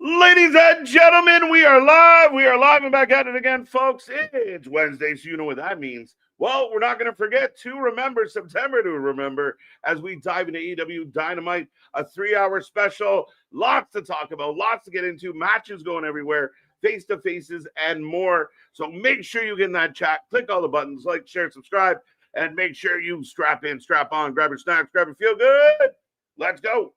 Ladies and gentlemen, we are live. We are live and back at it again, folks. It's Wednesday, so you know what that means. Well, we're not going to forget to remember September to remember as we dive into AEW Dynamite, a 3-hour special. Lots to talk about, lots to get into, matches going everywhere, face-to-faces, and more. So make sure you get in that chat. Click all the buttons, like, share, subscribe, and make sure you strap in, strap on, grab your snacks, grab your feel good. Let's go.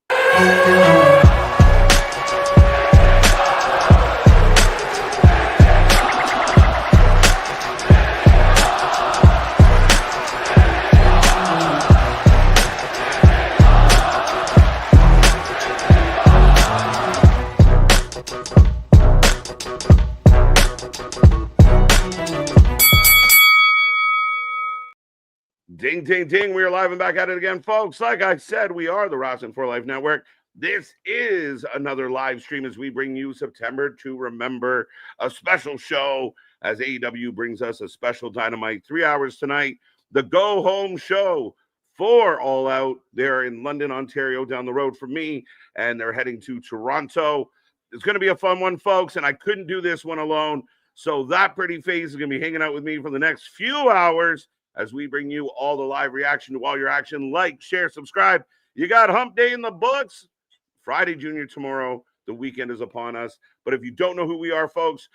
Ding, ding, ding. We are live and back at it again, folks. Like I said, we are the Wrestling for Life Network. This is another live stream as we bring you September to Remember, a special show as AEW brings us a special Dynamite 3 hours tonight. The Go Home Show for All Out. They're in London, Ontario, down the road from me, and they're heading to Toronto. It's going to be a fun one, folks, and I couldn't do this one alone. So that pretty face is going to be hanging out with me for the next few hours as we bring you all the live reaction to all your action. Like, share, subscribe. You got Hump Day in the books. Friday Junior tomorrow. The weekend is upon us. But if you don't know who we are, folks,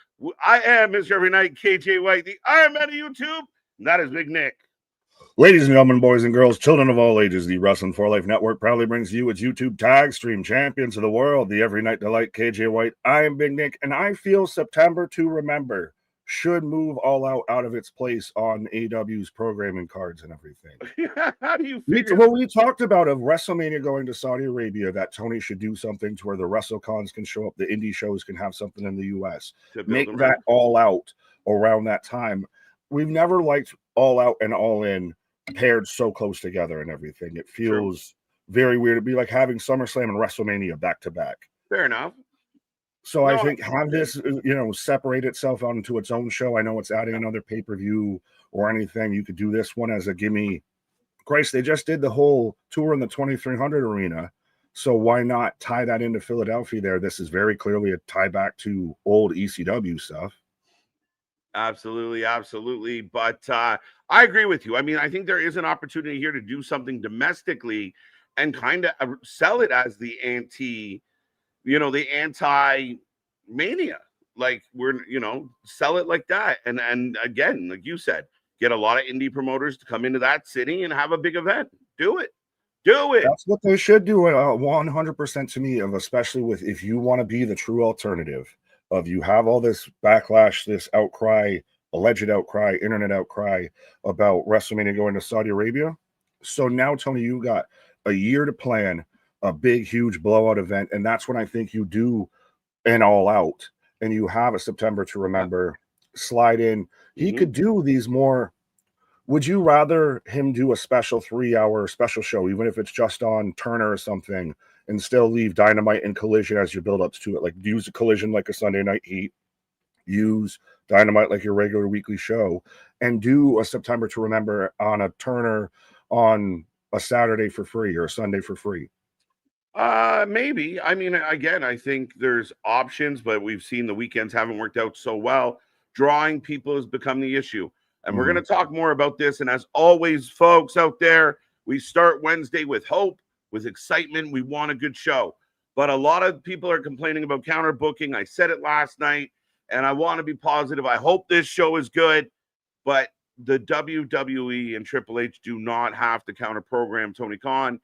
I am Mr. Every Night, KJ White, the Iron Man of YouTube. And that is Big Nick. Ladies and gentlemen, boys and girls, children of all ages, the Wrestling for Life Network proudly brings you its YouTube tag stream champions of the world, the Every Night Delight, KJ White. I am Big Nick, and I feel September to Remember should move All out of its place on AEW's programming cards and everything. How do you figure? Well, we talked about of WrestleMania going to Saudi Arabia, that Tony should do something to where the WrestleCons can show up, the indie shows can have something in the U.S. Make that All Out around that time. We've never liked All Out and All In paired so close together and everything. It feels very weird. It'd be like having SummerSlam and WrestleMania back to back. Fair enough. So I think have this, separate itself out into its own show. I know it's adding another pay-per-view or anything. You could do this one as a gimme. Christ, they just did the whole tour in the 2300 arena. So why not tie that into Philadelphia there? This is very clearly a tie back to old ECW stuff. Absolutely, absolutely. But I agree with you. I mean, I think there is an opportunity here to do something domestically and kind of sell it as the the anti-mania, like sell it like that. And again, like you said, get a lot of indie promoters to come into that city and have a big event. Do it. That's what they should do 100% to me, especially with, if you want to be the true alternative of, you have all this backlash, this outcry, alleged outcry, internet outcry about WrestleMania going to Saudi Arabia. So now, Tony, you got a year to plan a big, huge blowout event, and that's when I think you do an All Out, and you have a September to Remember slide in. He could do these more. Would you rather him do a special 3-hour special show, even if it's just on Turner or something, and still leave Dynamite and Collision as your build-ups to it? Like, use a Collision like a Sunday Night Heat, use Dynamite like your regular weekly show, and do a September to Remember on a Turner on a Saturday for free or a Sunday for free. Maybe. I mean, again, I think there's options, but we've seen the weekends haven't worked out so well. Drawing people has become the issue. And we're going to talk more about this. And as always, folks out there, we start Wednesday with hope, with excitement. We want a good show. But a lot of people are complaining about counter booking. I said it last night, and I want to be positive. I hope this show is good. But the WWE and Triple H do not have to counter program Tony Khan.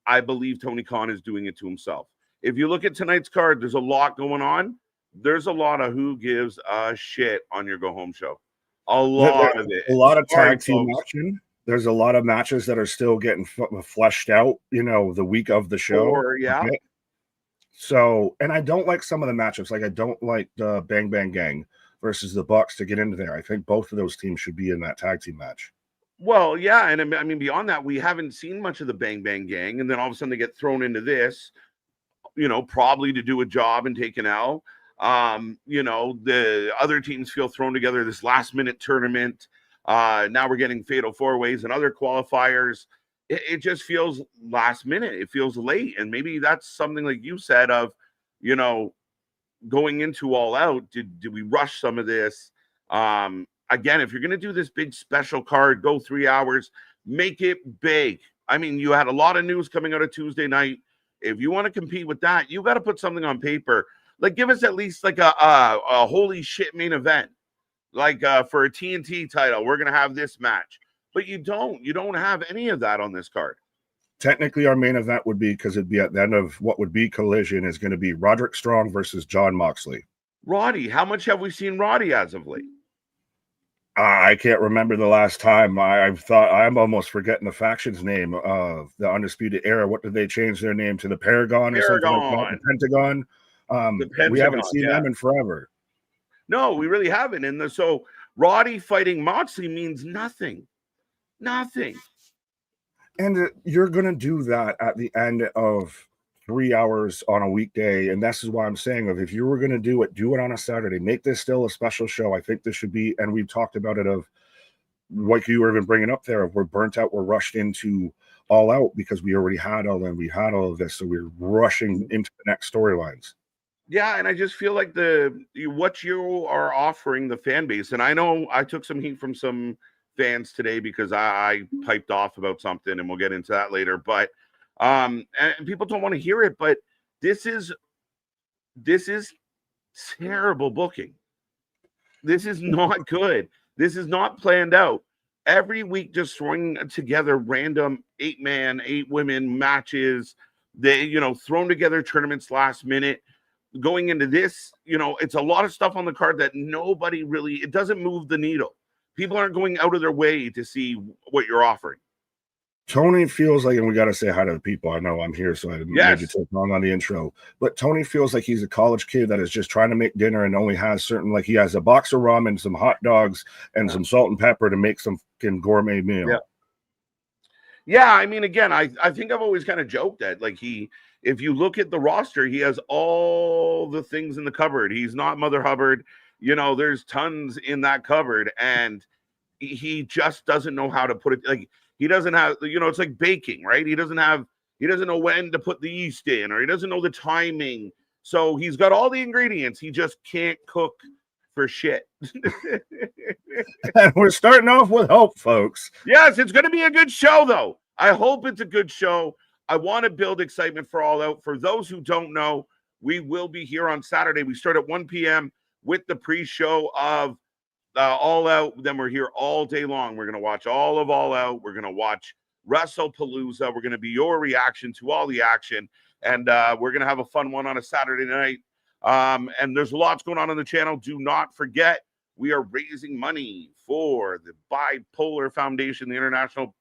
I believe Tony Khan is doing it to himself. If you look at tonight's card, there's a lot going on. There's a lot of who gives a shit on your go home show. A lot of it. A lot of tag team action. There's a lot of matches that are still getting fleshed out, the week of the show. Okay. So, and I don't like some of the matchups. Like, I don't like the Bang Bang Gang versus the Bucks to get into there. I think both of those teams should be in that tag team match. Well, yeah, and I mean, beyond that, we haven't seen much of the Bang Bang Gang, and then all of a sudden they get thrown into this, probably to do a job and take an L. The other teams feel thrown together this last-minute tournament. Now we're getting fatal four-ways and other qualifiers. It just feels last minute. It feels late, and maybe that's something like you said of, going into All Out, did we rush some of this? Again, if you're going to do this big special card, go 3 hours, make it big. I mean, you had a lot of news coming out of Tuesday night. If you want to compete with that, you got to put something on paper. Like, give us at least like a holy shit main event. Like for a TNT title, we're going to have this match. But you don't have any of that on this card. Technically, our main event would be, because it'd be at the end of what would be Collision, is going to be Roderick Strong versus John Moxley. Roddy, how much have we seen Roddy as of late? I can't remember the last time. I'm almost forgetting the faction's name of the Undisputed Era. What did they change their name to? The Paragon or something like that? The Pentagon. We haven't seen them in forever. No, we really haven't. And so Roddy fighting Moxley means nothing. Nothing. And you're going to do that at the end of 3 hours on a weekday. And this is why I'm saying, if you were going to do it on a Saturday. Make this still a special show. I think this should be, and we've talked about it, of like you were even bringing up there, we're burnt out, we're rushed into All Out because we already had all of this. So we're rushing into the next storylines. Yeah, and I just feel like what you are offering the fan base, and I know I took some heat from some fans today because I piped off about something, and we'll get into that later. But and people don't want to hear it, but this is terrible booking. This is not good. This is not planned out. Every week, just throwing together random 8-man, 8-women matches. They, thrown together tournaments last minute. Going into this, it's a lot of stuff on the card that nobody really, it doesn't move the needle. People aren't going out of their way to see what you're offering. Tony feels like, and we got to say hi to the people. I know I'm here, so I didn't need to take long on the intro. But Tony feels like he's a college kid that is just trying to make dinner and only has certain, like he has a box of ramen, some hot dogs, and some salt and pepper to make some fucking gourmet meal. Yeah. I mean, again, I think I've always kind of joked that, like, if you look at the roster, he has all the things in the cupboard. He's not Mother Hubbard. There's tons in that cupboard, and he just doesn't know how to put it. Like, he doesn't have, it's like baking, right? He doesn't know when to put the yeast in, or he doesn't know the timing. So he's got all the ingredients. He just can't cook for shit. And we're starting off with hope, folks. Yes, it's going to be a good show, though. I hope it's a good show. I want to build excitement for All Out. For those who don't know, we will be here on Saturday. We start at 1 p.m. with the pre-show of All Out. Then we're here all day long. We're going to watch all of All Out. We're going to watch WrestlePalooza. We're going to be your reaction to all the action. And we're going to have a fun one on a Saturday night. And there's lots going on the channel. Do not forget, we are raising money for the Bipolar Foundation, the International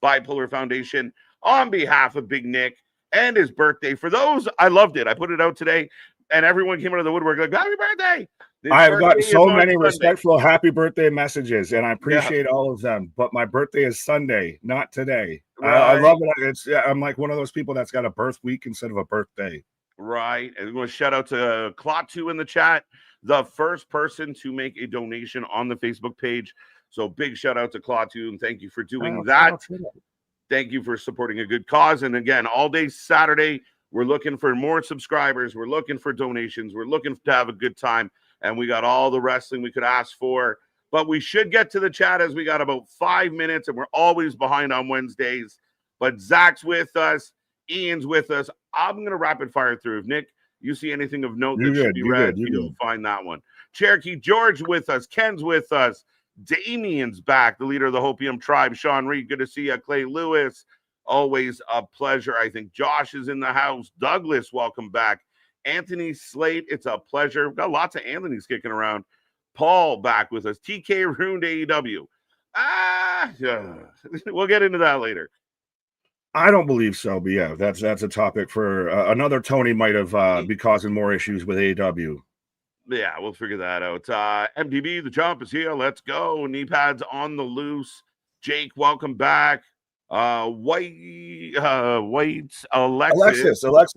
Bipolar Foundation, on behalf of Big Nick and his birthday. For those, I loved it. I put it out today, and everyone came out of the woodwork like, happy birthday. I've got so many respectful happy birthday messages, and I appreciate all of them. But my birthday is Sunday, not today. Right. I love it. I'm like one of those people that's got a birth week instead of a birthday. Right. And we're going to shout out to Clot2 in the chat, the first person to make a donation on the Facebook page. So big shout out to Clot2, and thank you for doing that. Thank you for supporting a good cause. And again, all day Saturday, we're looking for more subscribers. We're looking for donations. We're looking to have a good time. And we got all the wrestling we could ask for. But we should get to the chat, as we got about 5 minutes, and we're always behind on Wednesdays. But Zach's with us. Ian's with us. I'm going to rapid fire through. If Nick, you see anything of note that should be read, you'll find that one. Cherokee George with us. Ken's with us. Damien's back, the leader of the Hopium tribe. Sean Reed, good to see you. Clay Lewis, always a pleasure. I think Josh is in the house. Douglas, welcome back. Anthony Slate, it's a pleasure. We've got lots of Anthony's kicking around. Paul back with us. TK ruined AEW. We'll get into that later. I don't believe so, but yeah, that's a topic for another. Tony might have be causing more issues with AEW. Yeah, we'll figure that out. MDB, the jump is here. Let's go. Knee pads on the loose. Jake, welcome back. Alexis.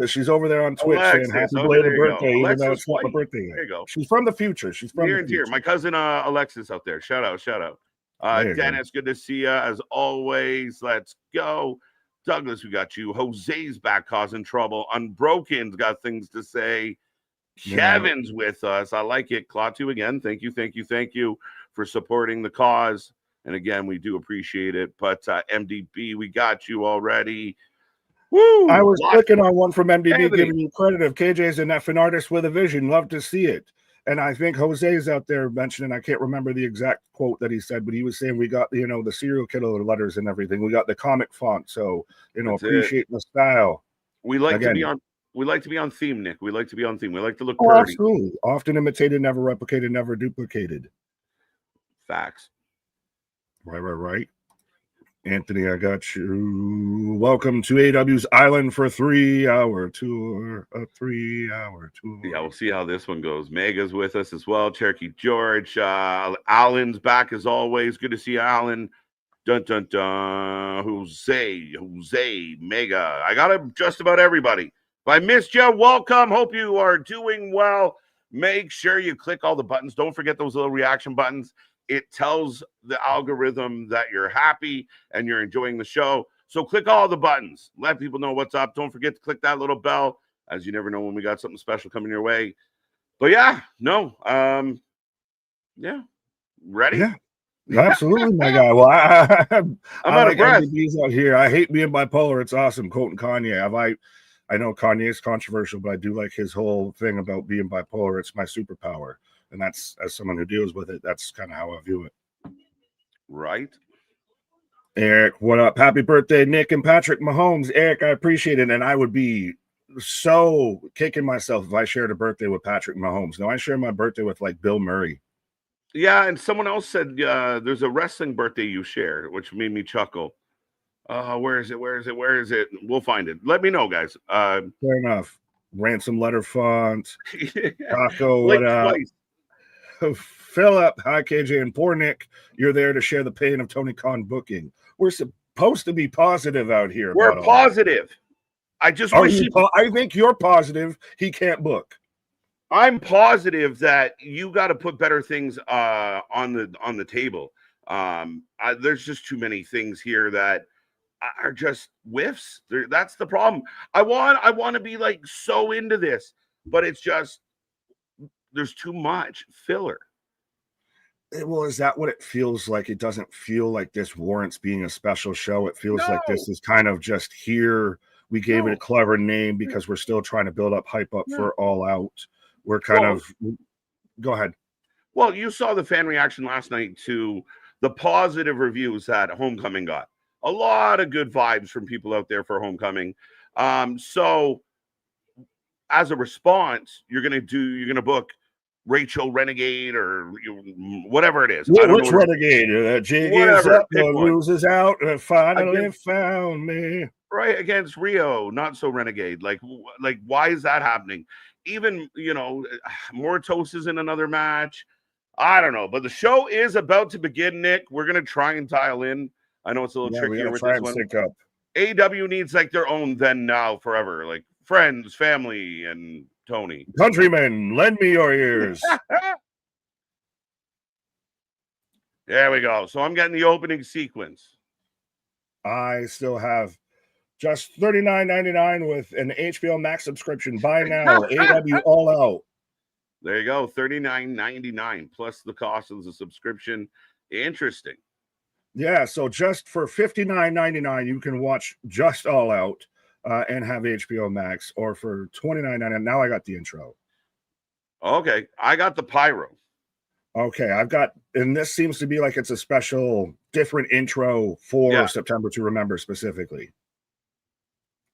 She's over there on Twitch saying happy belated birthday, even though it's not my birthday yet. There you go. She's from the future. She's from near and dear. My cousin Alexis out there. Shout out. Dennis, good to see you as always. Let's go. Douglas, we got you. Jose's back causing trouble. Unbroken's got things to say. Kevin's with us. I like it. Klaatu again. Thank you for supporting the cause. And again, we do appreciate it. But MDB, we got you already. Woo! I was clicking on one from MDB, giving you credit. If KJ's an effing artist with a vision, love to see it. And I think Jose's out there mentioning, I can't remember the exact quote that he said, but he was saying we got, the serial killer letters and everything. We got the comic font. So, appreciate the style. We like to be on theme, Nick. We like to be on theme. We like to look pretty. Absolutely. Often imitated, never replicated, never duplicated. Facts. Right. Anthony, I got you. Welcome to AEW's Island for a 3-hour tour. Yeah, we'll see how this one goes. Mega's with us as well. Cherokee George. Alan's back as always. Good to see Alan. Dun, dun, dun. Jose, Mega. I got just about everybody. If I missed you, welcome. Hope you are doing well. Make sure you click all the buttons. Don't forget those little reaction buttons. It tells the algorithm that you're happy and you're enjoying the show. So click all the buttons. Let people know what's up. Don't forget to click that little bell, as you never know when we got something special coming your way. But ready? Yeah, absolutely, my guy. Well, I'm out of breath. MVPs out here. I hate being bipolar. It's awesome. Quoting Kanye. I know Kanye's controversial, but I do like his whole thing about being bipolar. It's my superpower. And that's, as someone who deals with it, that's kind of how I view it. Right. Eric, what up? Happy birthday, Nick and Patrick Mahomes. Eric, I appreciate it. And I would be so kicking myself if I shared a birthday with Patrick Mahomes. No, I share my birthday with like Bill Murray. Yeah, and someone else said there's a wrestling birthday you share, which made me chuckle. Where is it? We'll find it. Let me know, guys. Fair enough. Ransom letter font. Taco, what up? Twice. Philip, hi KJ and poor Nick. You're there to share the pain of Tony Khan booking. We're supposed to be positive out here. We're positive. I think you're positive he can't book. I'm positive that you got to put better things on the table. There's just too many things here that are just whiffs. That's the problem. I want to be like so into this, but it's just there's too much filler. Well, is that what it feels like? It doesn't feel like this warrants being a special show. It feels like this is kind of just here. We gave it a clever name because we're still trying to build up hype up for All Out. We're go ahead. Well, you saw the fan reaction last night to the positive reviews that Homecoming got. A lot of good vibes from people out there for Homecoming. So as a response, you're going to book Rachel Renegade or whatever it is. Which Renegade? Jig is up or loses out. Finally found me. Right, against Rio, not so Renegade. Like why is that happening? Even, Mortos is in another match. I don't know. But the show is about to begin, Nick. We're going to try and dial in. I know it's a little trickier with this one. Sync up. AEW needs like their own then, now, forever. Like friends, family, and Tony. Countrymen, lend me your ears. There we go. So I'm getting the opening sequence. I still have just $39.99 with an HBO Max subscription. Buy now. AEW All Out. There you go. $39.99 plus the cost of the subscription. Interesting. Yeah, so just for $59.99, you can watch just All Out and have HBO Max, or for $29.99. Now I got the intro. Okay, I got the pyro. Okay, I've got, and this seems to be like it's a special, different intro for September to Remember specifically.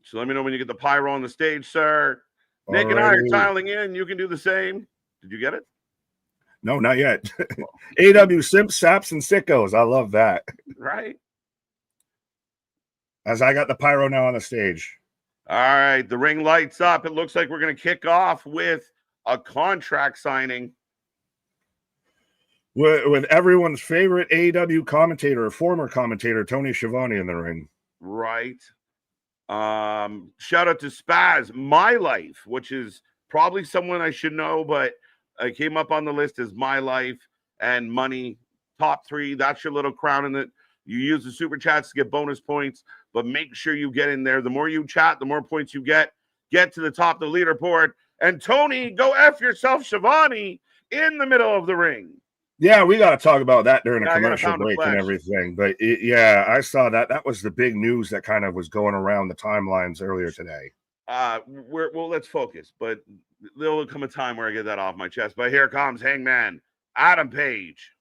So let me know when you get the pyro on the stage, sir. Nick and I are dialing in. You can do the same. Did you get it? No, not yet. AEW Simps, Saps, and Sickos. I love that. Right. As I got the pyro now on the stage. All right. The ring lights up. It looks like we're going to kick off with a contract signing. With everyone's favorite AEW commentator, former commentator, Tony Schiavone in the ring. Right. Shout out to Spaz, My Life, which is probably someone I should know, but I came up on the list as My Life and Money. Top 3. That's your little crown in it. You use the super chats to get bonus points, but make sure you get in there. The more you chat, the more points you get. Get to the top of the leaderboard and Tony, go F yourself, Shivani, in the middle of the ring. Yeah, we got to talk about that during a I got a commercial pound of break and flesh. everything. But yeah, I saw that. That was the big news that kind of was going around the timelines earlier today. Well, let's focus. But there'll come a time where I get that off my chest. But here comes Hangman Adam Page.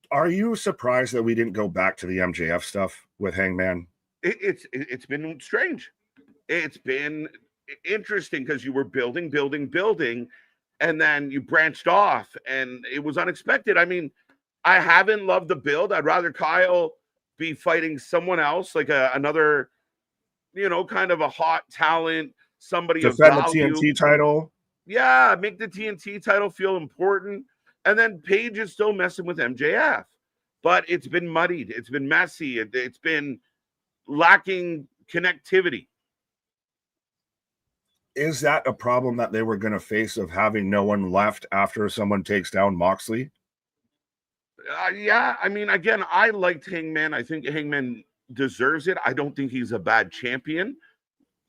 Are you surprised that we didn't go back to the MJF stuff with Hangman? It's been strange. It's been interesting because you were building, and then you branched off, and it was unexpected. I mean, I haven't loved the build. I'd rather Kyle be fighting someone else, like another, kind of a hot talent, somebody defend of value. The TNT title. Yeah, make the TNT title feel important. And then Paige is still messing with MJF, but it's been muddied. It's been messy. It's been lacking connectivity. Is that a problem that they were going to face of having no one left after someone takes down Moxley? Yeah, I mean, again, I liked Hangman. I think Hangman deserves it. I don't think he's a bad champion,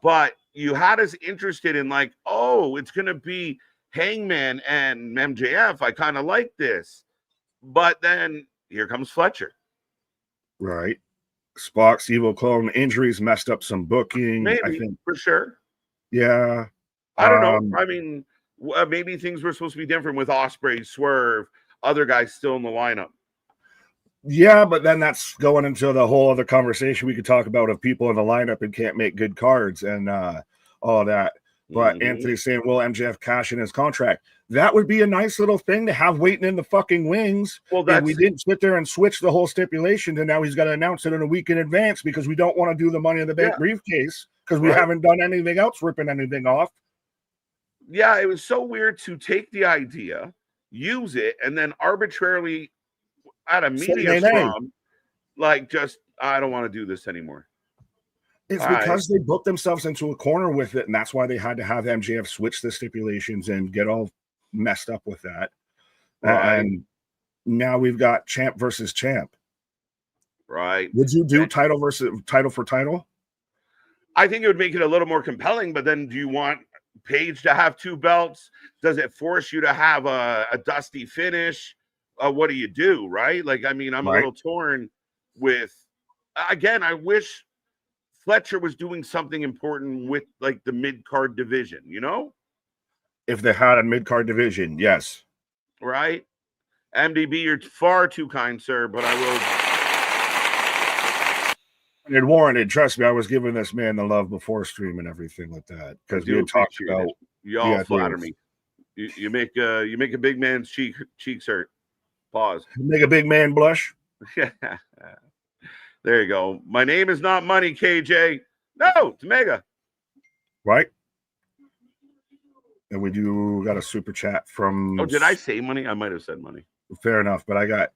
but you had us interested in like, oh, it's going to be Hangman and MJF. I kind of like this. But then here comes Fletcher. Right. Spock's evil clone injuries messed up some booking. Maybe, I think. For sure. Yeah. I don't know. I mean, maybe things were supposed to be different with Ospreay, Swerve, other guys still in the lineup. Yeah, but then that's going into the whole other conversation we could talk about of people in the lineup and can't make good cards and all that. But Anthony's saying, will MJF cash in his contract? That would be a nice little thing to have waiting in the fucking wings. Well, we didn't sit there and switch the whole stipulation to now he's got to announce it in a week in advance because we don't want to do the Money in the Bank briefcase because we haven't done anything else ripping anything off. Yeah, it was so weird to take the idea, use it, and then arbitrarily at a media scrum, like just, I don't want to do this anymore. It's because they booked themselves into a corner with it, and that's why they had to have MJF switch the stipulations and get all messed up with that. And now we've got champ versus champ. Right. Would you do title versus title for title? I think it would make it a little more compelling, but then do you want Paige to have two belts? Does it force you to have a dusty finish? What do you do, right? Like, I mean, I'm a little torn with, again, I wish Fletcher was doing something important with like the mid-card division, If they had a mid-card division, yes. Right? MDB, you're far too kind, sir, but I will. It warranted. Trust me, I was giving this man the love before stream and everything like that. Because we had talked about y'all flatter me. You make a big man's cheeks hurt. Pause. You make a big man blush. Yeah. There you go. My name is not Money, KJ. No, it's Mega. Right. And we do got a super chat from. Oh, did I say money? I might have said money. Fair enough, but I got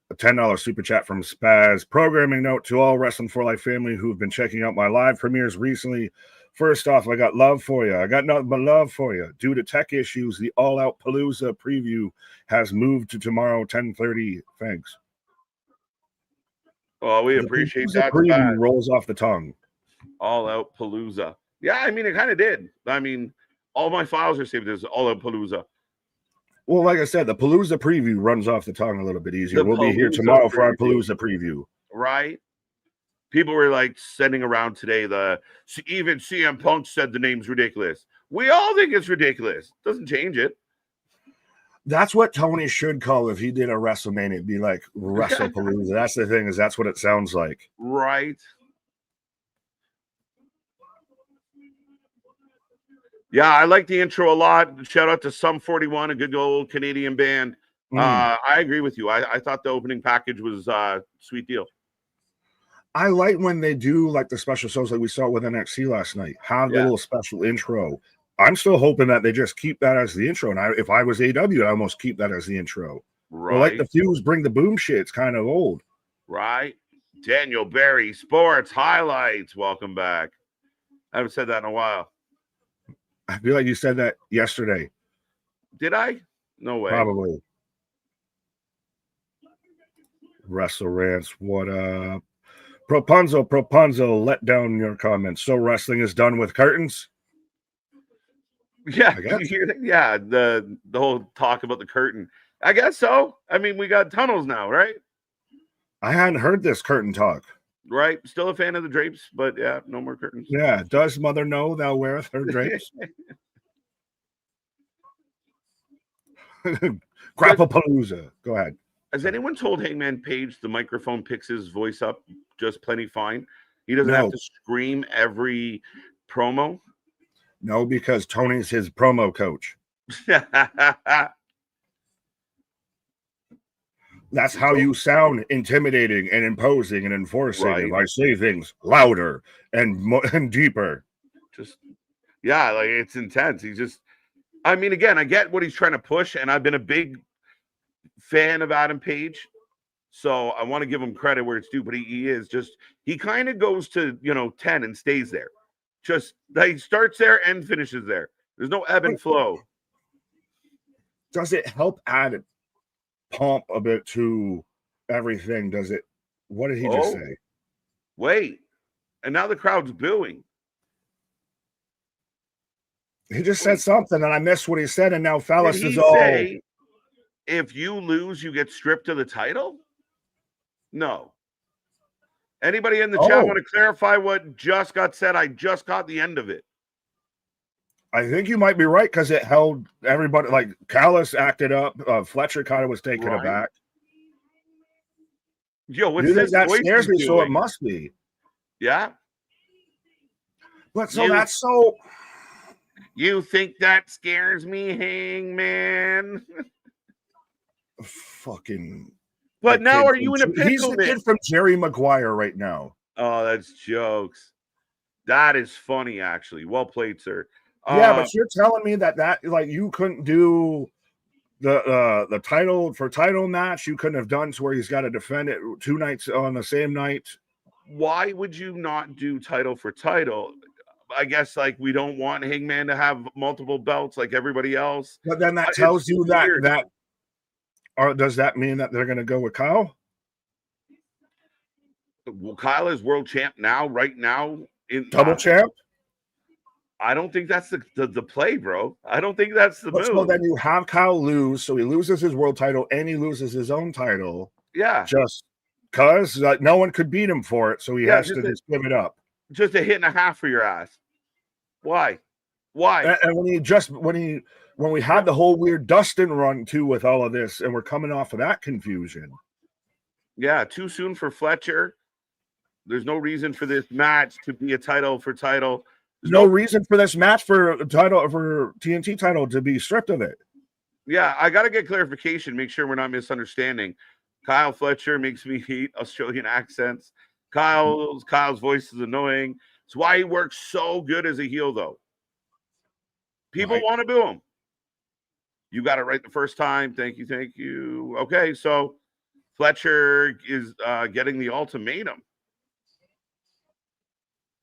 a $10 super chat from Spaz. Programming note to all Wrestling for Life family who've been checking out my live premieres recently. First off, I got love for you. I got nothing but love for you. Due to tech issues, the All Out Palooza preview has moved to tomorrow, 10:30. Thanks. Well, we appreciate that. Preview rolls off the tongue. All Out Palooza. Yeah, I mean, it kind of did. I mean, all my files are saved as All Out Palooza. Well, like I said, the Palooza preview runs off the tongue a little bit easier. We'll be here tomorrow for our Palooza preview. Right. People were like sending around today even CM Punk said the name's ridiculous. We all think it's ridiculous. Doesn't change it. That's what Tony should call if he did a WrestleMania. It'd be like WrestlePalooza. That's the thing, is that's what it sounds like. Right. Yeah, I like the intro a lot. Shout out to Sum 41, a good old Canadian band. I agree with you. I thought the opening package was a sweet deal. I like when they do like the special shows like we saw with NXT last night. Have the little special intro. I'm still hoping that they just keep that as the intro. And if I was AW, I'd almost keep that as the intro. Right. Or like the fuse, bring the boom shit. It's kind of old. Right. Daniel Berry, Sports Highlights. Welcome back. I haven't said that in a while. I feel like you said that yesterday. Did I? No way. Probably. Wrestle Rants, what up? Propunzo, let down your comments. So wrestling is done with curtains? Yeah, I can guess. you hear that? Yeah, the whole talk about the curtain. I guess so. I mean, we got tunnels now, right? I hadn't heard this curtain talk. Right. Still a fan of the drapes, but yeah, no more curtains. Yeah. Does mother know thou weareth her drapes? Grapplepalooza. Go ahead. Has anyone told Hangman Page the microphone picks his voice up just plenty fine? He doesn't have No. to scream every promo. No, because Tony's his promo coach. That's how you sound intimidating and imposing and enforcing. Right. If I say things louder and deeper. Just yeah, like it's intense. He's just I mean, again, I get what he's trying to push, and I've been a big fan of Adam Page. So I want to give him credit where it's due, but he kind of goes to 10 and stays there. Just he starts there and finishes there. There's no ebb and flow. Does it help add pomp a bit to everything? Does it? What did he just say? Wait. And now the crowd's booing. He just said something and I missed what he said, and now Callus is all say, if you lose, you get stripped of the title? No. Anybody in the chat want to clarify what just got said? I just got the end of it. I think you might be right, because it held everybody. Like Callus acted up. Fletcher kind of was taken aback. Yo, what's this? That scares me, so it must be. Yeah. But so that's so. You think that scares me, Hangman? Fucking. But now are you in a pickle? He's the kid from Jerry Maguire right now. Oh, that's jokes. That is funny, actually. Well played, sir. Yeah, but you're telling me that like you couldn't do the title match. You couldn't have done to where he's got to defend it 2 nights on the same night. Why would you not do title for title? I guess like we don't want Hangman to have multiple belts like everybody else. But then that tells you that. Or does that mean that they're going to go with Kyle? Well, Kyle is world champ now, right now. Double champ? I don't think that's the play, bro. I don't think that's the move. So then you have Kyle lose, so he loses his world title and he loses his own title. Yeah. Just because no one could beat him for it, so he has to just give it up. Just a hit and a half for your ass. Why? And when we had the whole weird Dustin run too with all of this, and we're coming off of that confusion. Yeah, too soon for Fletcher. There's no reason for this match to be a title for title. There's no reason for this match for TNT title to be stripped of it. Yeah, I got to get clarification. Make sure we're not misunderstanding. Kyle Fletcher makes me hate Australian accents. Kyle's voice is annoying. It's why he works so good as a heel, though. People want to boo him. You got it right the first time. Thank you. Okay, so Fletcher is getting the ultimatum.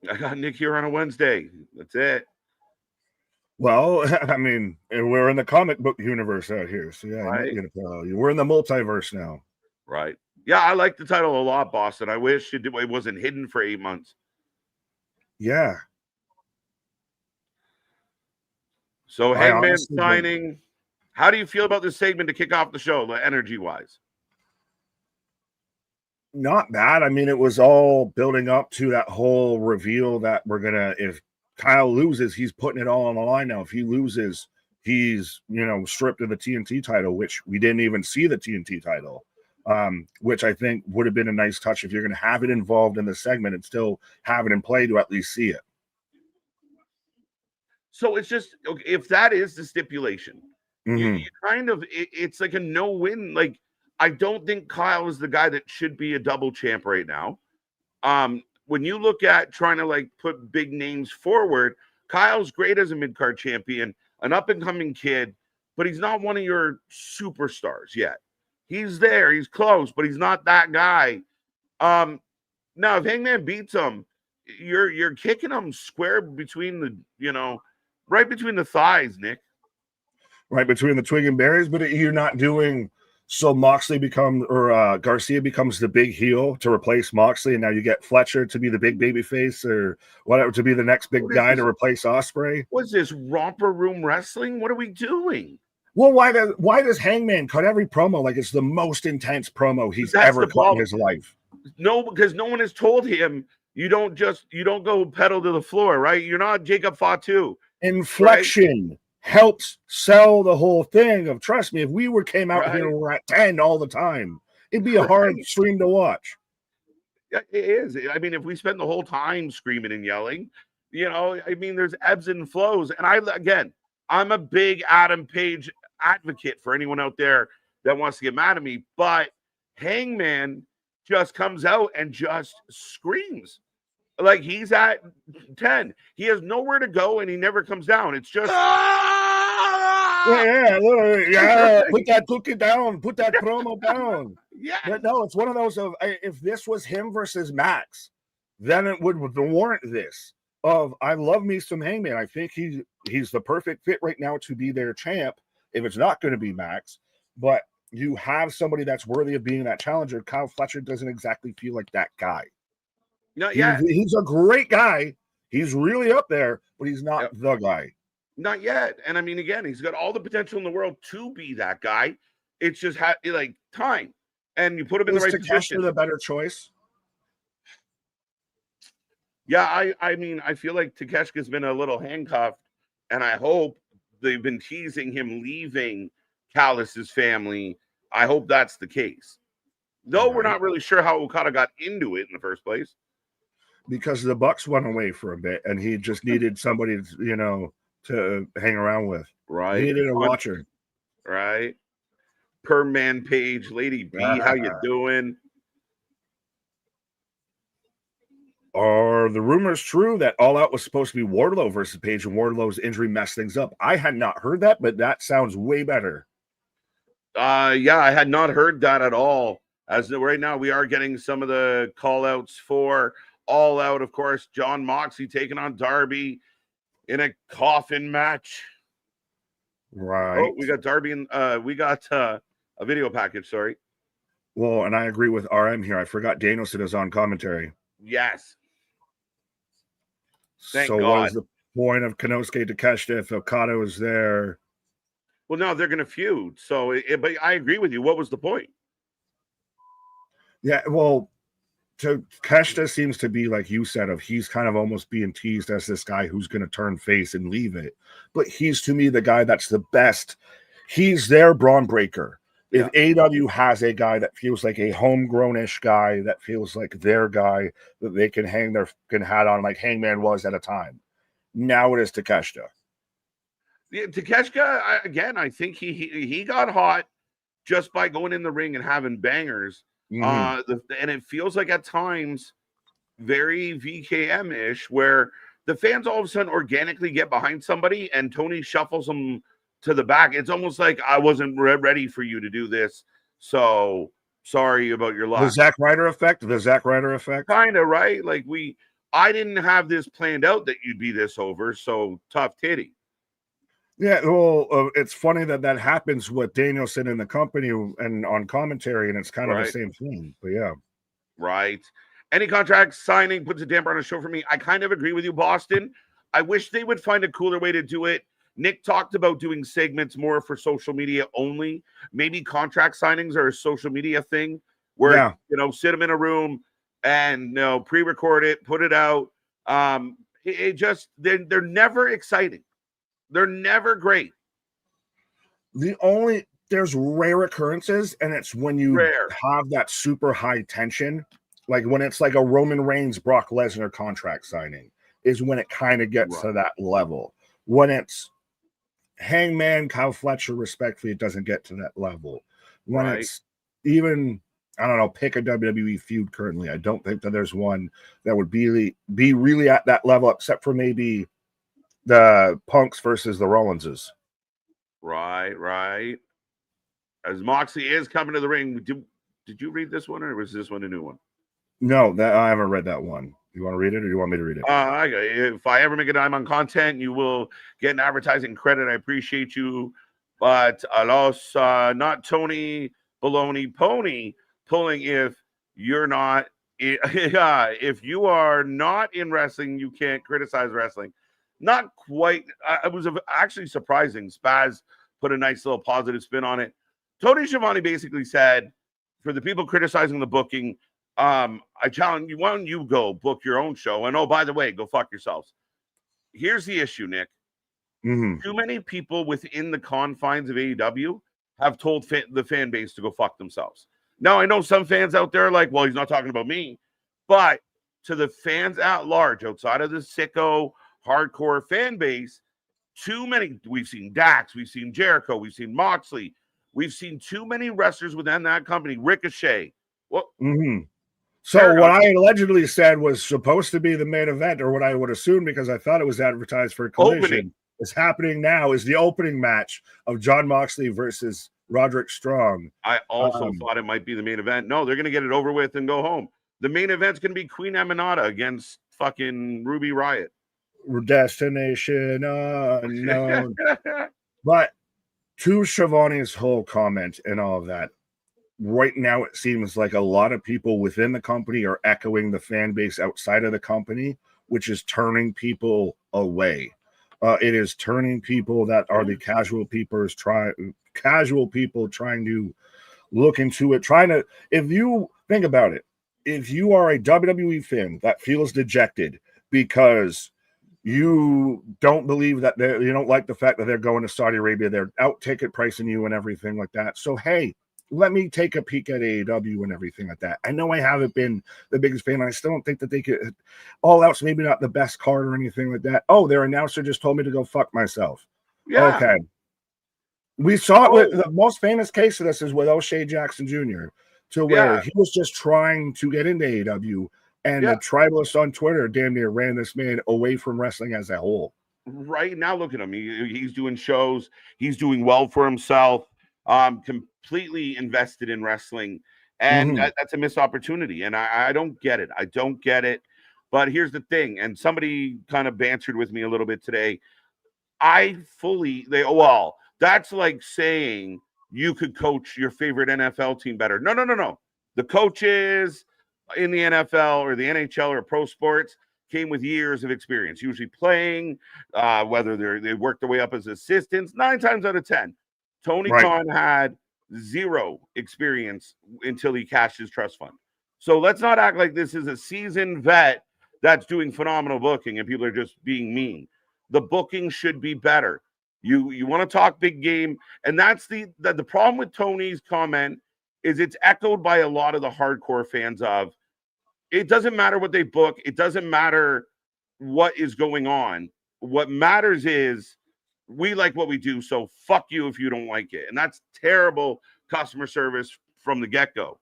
I got Nick here on a Wednesday. That's it. Well, I mean, we're in the comic book universe out here. So, yeah, right. We're in the multiverse now. Right. Yeah, I like the title a lot, Boston. I wish it wasn't hidden for 8 months. Yeah. So, Hangman signing. How do you feel about this segment to kick off the show, energy-wise? Not bad. I mean, it was all building up to that whole reveal that if Kyle loses, he's putting it all on the line now. If he loses, he's, stripped of the TNT title, which we didn't even see the TNT title, which I think would have been a nice touch if you're going to have it involved in the segment and still have it in play to at least see it. So it's just, if that is the stipulation, you kind of, it's like a no-win. Like, I don't think Kyle is the guy that should be a double champ right now. When you look at trying to put big names forward, Kyle's great as a mid-card champion, an up-and-coming kid, but he's not one of your superstars yet. He's there, he's close, but he's not that guy. Now, if Hangman beats him, you're kicking him square between the, right between the thighs, Nick. Right between the twig and berries, but you're not doing So Moxley Garcia becomes the big heel to replace Moxley, and now you get Fletcher to be the big baby face or whatever to be the next big guy to replace Ospreay. What's this, romper room wrestling? What are we doing? Well, why does Hangman cut every promo like it's the most intense promo he's ever cut in his life? No, because no one has told him you don't go pedal to the floor, right? You're not Jacob Fatu. Inflection. Right? Helps sell the whole thing of, trust me, if we came out here and we're at 10 all the time, it'd be a hard stream to watch. Yeah, it is. I mean, if we spend the whole time screaming and yelling, I mean, there's ebbs and flows. And I'm a big Adam Page advocate for anyone out there that wants to get mad at me, but Hangman just comes out and just screams like he's at 10. He has nowhere to go and he never comes down. It's just put that cookie down, put that promo down. Yeah, but no, it's one of those of, if this was him versus Max, then it would warrant this. I love me some Hangman. I think he's the perfect fit right now to be their champ if it's not going to be Max, but you have somebody that's worthy of being that challenger. Kyle Fletcher doesn't exactly feel like that guy. Not yet. He's a great guy. He's really up there, but he's not the guy. Not yet. And I mean, again, he's got all the potential in the world to be that guy. It's just time. And you put him in the right position. The better choice. Yeah, I mean, I feel like Takeshita's been a little handcuffed, and I hope they've been teasing him leaving Callus's family. I hope that's the case. Though we're not really sure how Okada got into it in the first place. Because the Bucks went away for a bit, and he just needed somebody, to hang around with. Right. He needed a watcher. Right. Per man page, Lady B, how you doing? Are the rumors true that All Out was supposed to be Wardlow versus Page and Wardlow's injury messed things up? I had not heard that, but that sounds way better. Yeah, I had not heard that at all. As of right now, we are getting some of the call-outs for All Out. Of course, John Moxley taking on Darby in a coffin match. Right. Oh, we got Darby and we got a video package, sorry. Well, and I agree with RM here. I forgot Danielson is on commentary. Yes. Thank God. What was the point of Konosuke Takeshita if Okada was there? Well, no, they're going to feud. So, but I agree with you. What was the point? Yeah, well, Takeshita seems to be, like you said, he's kind of almost being teased as this guy who's going to turn face and leave it. But he's, to me, the guy that's the best. He's their Braun Breaker. If AEW has a guy that feels like a homegrown-ish guy, that feels like their guy that they can hang their hat on, like Hangman was at a time. Now it is Takeshita. Yeah, Takeshita, again, I think he got hot just by going in the ring and having bangers. Mm-hmm. And it feels like at times very VKM-ish, where the fans all of a sudden organically get behind somebody and Tony shuffles them to the back. It's almost like I wasn't ready for you to do this, so sorry about your luck. The Zack Ryder effect. Kind of, right? Like I didn't have this planned out that you'd be this over, so tough titty. Yeah, well, it's funny that happens with Danielson in the company and on commentary, and it's kind of the same thing. But yeah, right. Any contract signing puts a damper on a show for me. I kind of agree with you, Boston. I wish they would find a cooler way to do it. Nick talked about doing segments more for social media only. Maybe contract signings are a social media thing where, sit them in a room and, pre-record it, put it out. They're never exciting. They're never great. There's rare occurrences, and it's when you have that super high tension, like when it's like a Roman Reigns, Brock Lesnar contract signing is when it kind of gets to that level. When it's Hangman, Kyle Fletcher, respectfully, it doesn't get to that level. When it's even, I don't know, pick a WWE feud currently. I don't think that there's one that would be really at that level, except for maybe the Punks versus the Rollinses. Right. As Moxley is coming to the ring, did you read this one, or was this one a new one? No, I haven't read that one. You want to read it, or do you want me to read it? If I ever make a dime on content, you will get an advertising credit. I appreciate you. But a los, not Tony baloney pony pulling if you're not if you are not in wrestling, you can't criticize wrestling. Not quite. It was actually surprising. Spaz put a nice little positive spin on it. Tony Schiavone basically said, for the people criticizing the booking, I challenge you, why don't you go book your own show? And oh, by the way, go fuck yourselves. Here's the issue, Nick. Too many people within the confines of AEW have told the fan base to go fuck themselves. Now, I know some fans out there are like, well, he's not talking about me. But to the fans at large, outside of the sicko, hardcore fan base, too many. We've seen Dax, we've seen Jericho, we've seen Moxley. We've seen too many wrestlers within that company. Ricochet. Well, So what I allegedly said was supposed to be the main event, or what I would assume, because I thought it was advertised for Collision, is happening now, is the opening match of Jon Moxley versus Roderick Strong. I also thought it might be the main event. No, they're going to get it over with and go home. The main event's going to be Queen Aminata against fucking Ruby Riott. Destination unknown. But to Schiavone's whole comment and all of that, right now it seems like a lot of people within the company are echoing the fan base outside of the company, which is turning people away. It is turning people that are the casual people trying to look into it, if you think about it, if you are a WWE fan that feels dejected because you don't believe that you don't like the fact that they're going to Saudi Arabia, they're out ticket pricing you and everything like that. So, hey, let me take a peek at AEW and everything like that. I know I haven't been the biggest fan. I still don't think that they could. All out's maybe not the best card or anything like that. Oh, their announcer just told me to go fuck myself. Yeah. Okay. We saw it with the most famous case of this is with O'Shea Jackson Jr., to where he was just trying to get into AEW. And the tribalists on Twitter damn near ran this man away from wrestling as a whole. Right now, look at him. He's doing shows. He's doing well for himself. Completely invested in wrestling. And that's a missed opportunity. And I don't get it. I don't get it. But here's the thing. And somebody kind of bantered with me a little bit today. That's like saying you could coach your favorite NFL team better. No. The coaches in the NFL or the NHL or pro sports came with years of experience, usually playing, whether they worked their way up as assistants. 9 times out of 10, Tony Khan had 0 experience until he cashed his trust fund. So let's not act like this is a seasoned vet that's doing phenomenal booking and people are just being mean. The booking should be better. You want to talk big game, and that's the problem with Tony's comment is it's echoed by a lot of the hardcore fans of it doesn't matter what they book. It doesn't matter what is going on. What matters is we like what we do. So fuck you if you don't like it. And that's terrible customer service from the get-go.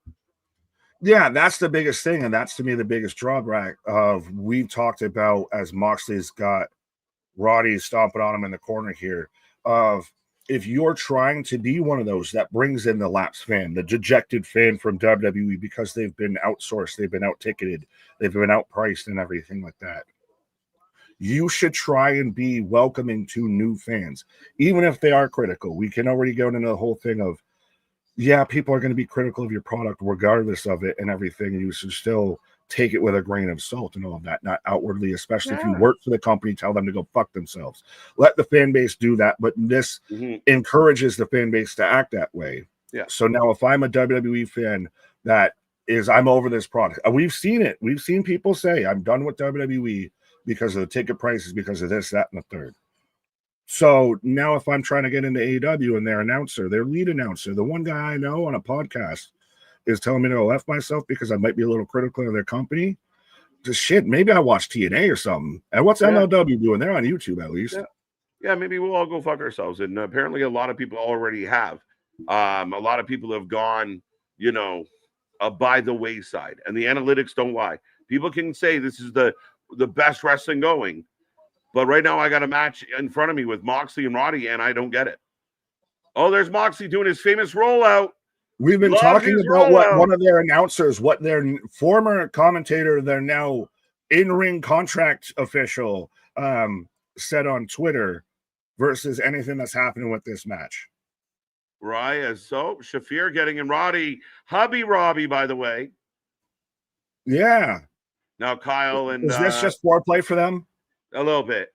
Yeah, that's the biggest thing. And that's to me the biggest drawback of we talked about as Moxley's got Roddy stomping on him in the corner here of if you're trying to be one of those that brings in the lapsed fan, the dejected fan from WWE because they've been outsourced, they've been out-ticketed, they've been outpriced and everything like that, you should try and be welcoming to new fans, even if they are critical. We can already go into the whole thing of, people are going to be critical of your product regardless of it and everything. You should still take it with a grain of salt and all of that, not outwardly, especially if you work for the company, tell them to go fuck themselves. Let the fan base do that, but this encourages the fan base to act that way. Yeah. So now if I'm a WWE fan that is, I'm over this product. We've seen it. We've seen people say, I'm done with WWE because of the ticket prices, because of this, that, and the third. So now if I'm trying to get into AEW and their announcer, their lead announcer, the one guy I know on a podcast is telling me to go F myself because I might be a little critical of their company. Just shit, maybe I watch TNA or something. And what's MLW doing? They're on YouTube at least. Yeah, maybe we'll all go fuck ourselves. And apparently a lot of people already have. A lot of people have gone, by the wayside. And the analytics don't lie. People can say this is the best wrestling going. But right now I got a match in front of me with Moxley and Roddy, and I don't get it. Oh, there's Moxley doing his famous rollout. We've been talking about what one of their announcers, what their former commentator, their now in-ring contract official said on Twitter versus anything that's happening with this match. Right. So Shafir getting in Roddy. Hubby Robbie, by the way. Yeah. Now Kyle and is this just foreplay for them? A little bit.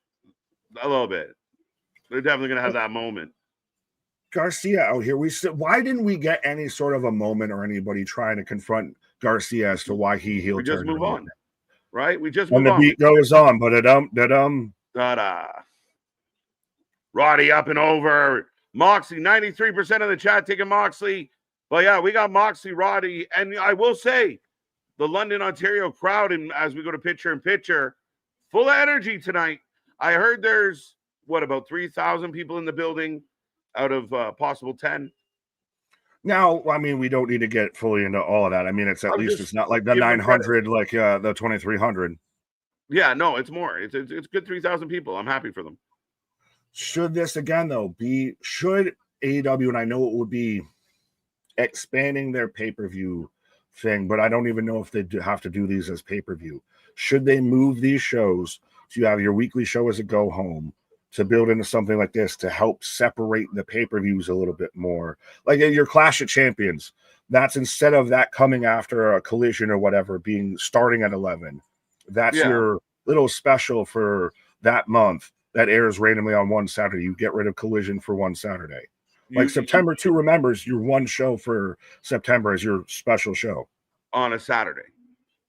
They're definitely gonna have that moment. Garcia out here. Why didn't we get any sort of a moment or anybody trying to confront Garcia as to why he heel We just turned? move on, right? We just and move the on. beat goes on, but Da-da. Roddy up and over. Moxley, 93% of the chat taking Moxley. But yeah, we got Moxley, Roddy, and I will say the London, Ontario crowd, and as we go to picture in picture, full of energy tonight. I heard there's about 3,000 people in the building out of possible 10. Now, I mean, we don't need to get fully into all of that. I mean, it's at least it's not like the 900, like the 2,300. Yeah, no, it's more. It's good 3,000 people. I'm happy for them. Should this again though should AEW, and I know it would be expanding their pay-per-view thing, but I don't even know if they have to do these as pay-per-view. Should they move these shows to have your weekly show as a go home to build into something like this to help separate the pay-per-views a little bit more? Like your Clash of Champions, that's instead of that coming after a Collision or whatever being starting at 11, that's your little special for that month that airs randomly on one Saturday. You get rid of Collision for one Saturday. Like September 2 remembers your one show for September as your special show on a Saturday.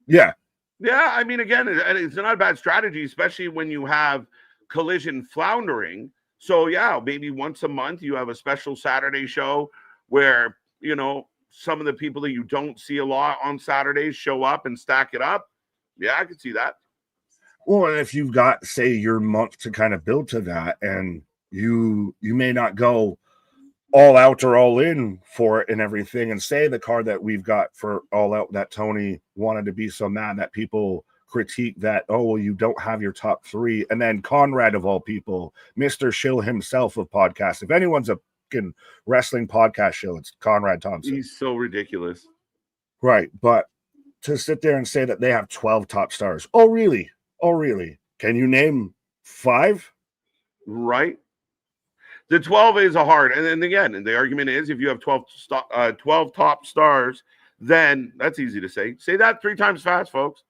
Yeah. Yeah, I mean, again, it's not a bad strategy, especially when you have Collision floundering. So yeah, maybe once a month you have a special Saturday show where, you know, some of the people that you don't see a lot on Saturdays show up and stack it up. Yeah, I could see that. Well, and if you've got, say, your month to kind of build to that, and you may not go all out or all in for it and everything, and say the card that we've got for all out that Tony wanted to be so mad that people critique that, oh, well, you don't have your top three. And then Conrad, of all people, Mr. Shill himself of podcasts. If anyone's a fucking wrestling podcast shill, it's Conrad Thompson. He's so ridiculous. Right. But to sit there and say that they have 12 top stars. Oh, really? Oh, really? Can you name 5? Right. The 12 is a hard. And then again, the argument is if you have 12 top stars, then that's easy to say. Say that 3 times fast, folks.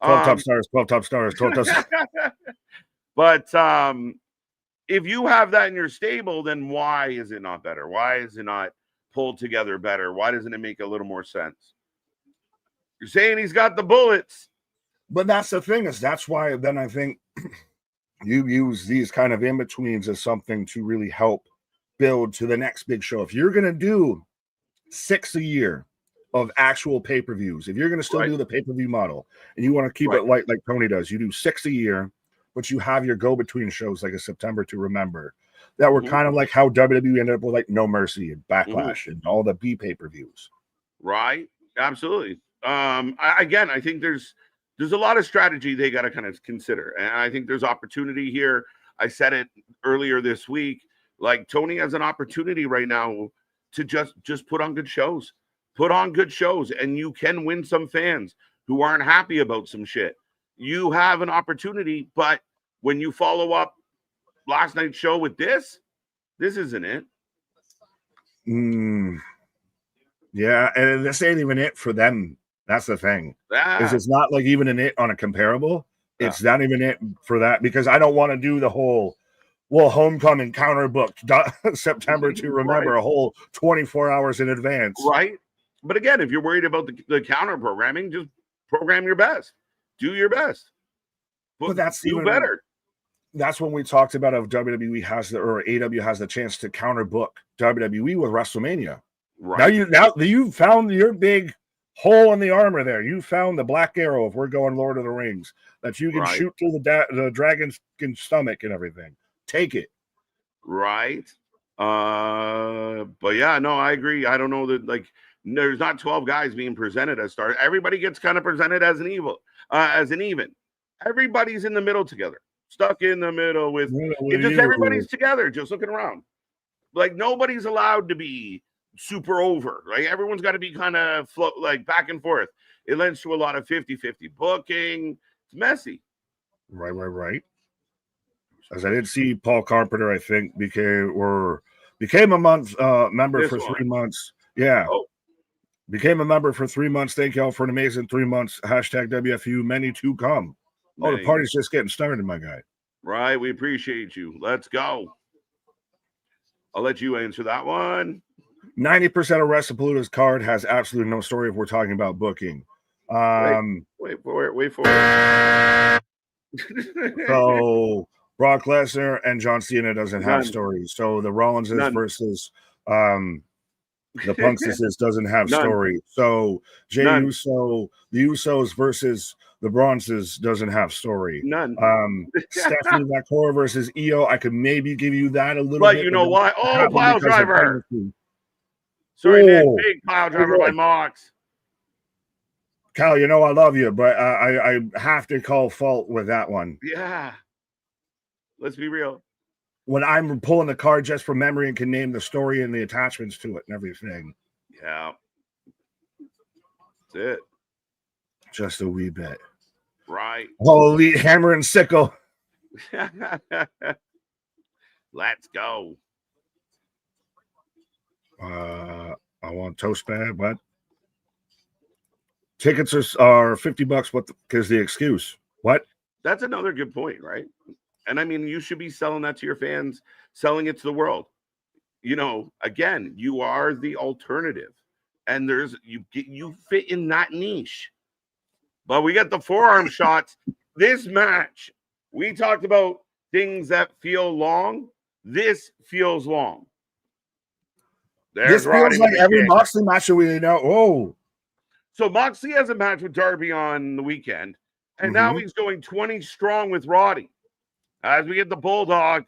12 top stars, 12 top stars, 12 top stars. But if you have that in your stable, then why is it not better? Why is it not pulled together better? Why doesn't it make a little more sense? You're saying he's got the bullets. But that's the thing, is that's why then I think you use these kind of in-betweens as something to really help build to the next big show. If you're going to do 6 a year of actual pay-per-views, if you're going to still do the pay-per-view model and you want to keep it like Tony does, you do 6 a year, but you have your go-between shows like a September to Remember that were kind of like how WWE ended up with like No Mercy and Backlash and all the B pay-per-views. Right. Absolutely. I think there's a lot of strategy they got to kind of consider. And I think there's opportunity here. I said it earlier this week. Like Tony has an opportunity right now to just put on good shows. Put on good shows, and you can win some fans who aren't happy about some shit. You have an opportunity, but when you follow up last night's show with this isn't it. Yeah, and this ain't even it for them. That's the thing. Is it's not like even an it on a comparable. It's not even it for that, because I don't want to do the whole homecoming counter booked September to Remember a whole 24 hours in advance. Right. But again, if you're worried about the counter programming, just program your best. Do your best. But that's even better. That's when we talked about if WWE has or AEW has the chance to counter book WWE with WrestleMania. Right. Now you found your big hole in the armor there. You found the black arrow, if we're going Lord of the Rings, that you can shoot through the dragon's stomach and everything. Take it. Right. But yeah, no, I agree. I don't know that there's not 12 guys being presented as stars. Everybody gets kind of presented as an even. Everybody's in the middle together, stuck in the middle with everybody's together, just looking around. Like nobody's allowed to be super over. Like everyone's got to be kind of float, like back and forth. It lends to a lot of 50-50 booking. It's messy. Right. As I did see Paul Carpenter, I think, Became a member for 3 months. Yeah. Oh. Became a member for 3 months. Thank y'all for an amazing 3 months. Hashtag WFU. Many to come. Oh, the party's just getting started, my guy. Right. We appreciate you. Let's go. I'll let you answer that one. 90% of Wrestlepalooza's card has absolutely no story if we're talking about booking. Wait for it. So Brock Lesnar and John Cena doesn't have stories. So the Rollinses versus the Punkses doesn't have story. So Jey Uso, the Usos versus the Bronzes doesn't have story. Stephanie McClure versus Io, I could maybe give you that a little bit. But you know why? Oh, pile driver. Sorry, Nick. Big pile driver by Mox. Cal, you know I love you, but I have to call fault with that one. Yeah. Let's be real. When I'm pulling the card just from memory and can name the story and the attachments to it and everything. Yeah. That's it. Just a wee bit. Right. Holy hammer and sickle. Let's go. I want toast bag, but tickets are $50. What is the excuse? What? That's another good point, right? And I mean, you should be selling that to your fans, selling it to the world. You know, again, you are the alternative, and you fit in that niche. But we got the forearm shots. This match, we talked about things that feel long. This feels long. This feels like every Moxley match that we know. Oh, so Moxley has a match with Darby on the weekend, and now he's going 20 strong with Roddy. As we get the Bulldog.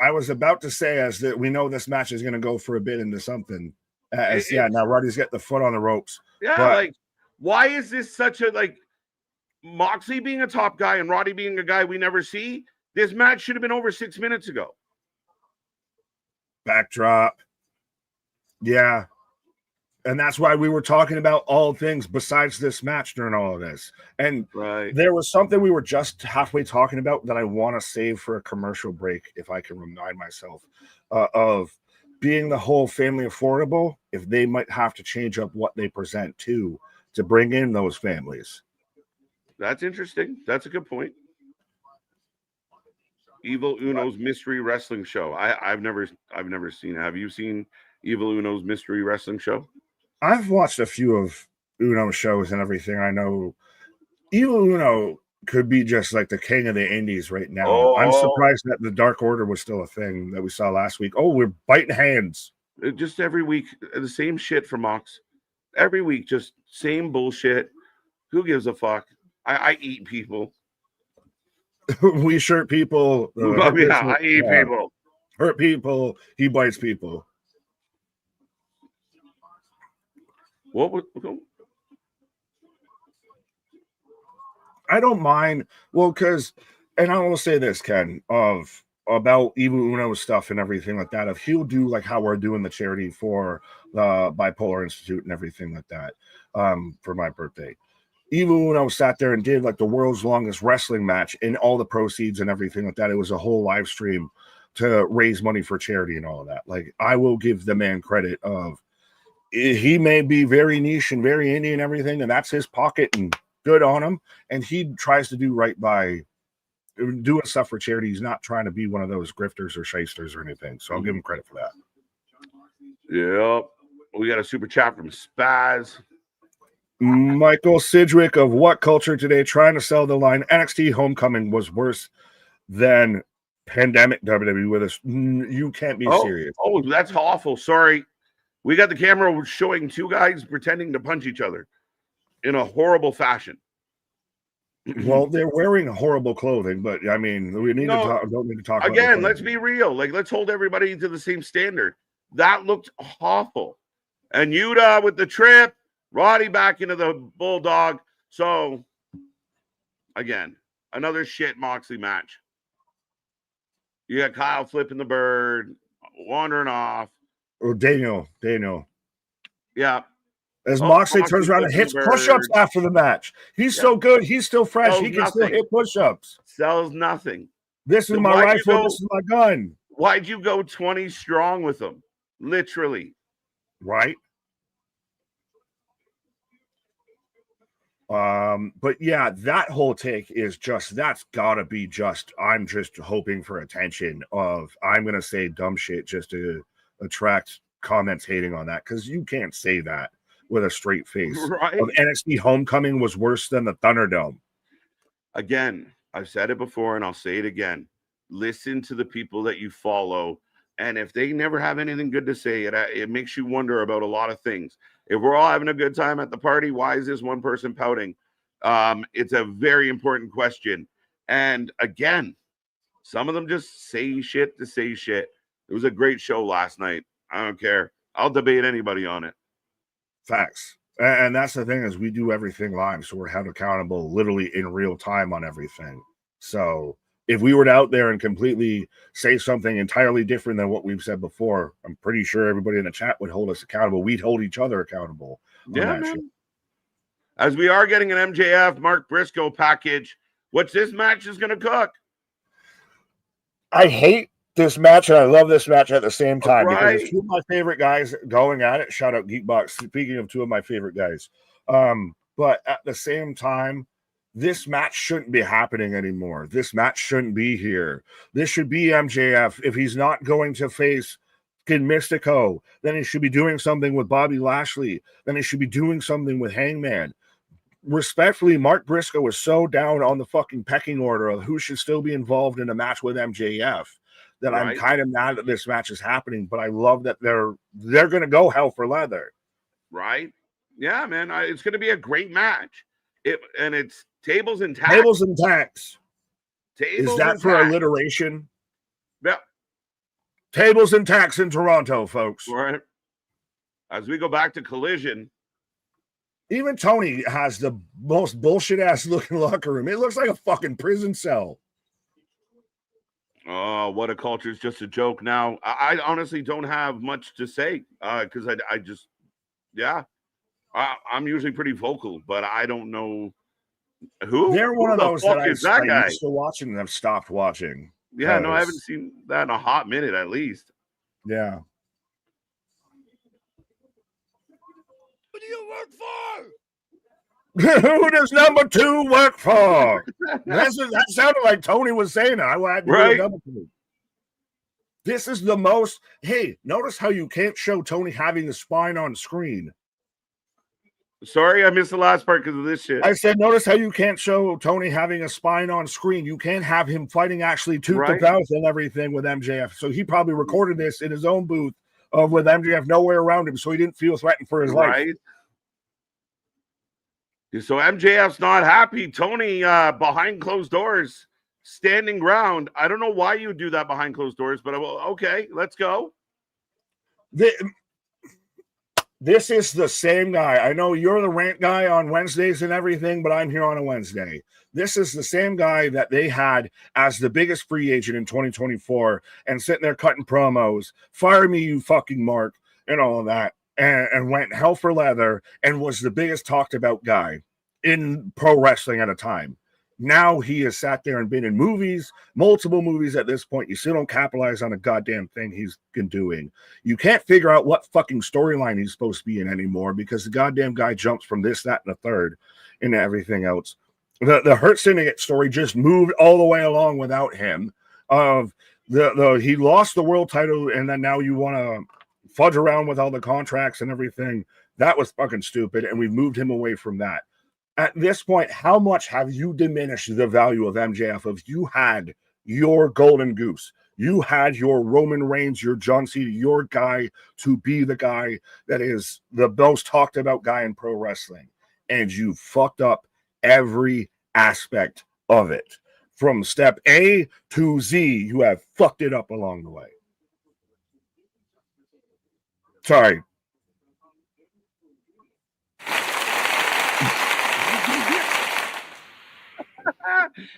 I was about to say as that we know this match is going to go for a bit into something. Now Roddy's got the foot on the ropes. Yeah, like why is this such a Moxley being a top guy and Roddy being a guy we never see? This match should have been over 6 minutes ago. Backdrop. Yeah. And that's why we were talking about all things besides this match during all of this. And there was something we were just halfway talking about that I want to save for a commercial break, if I can remind myself, of being the whole family affordable, if they might have to change up what they present to bring in those families. That's interesting. That's a good point. Evil Uno's Mystery Wrestling Show. I've never seen it. Have you seen Evil Uno's Mystery Wrestling Show? I've watched a few of Uno's shows and everything. I know Evil Uno could be just like the king of the indies right now. I'm surprised that the Dark Order was still a thing that we saw last week. Oh, we're biting hands. Just every week, the same shit from Mox. Every week, just same bullshit. Who gives a fuck? I eat people. We shirt people. I eat people. Hurt people. He bites people. What would I don't mind. Well, because, and I will say this, Ken, about Evil Uno stuff and everything like that. If he'll do like how we're doing the charity for the Bipolar Institute and everything like that, for my birthday. Evil Uno sat there and did like the world's longest wrestling match and all the proceeds and everything like that. It was a whole live stream to raise money for charity and all of that. Like, I will give the man credit of, he may be very niche and very indie and everything, and that's his pocket and good on him. And he tries to do right by doing stuff for charity. He's not trying to be one of those grifters or shysters or anything. So I'll give him credit for that. Yep. We got a super chat from Spaz. Michael Sidgwick of What Culture Today trying to sell the line NXT Homecoming was worse than Pandemic WWE with us. You can't be serious. Oh, that's awful. Sorry. We got the camera showing two guys pretending to punch each other in a horrible fashion. Well, they're wearing horrible clothing, but I mean, we need don't need to talk again. Let's be real. Like, let's hold everybody to the same standard. That looked awful. And Yuta with the trip, Roddy back into the Bulldog. So, again, another shit Moxley match. You got Kyle flipping the bird, wandering off. Or Daniel. Yeah. As Moxley turns around and hits push-ups after the match. He's so good. He's still fresh. He can still hit push-ups. Sells nothing. This is my rifle. This is my gun. Why'd you go 20 strong with them? Literally. Right? But yeah, that whole take is just, that's gotta be just, I'm just hoping for attention of, I'm gonna say dumb shit just to attract comments hating on that, because you can't say that with a straight face. Right? Of NXT Homecoming was worse than the Thunderdome. Again, I've said it before and I'll say it again. Listen to the people that you follow. And if they never have anything good to say, it makes you wonder about a lot of things. If we're all having a good time at the party, why is this one person pouting? It's a very important question. And again, some of them just say shit to say shit. It was a great show last night. I don't care. I'll debate anybody on it. Facts. And that's the thing, is we do everything live, so we're held accountable literally in real time on everything. So if we were out there and completely say something entirely different than what we've said before, I'm pretty sure everybody in the chat would hold us accountable. We'd hold each other accountable. Yeah, man. As we are getting an MJF Mark Briscoe package, what's this match is going to cook? I hate this match and I love this match at the same time, Right. because it's two of my favorite guys going at it. Shout out Geekbox. Speaking of two of my favorite guys. But at the same time, this match shouldn't be happening anymore. This match shouldn't be here. This should be MJF. If he's not going to face Kid Mystico, then he should be doing something with Bobby Lashley. Then he should be doing something with Hangman. Respectfully, Mark Briscoe is so down on the fucking pecking order of who should still be involved in a match with MJF that I'm kind of mad that this match is happening, but I love that they're going to go hell for leather. Right? Yeah, man. It's going to be a great match. It's tables and tacks. Tables and tacks. Tables is that and for tacks. alliteration? Yeah. Tables and tacks in Toronto, folks. Right. As we go back to Collision. Even Tony has the most bullshit ass looking locker room. It looks like a fucking prison cell. Oh, what a culture is just a joke now. I honestly don't have much to say because I just, yeah. I'm usually pretty vocal, but I don't know who. They're one who of those the fuck that is that guy? used to watching and I've stopped watching. Yeah, no, I haven't seen that in a hot minute at least. Yeah. Who do you work for? Who does number 2 work for? That sounded like Tony was saying it. I had to do a number 2. This is the most. Hey, notice how you can't show Tony having the spine on screen. Sorry, I missed the last part because of this shit. I said, notice how you can't show Tony having a spine on screen. You can't have him fighting actually tooth to tooth and everything with MJF. So he probably recorded this in his own booth with MJF nowhere around him, so he didn't feel threatened for his life. So MJF's not happy. Tony behind closed doors, standing ground. I don't know why you do that behind closed doors, but okay, let's go. This is the same guy. I know you're the rant guy on Wednesdays and everything, but I'm here on a Wednesday. This is the same guy that they had as the biggest free agent in 2024 and sitting there cutting promos. Fire me, you fucking Mark, and all of that. And went hell for leather and was the biggest talked about guy in pro wrestling at a time. Now he has sat there and been in movies, multiple movies at this point. You still don't capitalize on a goddamn thing he's been doing. You can't figure out what fucking storyline he's supposed to be in anymore because the goddamn guy jumps from this, that, and the third into everything else. The Hurt Syndicate story just moved all the way along without him. He lost the world title, and then now you want to fudge around with all the contracts and everything. That was fucking stupid, and we've moved him away from that. At this point, how much have you diminished the value of MJF? If you had your golden goose, you had your Roman Reigns, your John Cena, your guy to be the guy that is the most talked about guy in pro wrestling, and you fucked up every aspect of it. From step A to Z, you have fucked it up along the way. Sorry.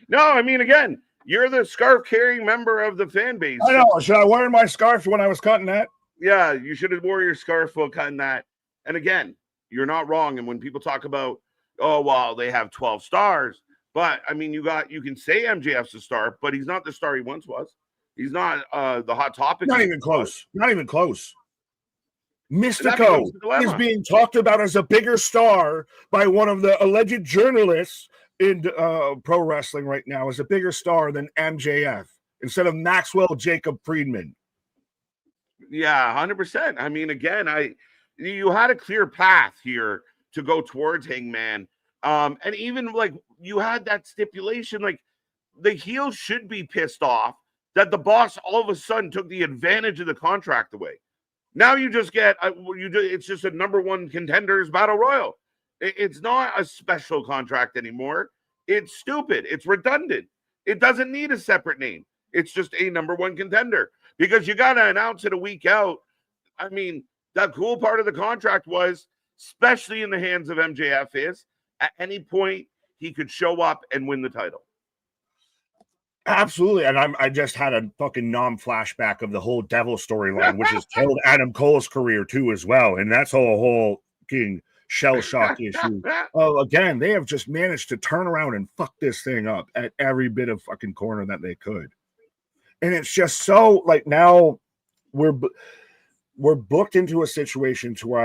No, I mean, again, you're the scarf carrying member of the fan base. I know. Should I wear my scarf when I was cutting that? Yeah, you should have wore your scarf while cutting that. And again, you're not wrong. And when people talk about, oh, well, they have 12 stars, but I mean, you can say MJF's a star, but he's not the star he once was. He's not the hot topic. Not even close. Not even close. Mystico becomes the dilemma. is being talked about as a bigger star by one of the alleged journalists in pro wrestling right now, as a bigger star than MJF instead of Maxwell Jacob Friedman. Yeah, 100%. I mean, again, you had a clear path here to go towards Hangman. And even like you had that stipulation, like the heel should be pissed off that the boss all of a sudden took the advantage of the contract away. Now you just get it's just a number one contenders battle royal. It's not a special contract anymore. It's stupid. It's redundant. It doesn't need a separate name. It's just a number one contender because you got to announce it a week out. I mean, the cool part of the contract was, especially in the hands of MJF, is at any point he could show up and win the title. Absolutely. And I just had a fucking flashback of the whole Devil storyline, which has killed Adam Cole's career too as well. And that's a whole fucking shell shock issue. Again, they have just managed to turn around and fuck this thing up at every bit of fucking corner that they could. And it's just so like now we're booked into a situation to where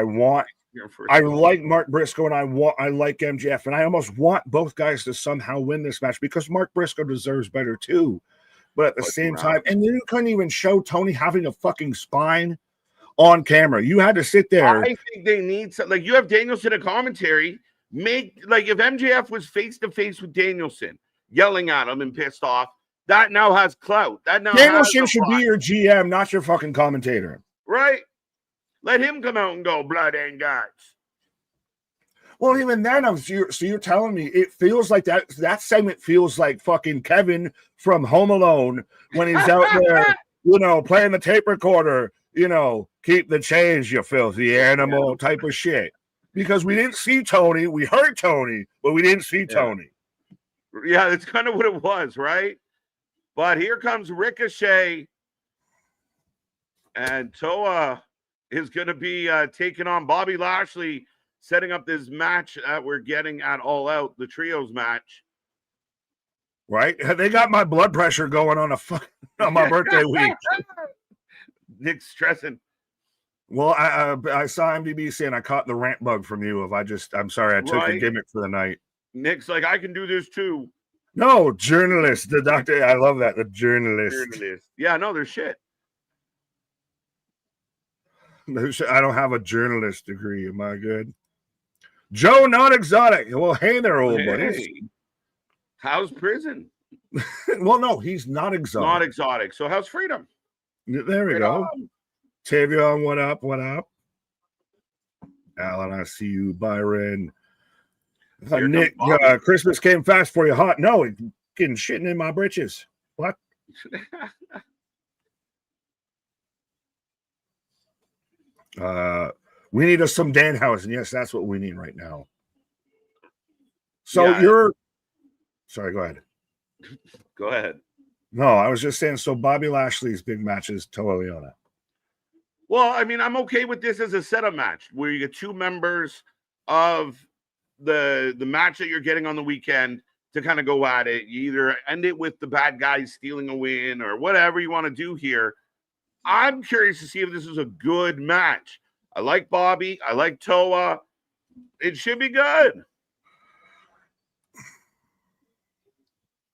I like Mark Briscoe and I like MJF, and I almost want both guys to somehow win this match because Mark Briscoe deserves better too. But at the same time, and you couldn't even show Tony having a fucking spine on camera. You had to sit there. I think they need some, like you have Danielson in commentary. Make like if MJF was face to face with Danielson, yelling at him and pissed off, that now has clout. That now Danielson should be your GM, not your fucking commentator. Right? Let him come out and go, blood and guts. Well, even then, so you're telling me it feels like that segment feels like fucking Kevin from Home Alone when he's out there, playing the tape recorder, keep the change, you filthy animal type of shit. Because we didn't see Tony. We heard Tony, but we didn't see Tony. Yeah, that's kind of what it was, right? But here comes Ricochet. And Toa is going to be taking on Bobby Lashley, setting up this match that we're getting at All Out, the trios match. Right? They got my blood pressure going on my birthday week. Nick's stressing. Well, I saw MDB saying I caught the rant bug from you. I'm sorry, I took a gimmick for the night. Nick's like, I can do this too. No, journalist. The doctor. I love that. The journalist. Yeah, no, there's shit. I don't have a journalist degree. Am I good? Joe, not exotic. Well, hey there, old buddies. How's prison? Well, no, he's not exotic. Not exotic. So how's freedom? There we go. Tavion, what up? What up? Alan, I see you. Byron. Nick, Christmas came fast for you. Hot? No, getting shitting in my britches. What? We need some Danhausen. Yes, that's what we need right now. So sorry, go ahead. Go ahead. No, I was just saying, so Bobby Lashley's big match is Toa Liona. Well, I mean, I'm okay with this as a setup match where you get two members of the match that you're getting on the weekend to kind of go at it. You either end it with the bad guys stealing a win or whatever you want to do here. I'm curious to see if this is a good match. I like Bobby. I like Toa. It should be good.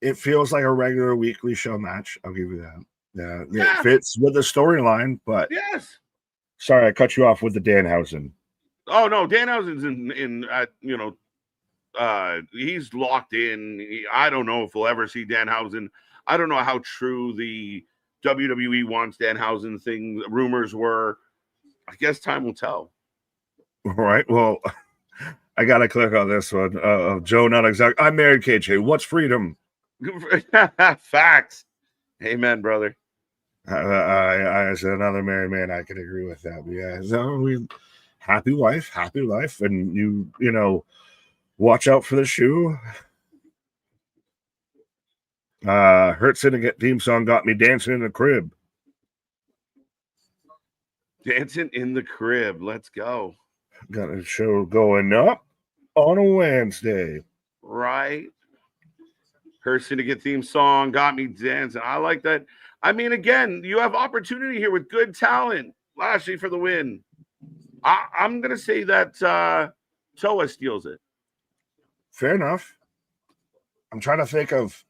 It feels like a regular weekly show match. I'll give you that. Yeah. It fits with the storyline, but yes. Sorry, I cut you off with the Danhausen. Oh no, Danhausen's he's locked in. I don't know if we'll ever see Danhausen. I don't know how true the WWE wants Danhausen thing rumors were. I guess time will tell. All right. Well, I gotta click on this one. Joe, not exact. I'm married, KJ. What's freedom? Facts. Amen, brother. As another married man, I can agree with that. But yeah, so happy wife, happy life, and you watch out for the shoe. Hurt Syndicate theme song got me dancing in the crib. Dancing in the crib. Let's go. Got a show going up on a Wednesday. Right. Her Syndicate theme song got me dancing. I like that. I mean, again, you have opportunity here with good talent. Lashley for the win. I'm going to say that Toa steals it. Fair enough. I'm trying to think of,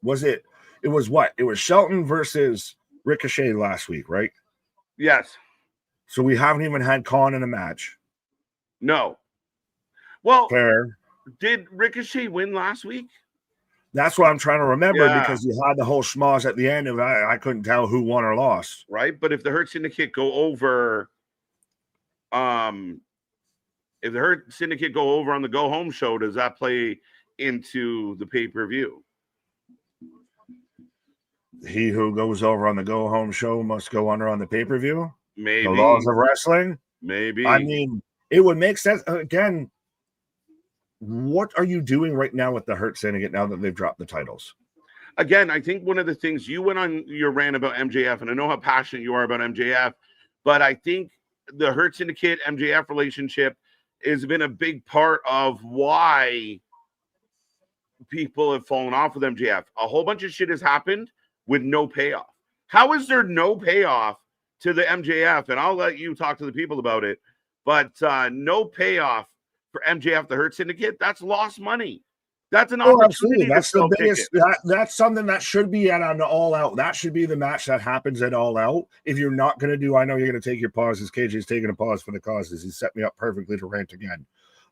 it was what? It was Shelton versus Ricochet last week, right? Yes. So we haven't even had Khan in a match. No. Well, fair. Did Ricochet win last week? That's what I'm trying to remember because you had the whole schmoz at the end of I couldn't tell who won or lost. Right, but if the Hurt Syndicate go over, if the Hurt Syndicate go over on the Go Home show, does that play into the pay-per-view? He who goes over on the Go Home show must go under on the pay-per-view? Maybe. The laws of wrestling? Maybe. I mean, it would make sense. Again, what are you doing right now with the Hurt Syndicate now that they've dropped the titles? Again, I think one of the things you went on your rant about MJF, and I know how passionate you are about MJF, but I think the Hurt Syndicate MJF relationship has been a big part of why people have fallen off with MJF. A whole bunch of shit has happened with no payoff. How is there no payoff to the MJF? And I'll let you talk to the people about it, but no payoff for MJF, the Hurt Syndicate. That's lost money. That's an opportunity. That's the biggest. That's something that should be at an All Out. That should be the match that happens at All Out. If you're not going to do, I know you're going to take your pauses. KJ's taking a pause for the causes. He set me up perfectly to rant again.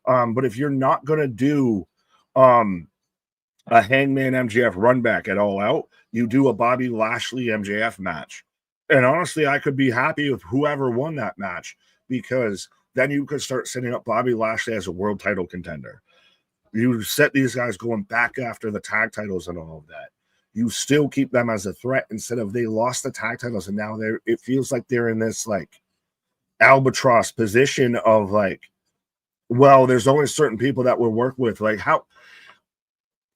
But if you're not going to do a Hangman MJF run back at All Out, you do a Bobby Lashley MJF match. And honestly, I could be happy with whoever won that match because then you could start setting up Bobby Lashley as a world title contender. You set these guys going back after the tag titles and all of that. You still keep them as a threat instead of they lost the tag titles and now it feels like they're in this like albatross position of like, well, there's only certain people that we'll work with. Like how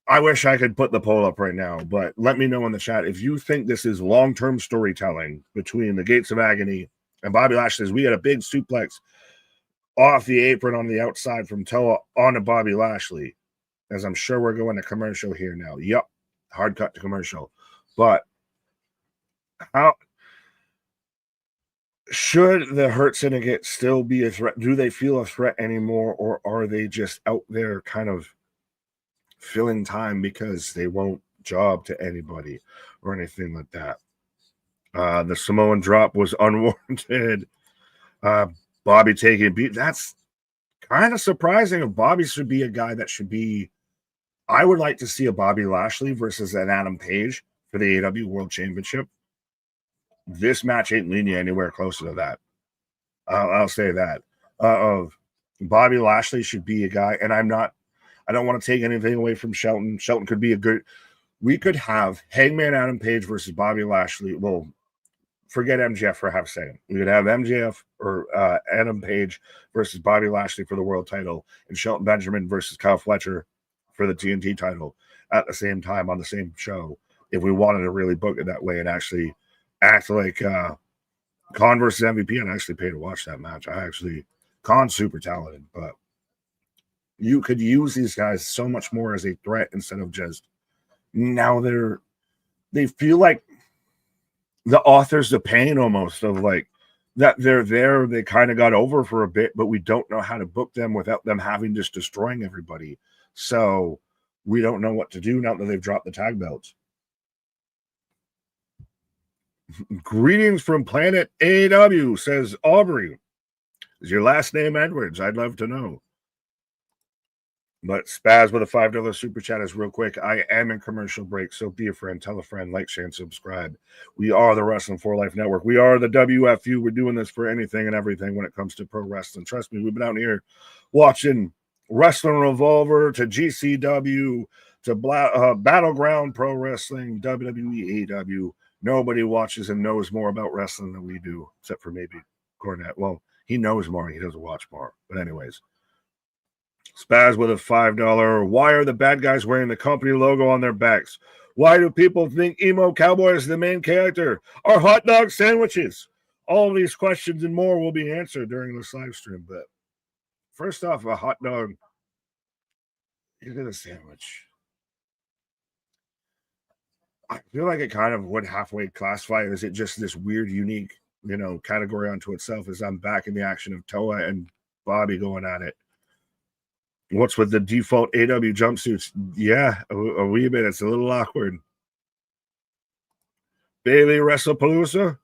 I wish I could put the poll up right now, but let me know in the chat if you think this is long-term storytelling between the Gates of Agony and Bobby Lashley. We had a big suplex off the apron on the outside from Toa onto Bobby Lashley, as I'm sure we're going to commercial here now. Yep, hard cut to commercial. But how should the Hurt Syndicate still be a threat? Do they feel a threat anymore, or are they just out there kind of filling time because they won't job to anybody or anything like that? The Samoan drop was unwarranted. Bobby taking a beat. That's kind of surprising. If Bobby should be a guy that should be, I would like to see a Bobby Lashley versus an Adam Page for the AEW World Championship. This match ain't leading you anywhere closer to that. I'll say that. Of Bobby Lashley should be a guy, and I don't want to take anything away from Shelton. Shelton could be a good. We could have Hangman Adam Page versus Bobby Lashley. Well, forget MJF for half a second. We could have MJF or Adam Page versus Bobby Lashley for the world title and Shelton Benjamin versus Kyle Fletcher for the TNT title at the same time on the same show if we wanted to really book it that way and actually act like Khan versus MVP. I'd actually pay to watch that match. Khan's super talented, but you could use these guys so much more as a threat instead of just now they feel like the authors of pain almost of like that they're there. They kind of got over for a bit, but we don't know how to book them without them having just destroying everybody. So we don't know what to do now that they've dropped the tag belts. Greetings from Planet AEW, says Aubrey. Is your last name Edwards? I'd love to know. But Spaz with a $5 super chat is real quick. I am in commercial break, so be a friend, tell a friend, like, share, and subscribe. We are the Wrestling for Life Network. We are the WFU. We're doing this for anything and everything when it comes to pro wrestling. Trust me, we've been out here watching Wrestling Revolver to GCW to Battleground Pro Wrestling, WWE, AEW. Nobody watches and knows more about wrestling than we do, except for maybe Cornette. Well, he knows more. He doesn't watch more. But anyways. Spaz with a $5. Why are the bad guys wearing the company logo on their backs? Why do people think Emo Cowboy is the main character? Are hot dog sandwiches? All of these questions and more will be answered during this live stream. But first off, a hot dog is a sandwich. I feel like it kind of would halfway classify. Is it just this weird, unique, category unto itself? As I'm back in the action of Toa and Bobby going at it. What's with the default AW jumpsuits? Yeah, a wee bit. It's a little awkward. Bailey WrestlePalooza?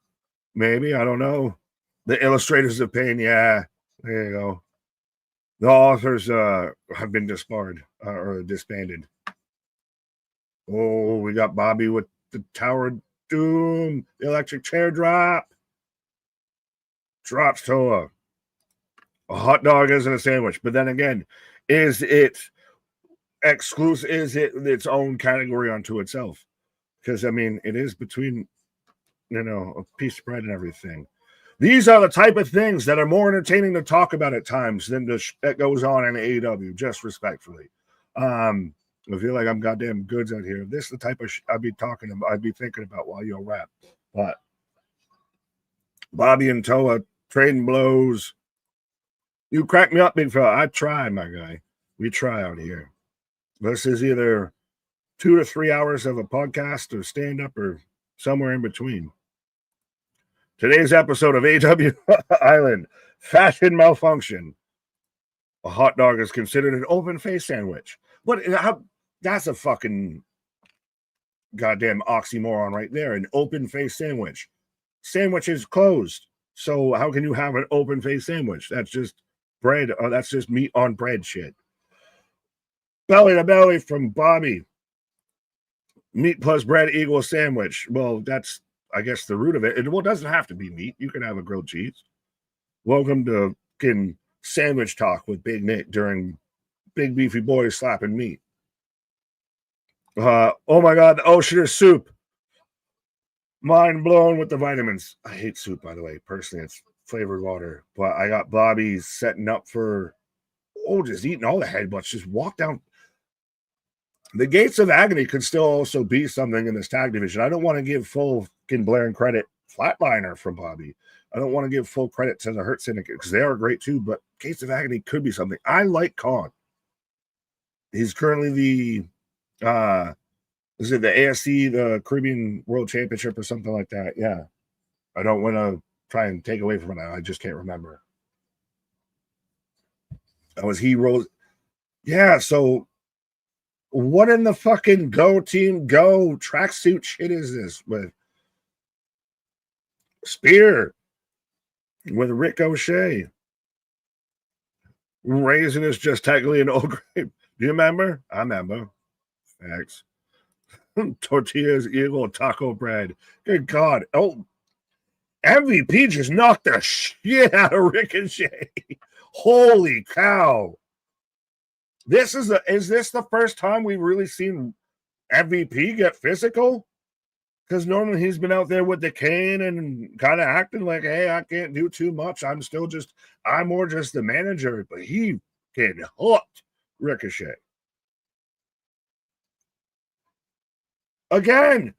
Maybe, I don't know. The Illustrators of Pain, yeah. There you go. The authors have been disbarred or disbanded. Oh, we got Bobby with the Tower of Doom, the electric chair drop. Drops Toa. A hot dog isn't a sandwich. But then again, is it exclusive? Is it its own category unto itself? Because, I mean, it is between, a piece of bread and everything. These are the type of things that are more entertaining to talk about at times than that goes on in AEW, just respectfully. I feel like I'm goddamn goods out here. This is the type of I'd be talking about, I'd be thinking about while you're rap. But Bobby and Toa trading blows. You crack me up, big fella. I try, my guy. We try out here. This is either 2 to 3 hours of a podcast or stand-up or somewhere in between. Today's episode of AW Island, Fashion Malfunction. A hot dog is considered an open face sandwich. That's a fucking goddamn oxymoron right there. An open face sandwich. Sandwich is closed. So how can you have an open face sandwich? That's just bread. That's just meat on bread shit. Belly to belly from Bobby. Meat plus bread equals sandwich. Well, that's, I guess, the root of it. It doesn't have to be meat. You can have a grilled cheese. Welcome to fucking sandwich talk with Big Nick during Big Beefy Boys slapping meat. Oh my God, the ocean of soup. Mind blown with the vitamins. I hate soup, by the way. Personally, it's flavored water. But I got Bobby setting up for, just eating all the headbutts. Just walk down. The Gates of Agony could still also be something in this tag division. I don't want to give full fucking blaring credit. Flatliner from Bobby. I don't want to give full credit to the Hurt Syndicate because they are great too, but Gates of Agony could be something. I like Khan. He's currently the is it the ASC, the Caribbean World Championship or something like that? Yeah. I don't want to try and take away from it. I just can't remember. Was he rose? Yeah, so what in the fucking Go Team Go tracksuit shit is this with Spear with Ricochet? Raisin is just technically an old grape. Do you remember? I remember. Thanks. Tortillas equal taco bread. Good God. Oh, MVP just knocked the shit out of Ricochet. Holy cow. Is this the first time we've really seen MVP get physical? Because normally he's been out there with the cane and kind of acting like, hey, I can't do too much. I'm more just the manager. But he can hooked Ricochet. Again,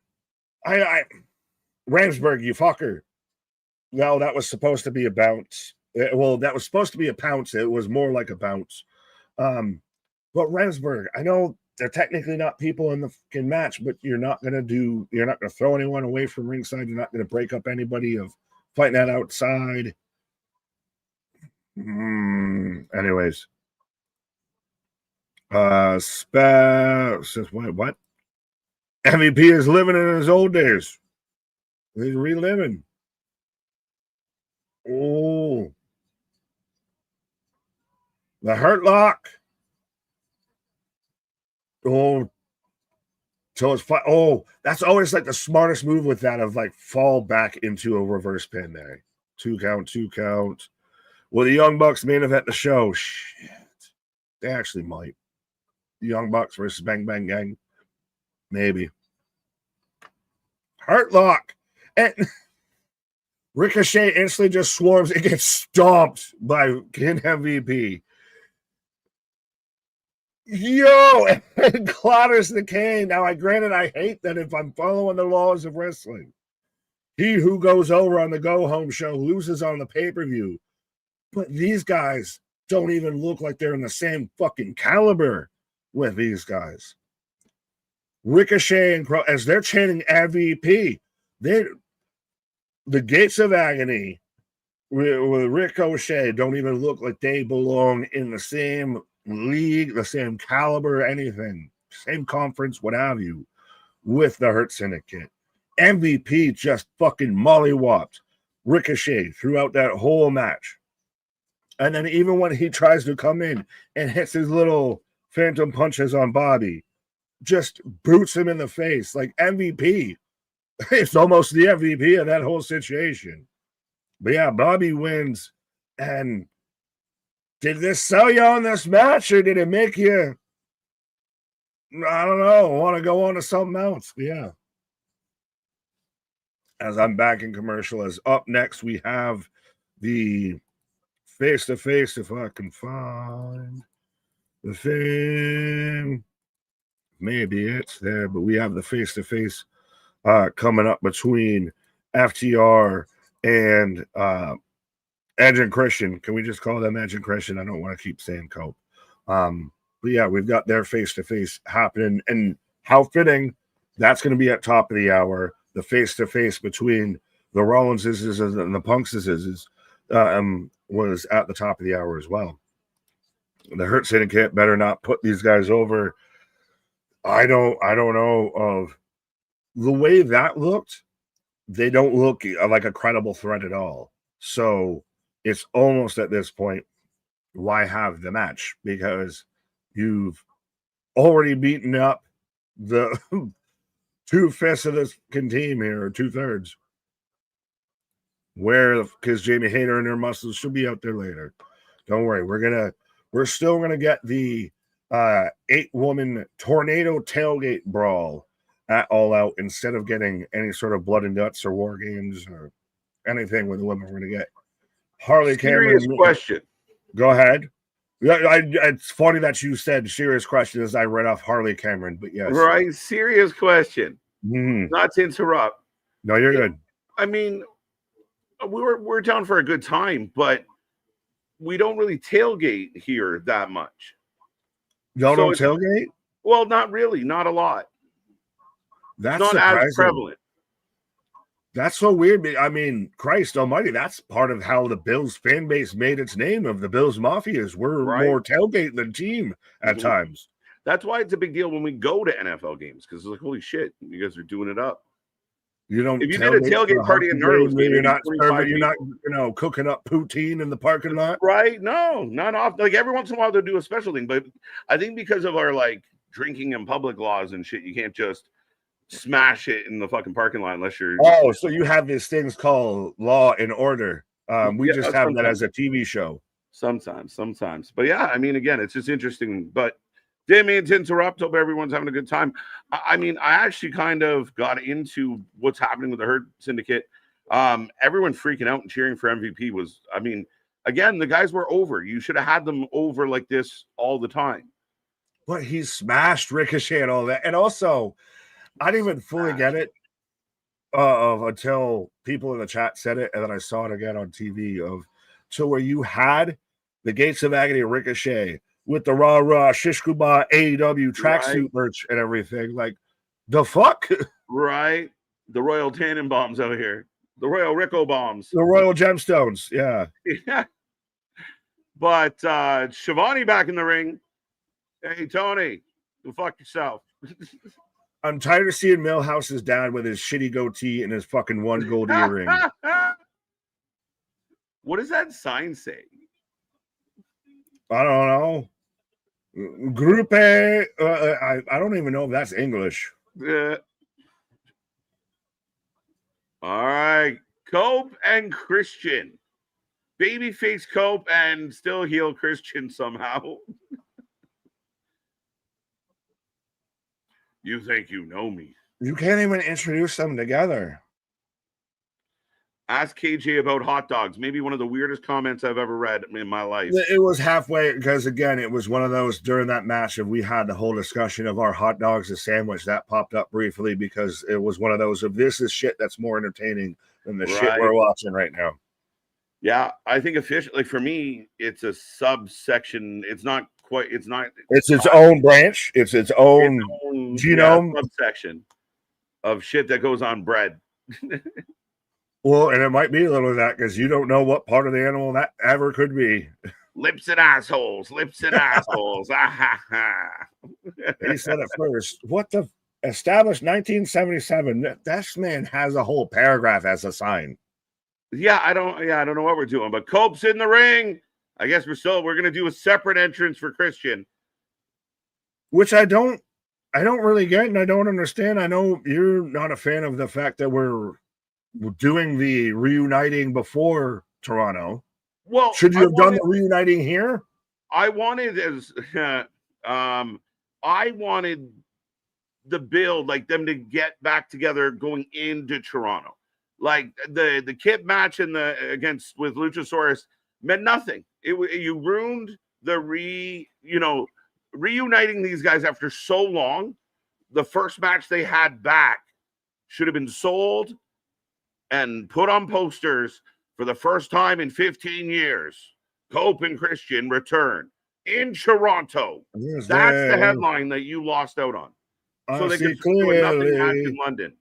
Ramsberg, you fucker. No, that was supposed to be a bounce. Well, that was supposed to be a pounce. It was more like a bounce. But Ramsberg, I know they're technically not people in the fucking match, but you're not going to throw anyone away from ringside. You're not going to break up anybody of fighting that outside. Anyways. What? MVP is living in his old days. He's reliving. Oh. The Hurt Lock. Oh. So it's fun. Oh, that's always like the smartest move with that of like fall back into a reverse pin there. 2 count. Will the Young Bucks main event the show? Shit. They actually might. The Young Bucks versus Bang Bang Gang. Maybe. Hurt Lock. And Ricochet instantly just swarms. It gets stomped by Ken MVP. Yo, and clatters the cane. Now, granted, I hate that if I'm following the laws of wrestling. He who goes over on the go-home show loses on the pay-per-view. But these guys don't even look like they're in the same fucking caliber with these guys. Ricochet and as they're chanting MVP, the Gates of Agony with Ricochet don't even look like they belong in the same league, the same caliber, anything, same conference, what have you, with the Hurt Syndicate. MVP just fucking mollywopped Ricochet throughout that whole match. And then even when he tries to come in and hits his little phantom punches on Bobby, just boots him in the face. Like MVP. It's almost the MVP of that whole situation. But yeah, Bobby wins. And did this sell you on this match, or did it make you, I don't know, want to go on to something else? But yeah. As I'm back in commercial, as up next we have the face-to-face, if I can find the thing. Maybe it's there, but we have the face-to-face coming up between FTR and Edge and Christian. Can we just call them Edge and Christian? I don't want to keep saying Cope. But yeah, we've got their face-to-face happening, and how fitting that's going to be at top of the hour. The face-to-face between the Rollinses and the Punkses was at the top of the hour as well. The Hurt Syndicate better not put these guys over. I don't know of the way that looked. They don't look like a credible threat at all. So it's almost at this point, why have the match? Because you've already beaten up the 2/5 of this team here, or 2/3. Because Jamie Hayter and her muscles should be out there later. Don't worry, we're still gonna get the 8-woman tornado tailgate brawl at All Out instead of getting any sort of blood and guts or war games or anything with the women. We're gonna get Harley Cameron. Serious question. Go ahead. It's funny that you said serious question as I read off Harley Cameron, but yes. Right, serious question. Mm-hmm. Not to interrupt. No, you're good. I mean, we're down for a good time, but we don't really tailgate here that much. Y'all don't tailgate? Well, not really, not a lot. That's not surprising. As prevalent. That's so weird. I mean, Christ almighty, that's part of how the Bills fan base made its name of the Bills Mafias. We're more tailgate than team at times. That's why it's a big deal when we go to NFL games, because it's like, holy shit, you guys are doing it up. You don't. If you did a tailgate party in Nerves, you're not serving, you're not, cooking up poutine in the parking lot, right? No, not often. Like every once in a while they'll do a special thing, but I think because of our like drinking in public laws and shit, you can't just smash it in the fucking parking lot unless you're. Oh, so you have these things called Law and Order. We just have that as a TV show. Sometimes. But yeah, I mean, again, it's just interesting. But didn't mean to interrupt. Hope everyone's having a good time. I mean, I actually kind of got into what's happening with the Hurt Syndicate. Everyone freaking out and cheering for MVP was, I mean, again, the guys were over. You should have had them over like this all the time. But he smashed Ricochet and all that. And also, I didn't even fully get it until people in the chat said it, and then I saw it again on TV to where you had the Gates of Agony Ricochet with the rah shish kuba AEW tracksuit merch and everything. Like, the fuck? Right. The Royal Tannenbaums out here. The Royal Rico bombs. The Royal Gemstones. Yeah. Yeah. But Shivani back in the ring. Hey, Tony, go fuck yourself. I'm tired of seeing Millhouse's dad with his shitty goatee and his fucking one gold earring. What does that sign say? I don't know. Grupe. I don't even know if that's English. All right. Cope and Christian. Babyface Cope and still heel Christian somehow. You think you know me. You can't even introduce them together. Ask KJ about hot dogs. Maybe one of the weirdest comments I've ever read in my life. It was halfway, because again, it was one of those during that match of we had the whole discussion of our hot dogs a sandwich that popped up briefly, because it was one of those of this is shit that's more entertaining than the shit we're watching right now. Yeah, I think officially, like for me, it's a subsection. It's not it's not. It's its own branch. It's its own genome subsection of shit that goes on bread. Well, and it might be a little of that because you don't know what part of the animal that ever could be. Lips and assholes. He said it first. What the established 1977? This man has a whole paragraph as a sign. I don't know what we're doing, but Cope's in the ring. I guess we're gonna do a separate entrance for Christian, which I don't really get and I don't understand. I know you're not a fan of the fact that we're doing the reuniting before Toronto. Well, should you have done the reuniting here? I wanted the build, like them to get back together going into Toronto. Like the Kip match with Luchasaurus meant nothing. You ruined the reuniting these guys after so long. The first match they had back should have been sold and put on posters for the first time in 15 years. Cope and Christian return in Toronto. That's the headline that you lost out on. So they could do a nothing match in London.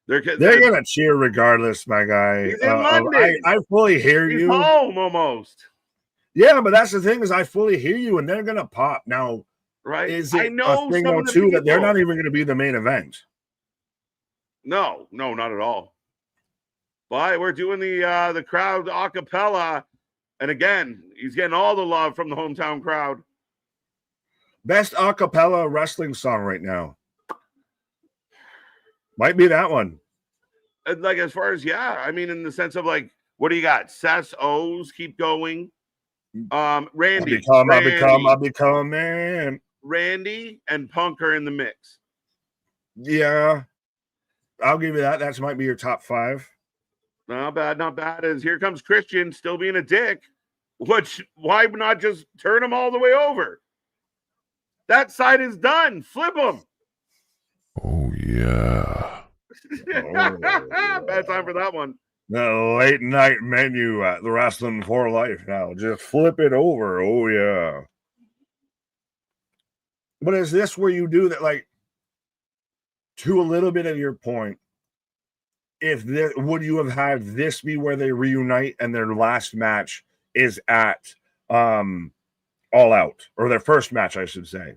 They're gonna cheer regardless, my guy. He's in London. I fully hear He's you. Home almost. Yeah, but that's the thing is I fully hear you, and they're gonna pop now. Right? Is it a thing though too that they're not even gonna be the main event? No, not at all. But we're doing the crowd a cappella, and again, he's getting all the love from the hometown crowd. Best a cappella wrestling song right now. Might be that one. And like as far as I mean, in the sense of like, what do you got? Seth's O's keep going. Randy, I become man. Randy and Punk are in the mix. Yeah, I'll give you that. That might be your top 5. Not bad. As here comes Christian, still being a dick. Why not just turn him all the way over? That side is done. Flip him. Oh yeah. Bad time for that one. The late night menu at the Wrestling for Life now. Just flip it over. Oh yeah. But is this where you do that, like, to a little bit of your point, would you have had this be where they reunite and their last match is at All Out, or their first match, I should say?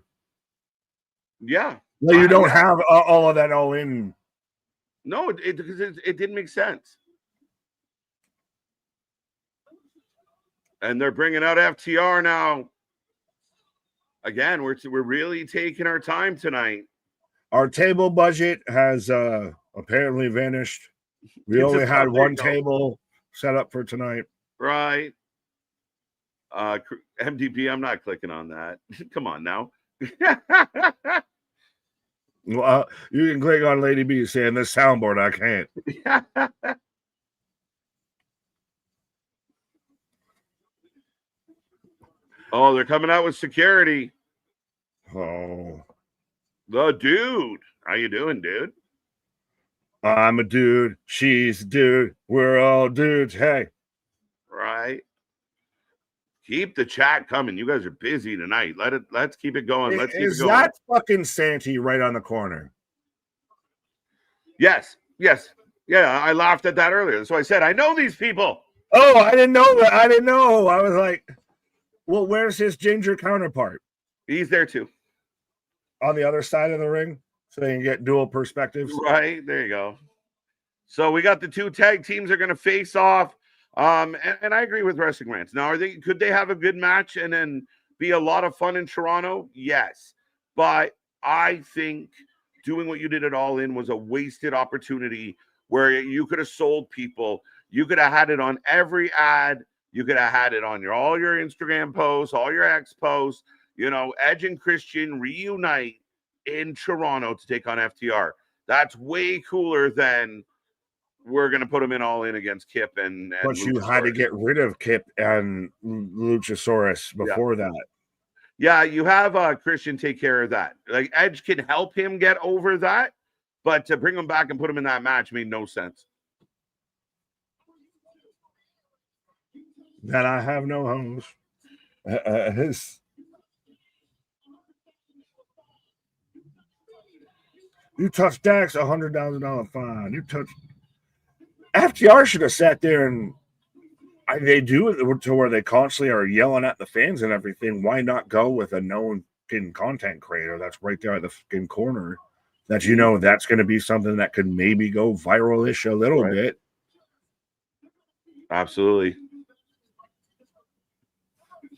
Yeah. No, you don't have all of that all in. No, it didn't make sense. And they're bringing out FTR now. Again, we're really taking our time tonight. Our table budget has apparently vanished. We only had one table set up for tonight. Right. MDP, I'm not clicking on that. Come on now. Well, you can click on Lady B saying this soundboard. I can't. Oh, they're coming out with security. Oh. The dude. How you doing, dude? I'm a dude. She's a dude. We're all dudes. Hey. Right. Keep the chat coming. You guys are busy tonight. Let's keep it going. Let's keep it going. Is that fucking Santee right on the corner? Yes. Yeah, I laughed at that earlier. So I said, I know these people. Oh, I didn't know that. I didn't know. I was like, well, where's his ginger counterpart? He's there too. On the other side of the ring, so they can get dual perspectives. Right. There you go. So we got the two tag teams are going to face off. And I agree with Wrestling Rants. Now, could they have a good match and then be a lot of fun in Toronto? Yes. But I think doing what you did at All In was a wasted opportunity where you could have sold people. You could have had it on every ad. You could have had it on all your Instagram posts, all your X posts. Edge and Christian reunite in Toronto to take on FTR. That's way cooler than we're going to put them in All In against Kip and but you had to get rid of Kip and Luchasaurus before that. Yeah, you have Christian take care of that. Like, Edge can help him get over that, but to bring him back and put him in that match made no sense. Then I have no hose. You touch Dax, $100,000 fine. You touch FTR should have sat there and they do it to where they constantly are yelling at the fans and everything. Why not go with a known content creator that's right there at the fucking corner? That you know that's going to be something that could maybe go viral-ish a little bit. Absolutely.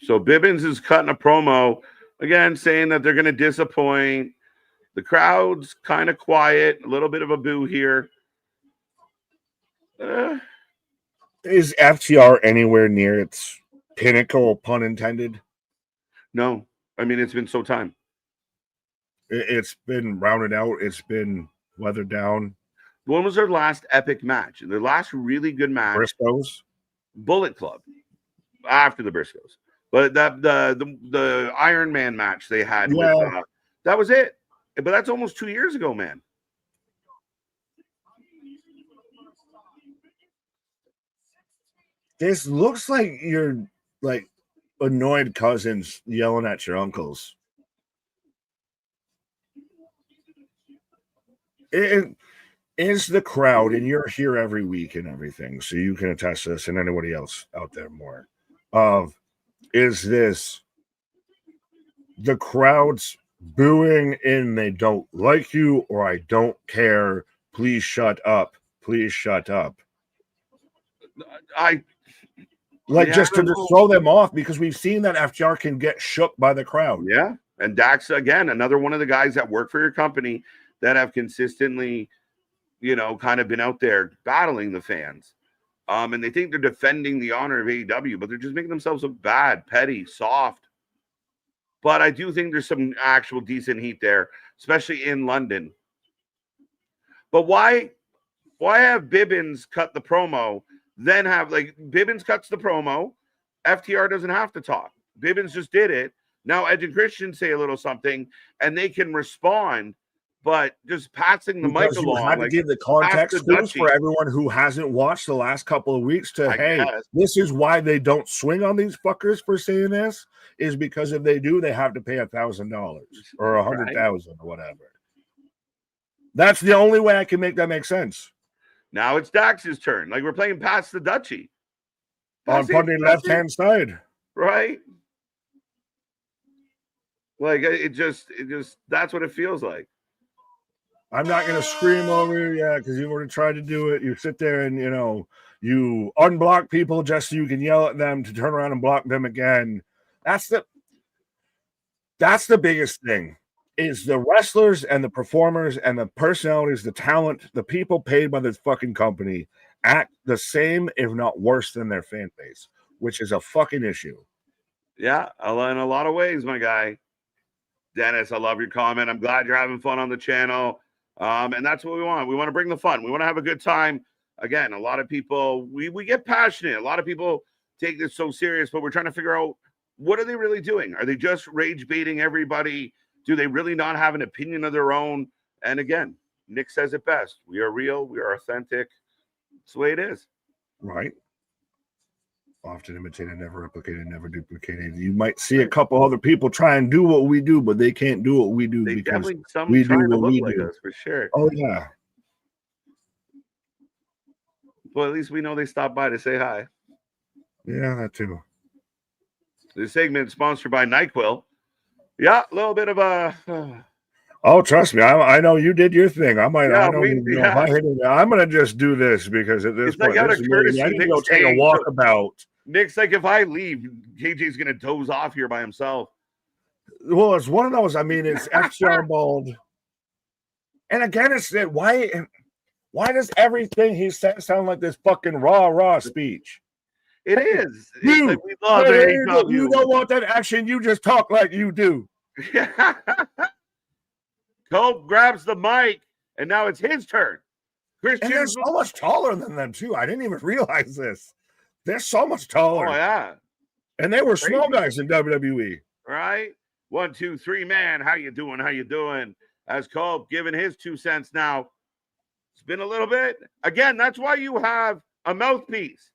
So Bibbins is cutting a promo again, saying that they're going to disappoint. The crowd's kind of quiet, a little bit of a boo here. Is FTR anywhere near its pinnacle, pun intended? No. I mean, it's been so time. It's been rounded out. It's been weathered down. When was their last epic match? Their last really good match? Briscoes? Bullet Club. After the Briscoes. But the Iron Man match they had, with, that was it. But that's almost 2 years ago, man. This looks like you're like annoyed cousins yelling at your uncles. It is the crowd, and you're here every week and everything, so you can attest to this, and anybody else out there more. Is this the crowd's booing and they don't like you, or I don't care, please shut up, please shut up? Just to throw them off, because we've seen that FTR can get shook by the crowd. Yeah. And Dax, again, another one of the guys that work for your company that have consistently, kind of been out there battling the fans. And they think they're defending the honor of AEW, but they're just making themselves look bad, petty, soft. But I do think there's some actual decent heat there, especially in London. But why have Bibbins cut the promo, then have, Bibbins cuts the promo, FTR doesn't have to talk. Bibbins just did it. Now Edge and Christian say a little something, and they can respond, but just passing the mic along. You have to give the context clues for everyone who hasn't watched the last couple of weeks this is why they don't swing on these fuckers for saying this, is because if they do, they have to pay $1,000 or $100,000 or whatever. That's the only way I can make that make sense. Now it's Dax's turn. We're playing Pass the Dutchie. On the left-hand side. Right? It just that's what it feels like. I'm not going to scream over you, because you already tried to do it. You sit there and, you unblock people just so you can yell at them to turn around and block them again. That's the biggest thing, is the wrestlers and the performers and the personalities, the talent, the people paid by this fucking company act the same, if not worse, than their fan base, which is a fucking issue. Yeah, in a lot of ways, my guy. Dennis, I love your comment. I'm glad you're having fun on the channel. And that's what we want. We want to bring the fun. We want to have a good time. Again, a lot of people, we get passionate. A lot of people take this so serious, but we're trying to figure out, what are they really doing? Are they just rage baiting everybody? Do they really not have an opinion of their own? And again, Nick says it best. We are real. We are authentic. It's the way it is. Right. Often imitated, never replicated, never duplicated. You might see a couple other people try and do what we do, but they can't do what we do because we do what we do. Us, for sure. Oh, yeah. Well, at least we know they stopped by to say hi. Yeah, that too. This segment is sponsored by NyQuil. Yeah, a little bit of a... Oh, trust me, I know you did your thing. I might. I don't even know if I hit it. I'm gonna just do this because at this point, I need to go take a walkabout. Nick's like, if I leave, KJ's gonna doze off here by himself. Well, it's one of those. I mean, it's FTR bald, and again, it's that why does everything he says sound like this fucking raw speech? It is. You, like we love AEW. You don't want that action. You just talk like you do. Cope grabs the mic, and now it's his turn. Christian, and they're so much taller than them, too. I didn't even realize this. They're so much taller. Oh, yeah. And they were small guys in WWE. Right? 1, 2, 3, man. How you doing? How you doing? As Cope giving his 2 cents now. It's been a little bit. Again, that's why you have a mouthpiece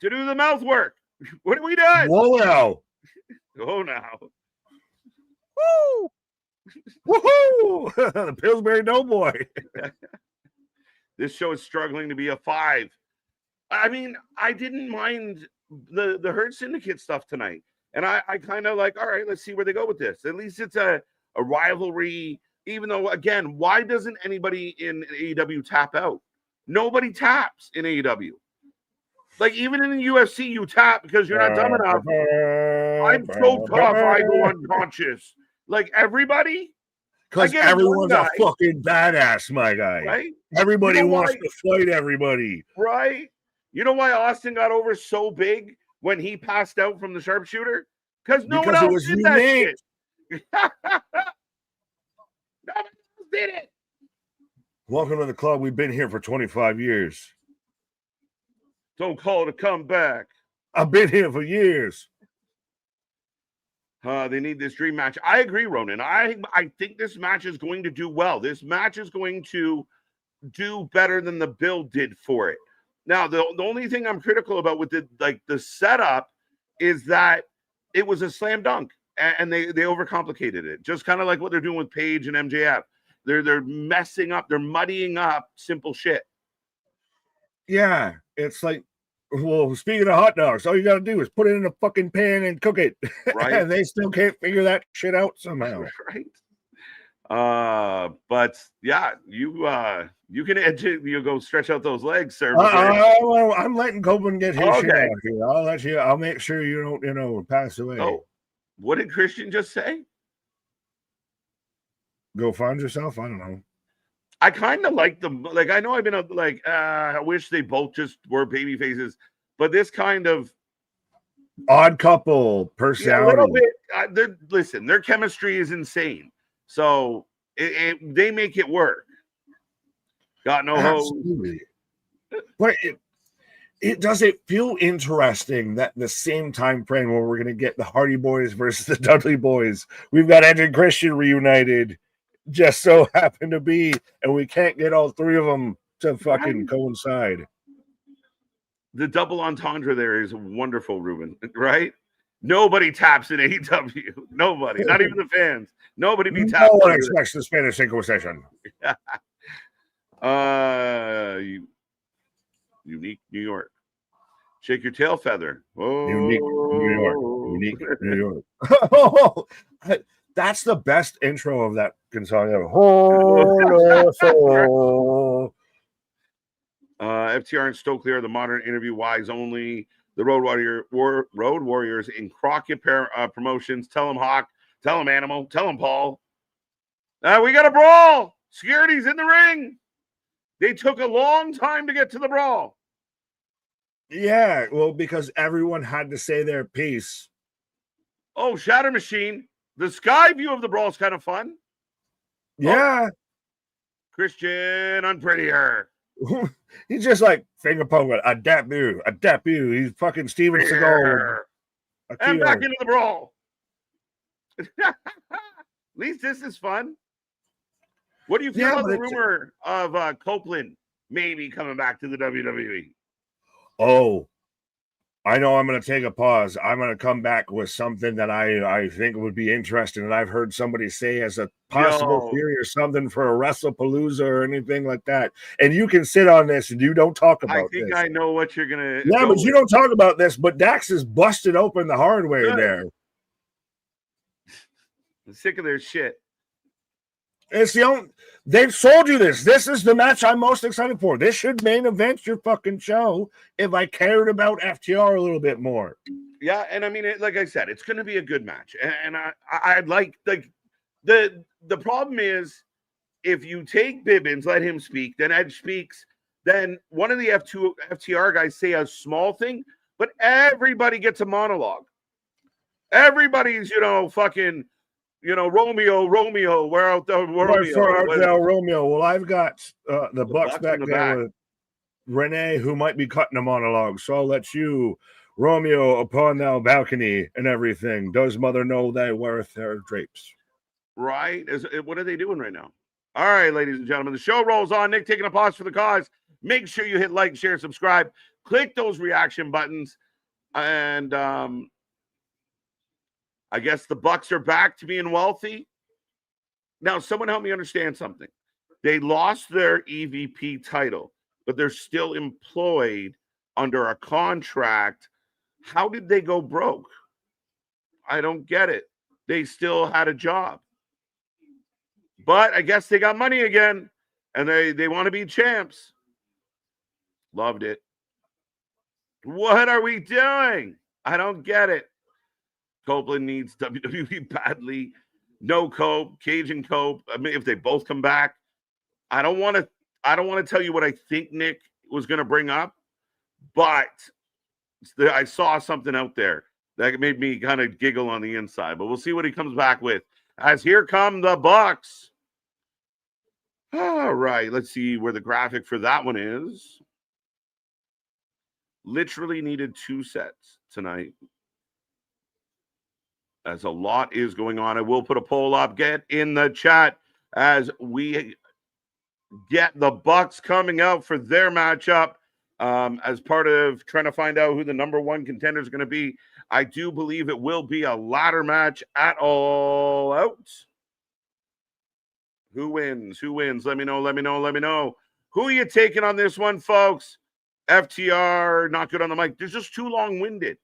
to do the mouth work. What have we done? Whoa now. Oh, now. Woo! Woohoo! The Pillsbury Doughboy. This show is struggling to be a 5. I mean, I didn't mind the Hurt Syndicate stuff tonight. And I kind of like, all right, let's see where they go with this. At least it's a rivalry. Even though, again, why doesn't anybody in AEW tap out? Nobody taps in AEW. Like, even in the UFC, you tap because you're not dumb enough. I'm so tough, I go unconscious. Like, everybody? Because everyone's a fucking badass, my guy. Right? Everybody wants to fight everybody. Right? You know why Austin got over so big when he passed out from the sharpshooter? Because no one else did that shit. No one else did it. Welcome to the club. We've been here for 25 years. Don't call it a comeback. I've been here for years. They need this dream match. I agree, Ronan. I think this match is going to do well. This match is going to do better than the build did for it. Now, the only thing I'm critical about with the setup is that it was a slam dunk, and they overcomplicated it. Just kind of like what they're doing with Paige and MJF. They're messing up. They're muddying up simple shit. Yeah, it's like, well, speaking of hot dogs, all you got to do is put it in a fucking pan and cook it. Right. And they still can't figure that shit out somehow. Right. But yeah, you can edge it. You go stretch out those legs, sir. Well, I'm letting Copeland get his shit out here. I'll make sure you don't, pass away. Oh, what did Christian just say? Go find yourself. I don't know. I kind of like them. Like, I know I've been like, I wish they both just were baby faces, but this kind of odd couple personality. Yeah, a little bit. Listen, their chemistry is insane. So they make it work. Got no hope. But it does it feel interesting that the same time frame where we're going to get the Hardy Boys versus the Dudley Boys, we've got Edge and Christian reunited. Just so happen to be, and we can't get all three of them to fucking coincide. The double entendre there is wonderful, Ruben, right? Nobody taps in AEW. Nobody, not even the fans. Nobody be tapped. No one expects the Spanish Inquisition. Unique New York. Shake your tail feather. Oh, unique New York. Unique New York. That's the best intro of that song ever. FTR and Stokely are the modern interview wise only. The Road Warriors in Crockett Promotions. Tell them Hawk. Tell them Animal. Tell them Paul. We got a brawl. Security's in the ring. They took a long time to get to the brawl. Yeah, well, because everyone had to say their piece. Oh, Shatter Machine. The sky view of the brawl is kind of fun. Yeah. Oh. Christian Unprettier. He's just like finger poking. Adapt you. He's fucking Steven Seagal. And back into the brawl. At least this is fun. What do you feel about the rumor of Copeland maybe coming back to the WWE? Oh, I know I'm going to take a pause. I'm going to come back with something that I think would be interesting. And I've heard somebody say as a possible theory or something for a WrestlePalooza or anything like that. And you can sit on this and you don't talk about this. I think I know what you're going to. Yeah, but you don't talk about this. But Dax is busted open the hard way there. I'm sick of their shit. It's they've sold you this. This is the match I'm most excited for. This should main event your fucking show if I cared about FTR a little bit more. Yeah, and I mean, like I said, it's going to be a good match. And I'd like the problem is if you take Bibbins, let him speak, then Edge speaks, then one of the FTR guys say a small thing, but everybody gets a monologue. Everybody's, fucking... Romeo, where out the Romeo? Well, I've got the Bucks back there with Renee, who might be cutting a monologue. So I'll let you, Romeo, upon thou balcony and everything. Does mother know thy worth her drapes? Right. What are they doing right now? All right, ladies and gentlemen, the show rolls on. Nick taking a pause for the cause. Make sure you hit like, share, subscribe. Click those reaction buttons. And I guess the Bucks are back to being wealthy. Now, someone help me understand something. They lost their EVP title, but they're still employed under a contract. How did they go broke? I don't get it. They still had a job. But I guess they got money again, and they want to be champs. Loved it. What are we doing? I don't get it. Copeland needs WWE badly. No Cope, Cage and Cope. I mean, if they both come back, I don't want to tell you what I think Nick was going to bring up, but I saw something out there that made me kind of giggle on the inside. But we'll see what he comes back with. As here come the Bucks. All right, let's see where the graphic for that one is. Literally needed 2 sets tonight, as a lot is going on. I will put a poll up. Get in the chat as we get the Bucks coming out for their matchup as part of trying to find out who the number 1 contender is going to be. I do believe it will be a ladder match at All Out. Who wins? Who wins? Let me know. Let me know. Let me know. Who are you taking on this one, folks? FTR, not good on the mic. They're just too long-winded.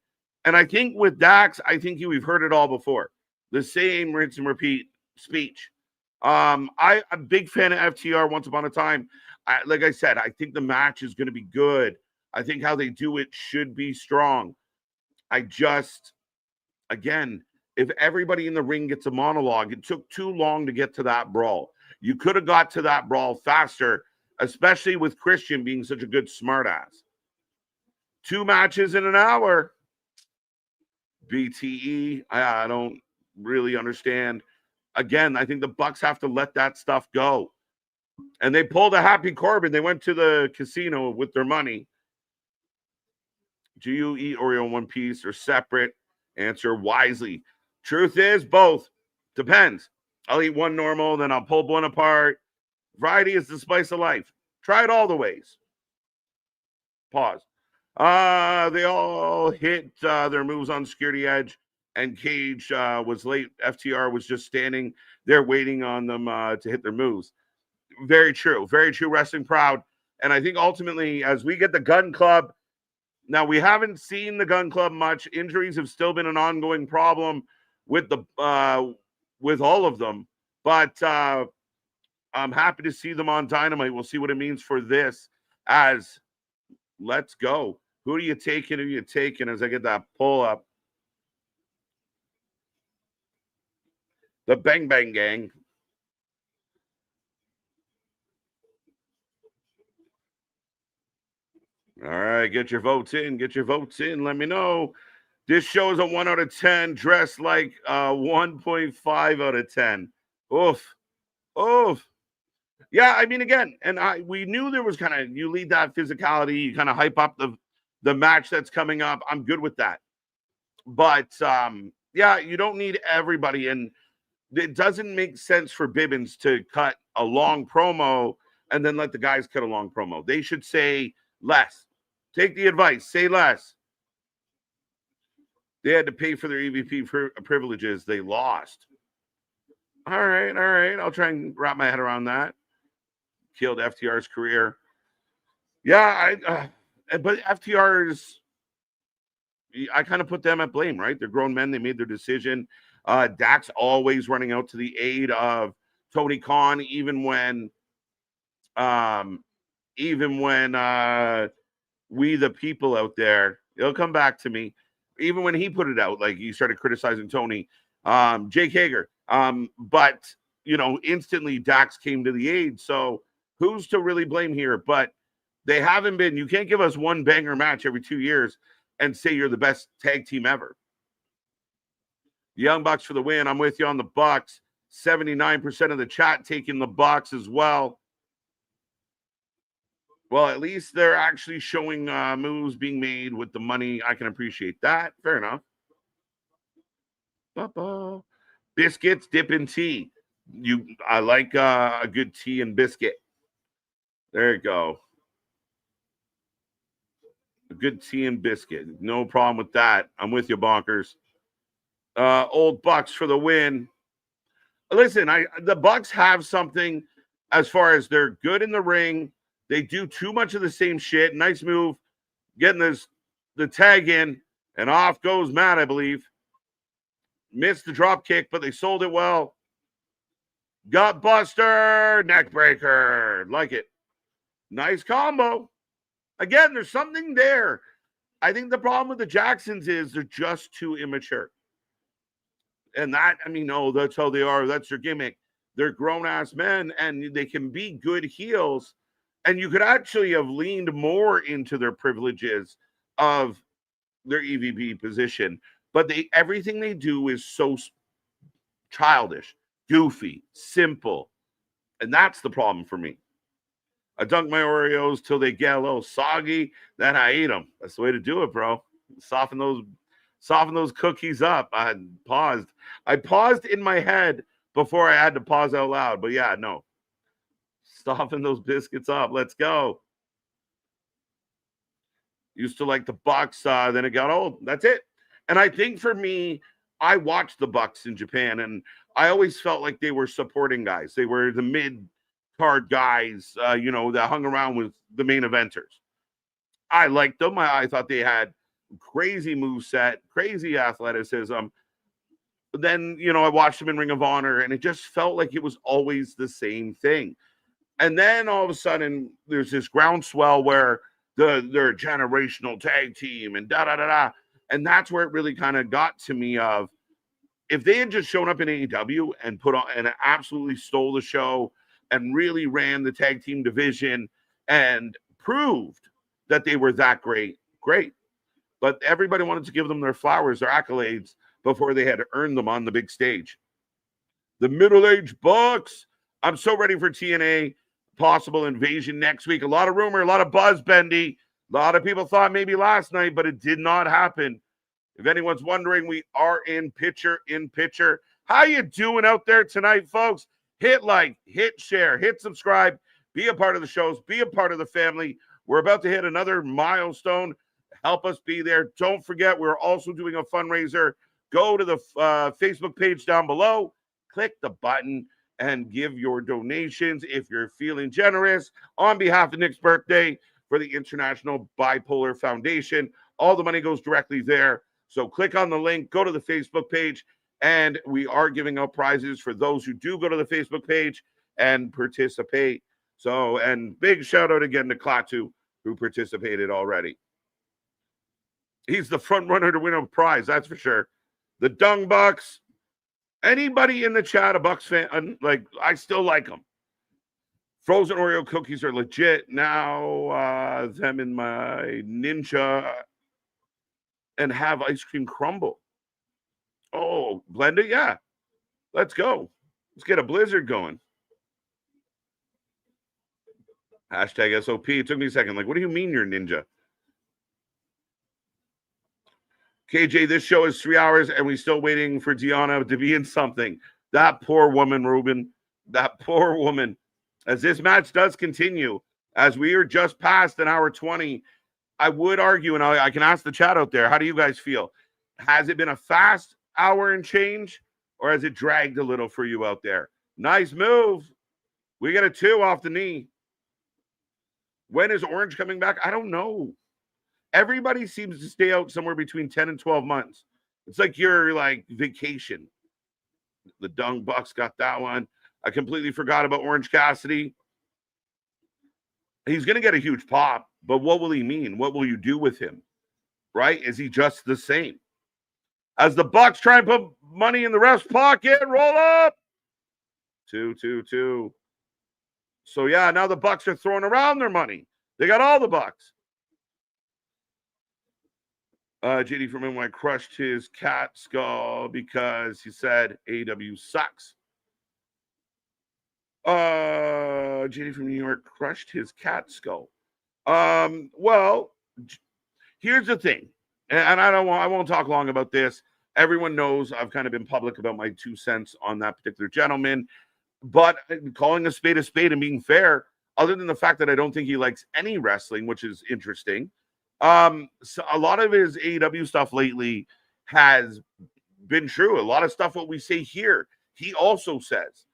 And I think with Dax, I think we've heard it all before. The same rinse and repeat speech. I'm a big fan of FTR once upon a time. Like I said, I think the match is going to be good. I think how they do it should be strong. Again, if everybody in the ring gets a monologue, it took too long to get to that brawl. You could have got to that brawl faster, especially with Christian being such a good smartass. 2 matches in an hour. BTE, I don't really understand. Again, I think the Bucks have to let that stuff go. And they pulled a Happy Corbin. They went to the casino with their money. Do you eat Oreo in one piece or separate? Answer wisely. Truth is both. Depends. I'll eat one normal, then I'll pull one apart. Variety is the spice of life. Try it all the ways. Pause. They all hit their moves on Security Edge, and Cage was late. FTR was just standing there waiting on them to hit their moves. Very true. Very true, Wrestling Proud. And I think ultimately, as we get the Gun Club, now we haven't seen the Gun Club much. Injuries have still been an ongoing problem with with all of them. But I'm happy to see them on Dynamite. We'll see what it means for this. As let's go. Who are you taking? Who are you taking? As I get that pull up. The Bang Bang Gang. All right, get your votes in. Get your votes in. Let me know. This show is a 1 out of 10. Dressed like 1.5 out of 10. Oof. Oof. Yeah, I mean, again, and we knew there was kind of, you lead that physicality, you kind of hype up the match that's coming up. I'm good with that. But, yeah, you don't need everybody. And it doesn't make sense for Bibbins to cut a long promo and then let the guys cut a long promo. They should say less. Take the advice. Say less. They had to pay for their EVP privileges. They lost. All right, all right. I'll try and wrap my head around that. Killed FTR's career. Yeah, but FTR's, I kind of put them at blame, right? They're grown men. They made their decision. Dax always running out to the aid of Tony Khan, even when we the people out there, it'll come back to me. Even when he put it out, like he started criticizing Tony, Jake Hager. But you know, instantly Dax came to the aid. So who's to really blame here? But they haven't been. You can't give us one banger match every 2 years and say you're the best tag team ever. Young Bucks for the win. I'm with you on the Bucks. 79% of the chat taking the Bucks as well. Well, at least they're actually showing moves being made with the money. I can appreciate that. Fair enough. Biscuits, dip, and tea. I like a good tea and biscuit. There you go. A good tea and biscuit. No problem with that. I'm with you, Bonkers. Old Bucks for the win. Listen, the Bucks have something as far as they're good in the ring. They do too much of the same shit. Nice move. Getting the tag in, and off goes Matt, I believe. Missed the drop kick, but they sold it well. Gut buster, neck breaker. Like it. Nice combo. Again, there's something there. I think the problem with the Jacksons is they're just too immature. And that, I mean, no, that's how they are. That's their gimmick. They're grown-ass men, and they can be good heels. And you could actually have leaned more into their privileges of their EVP position. But everything they do is so childish, goofy, simple. And that's the problem for me. I dunk my Oreos till they get a little soggy, then I eat them. That's the way to do it, bro. Soften those cookies up. I paused in my head before I had to pause out loud. But yeah, no. Soften those biscuits up. Let's go. Used to like the Bucks, then it got old. That's it. And I think for me, I watched the Bucks in Japan, and I always felt like they were supporting guys. They were the mid-card guys, that hung around with the main eventers. I liked them. I thought they had crazy moveset, crazy athleticism. But then, I watched them in Ring of Honor, and it just felt like it was always the same thing. And then all of a sudden, there's this groundswell where they're a generational tag team and da-da-da-da. And that's where it really kind of got to me of, if they had just shown up in AEW and put on and absolutely stole the show and really ran the tag team division and proved that they were that great. But everybody wanted to give them their flowers, their accolades, before they had to earn them on the big stage. The middle-aged Bucks. I'm so ready for TNA. Possible invasion next week. A lot of rumor, a lot of buzz, Bendy. A lot of people thought maybe last night, but it did not happen. If anyone's wondering, we are in picture. How you doing out there tonight, folks? Hit like, hit share, hit subscribe. Be a part of the shows. Be a part of the family. We're about to hit another milestone. Help us be there. Don't forget, we're also doing a fundraiser. Go to the Facebook page down below. Click the button and give your donations if you're feeling generous on behalf of Nick's birthday for the International Bipolar Foundation. All the money goes directly there. So click on the link, go to the Facebook page, and we are giving out prizes for those who do go to the Facebook page and participate. So, and big shout out again to Klaatu, who participated already. He's the front runner to win a prize, that's for sure. The Dung Bucks. Anybody in the chat, a Bucks fan, I still like them. Frozen Oreo cookies are legit. Now, them in my Ninja and have ice cream crumble. Oh, blend it? Yeah. Let's go. Let's get a blizzard going. Hashtag SOP. It took me a second. What do you mean you're Ninja? KJ, this show is 3 hours, and we're still waiting for Deanna to be in something. That poor woman, Ruben. That poor woman. As this match does continue, as we are just past an hour 20, I would argue, and I can ask the chat out there, how do you guys feel? Has it been a fast hour and change, or has it dragged a little for you out there? Nice move. We got a 2 off the knee. When is Orange coming back? I don't know. Everybody seems to stay out somewhere between 10 and 12 months. It's like your vacation. The Dung Bucks got that one. I completely forgot about Orange Cassidy. He's going to get a huge pop, but what will he mean? What will you do with him? Right? Is he just the same? As the Bucks try and put money in the ref's pocket, roll up. 2-2-2. So yeah, now the Bucks are throwing around their money. They got all the Bucks. JD from NY crushed his cat skull because he said AEW sucks. JD from New York crushed his cat skull. Well, here's the thing, and I won't talk long about this. Everyone knows I've kind of been public about my 2 cents on that particular gentleman, but calling a spade and being fair, other than the fact that I don't think he likes any wrestling, which is interesting. So a lot of his AEW stuff lately has been true. A lot of stuff what we say here, he also says.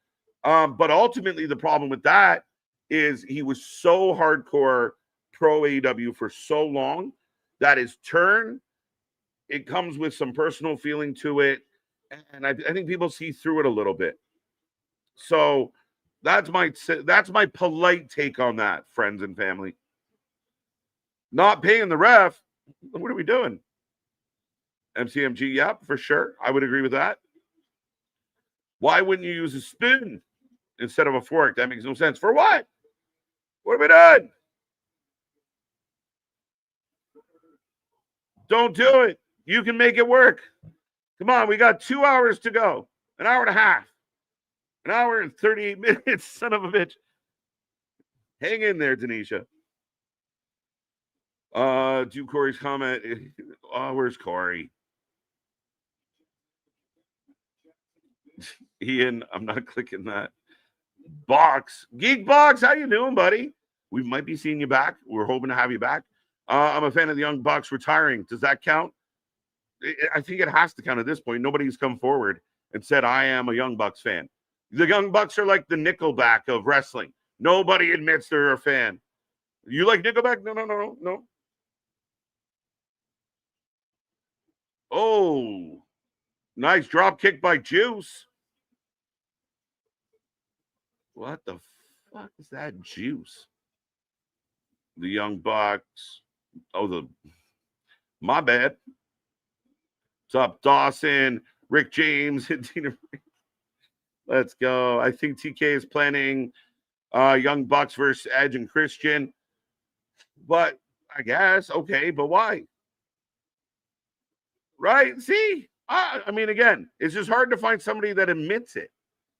But ultimately, the problem with that is he was so hardcore pro AEW for so long that his turn, it comes with some personal feeling to it, and I think people see through it a little bit. So that's my polite take on that, friends and family. Not paying the ref. What are we doing? MCMG, yep, for sure. I would agree with that. Why wouldn't you use a spoon instead of a fork? That makes no sense. For what? What have we done? Don't do it. You can make it work. Come on, we got 2 hours to go. An hour and a half. An hour and 38 minutes, son of a bitch. Hang in there, Denisha. Do Corey's comment. Oh, where's Corey? Ian, I'm not clicking that. Box. Geek Box, how you doing, buddy? We might be seeing you back. We're hoping to have you back. I'm a fan of the Young Bucks retiring. Does that count? I think it has to count at this point. Nobody's come forward and said, I am a Young Bucks fan. The Young Bucks are like the Nickelback of wrestling. Nobody admits they're a fan. You like Nickelback? No. Oh, nice drop kick by Juice. What the fuck is that, Juice? The Young Bucks. Oh, my bad. What's up, Dawson? Rick James. Let's go. I think TK is planning Young Bucks versus Edge and Christian. But I guess, okay, but why? Right? See? I mean, again, it's just hard to find somebody that admits it.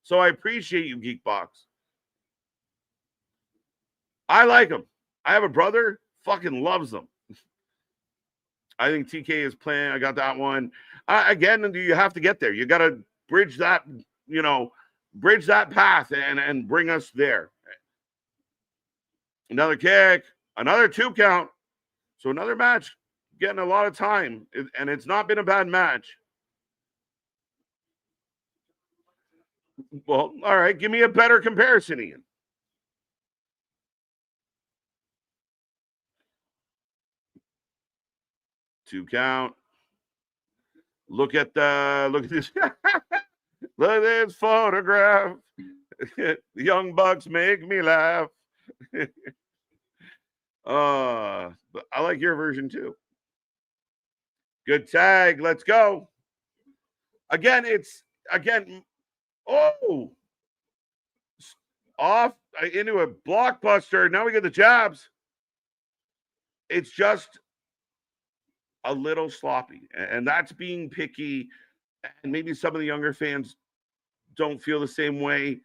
So I appreciate you, Geekbox. I like them. I have a brother, fucking loves them. I think TK is playing. I got that one. Again, you have to get there. You got to bridge that, bridge that path and bring us there. Another kick, another 2 count. So another match getting a lot of time, and it's not been a bad match. Well, all right, give me a better comparison, Ian. Two count. Look at this. Look at this photograph. The Young Bucks make me laugh. But I like your version too. Good tag. Let's go. Again, off into a blockbuster. Now we get the jabs. It's just a little sloppy, and that's being picky. And maybe some of the younger fans don't feel the same way.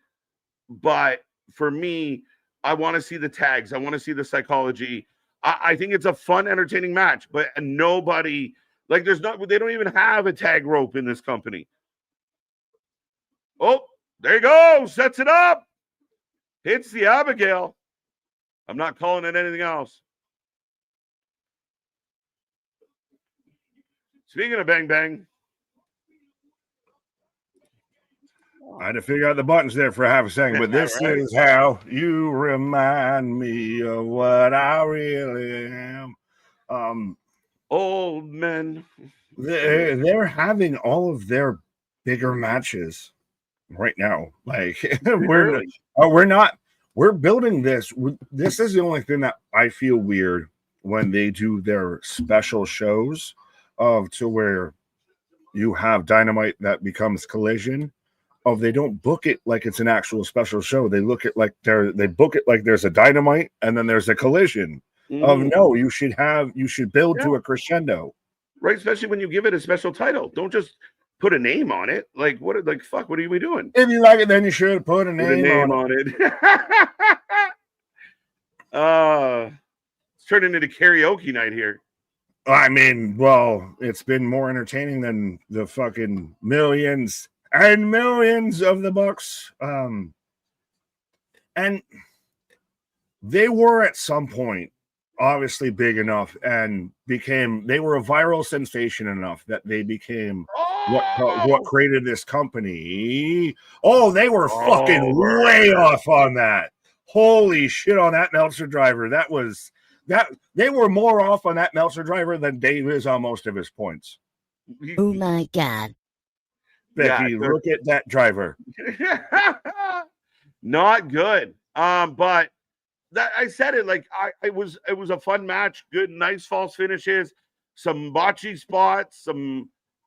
But for me, I want to see the tags. I want to see the psychology. I think it's a fun, entertaining match, but nobody, they don't even have a tag rope in this company. Oh, there you go. Sets it up. Hits the Abigail. I'm not calling it anything else. Speaking of bang bang. I had to figure out the buttons there for half a second, but this right. is how you remind me of what I really am. Old men. They're having all of their bigger matches right now. Like we're building this. This is the only thing that I feel weird when they do their special shows to where you have Dynamite that becomes Collision. They don't book it like it's an actual special show. They look at they book it like there's a Dynamite and then there's a Collision. No, you should build to a crescendo. Right, especially when you give it a special title. Don't just put a name on it. What are we doing? If you like it, then you should put a name on it. It's turning into karaoke night here. I mean, well, it's been more entertaining than the fucking millions and millions of the Bucks. And they were at some point obviously big enough and they were a viral sensation enough that they became what created this company. Oh, they were fucking way off on that. Holy shit on that Meltzer driver. They were more off on that Meltzer driver than Dave is on most of his points. Oh my God. Becky, look at that driver. Not good. But that I said it like it was a fun match, good, nice false finishes, some botchy spots,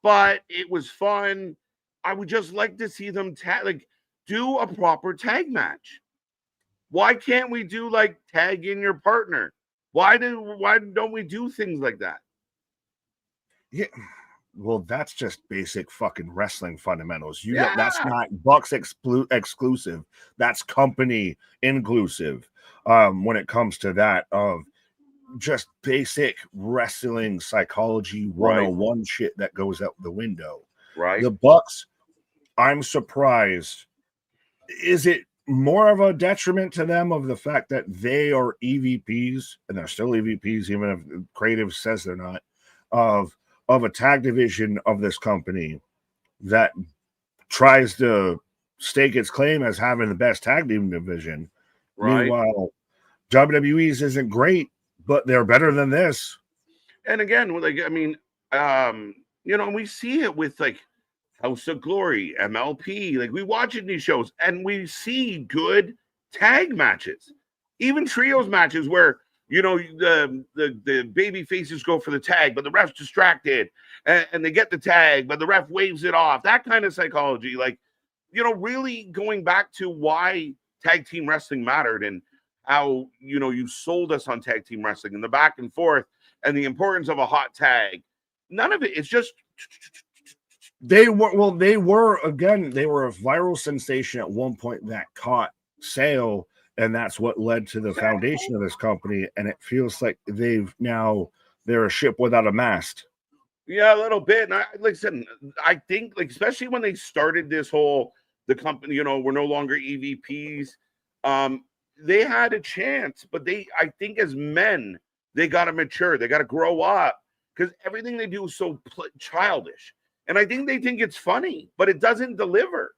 but it was fun. I would just like to see them do a proper tag match. Why can't we do like tag in your partner? Why don't we do things like that? Yeah. Well, that's just basic fucking wrestling fundamentals. That's not Bucks exclusive. That's company inclusive. When it comes to that, of just basic wrestling psychology 101 shit that goes out the window. Right. The Bucks, I'm surprised. Is it more of a detriment to them of the fact that they are EVPs, and they're still EVPs, even if creative says they're not, of a tag division of this company that tries to stake its claim as having the best tag team division. Right. Meanwhile, WWE's isn't great, but they're better than this. And again, we see it with like House of Glory, MLP. Like we watch it in these shows and we see good tag matches, even trios matches where the baby faces go for the tag, but the ref's distracted and they get the tag, but the ref waves it off. That kind of psychology, really going back to why tag team wrestling mattered and how, you sold us on tag team wrestling and the back and forth and the importance of a hot tag. None of it. It's just. They were a viral sensation at one point that caught sale. And that's what led to the foundation of this company. And it feels like they're a ship without a mast. Yeah, a little bit. And I think especially when they started the company, we're no longer EVPs. They had a chance, but I think as men, they got to mature. They got to grow up because everything they do is so childish. And I think they think it's funny, but it doesn't deliver.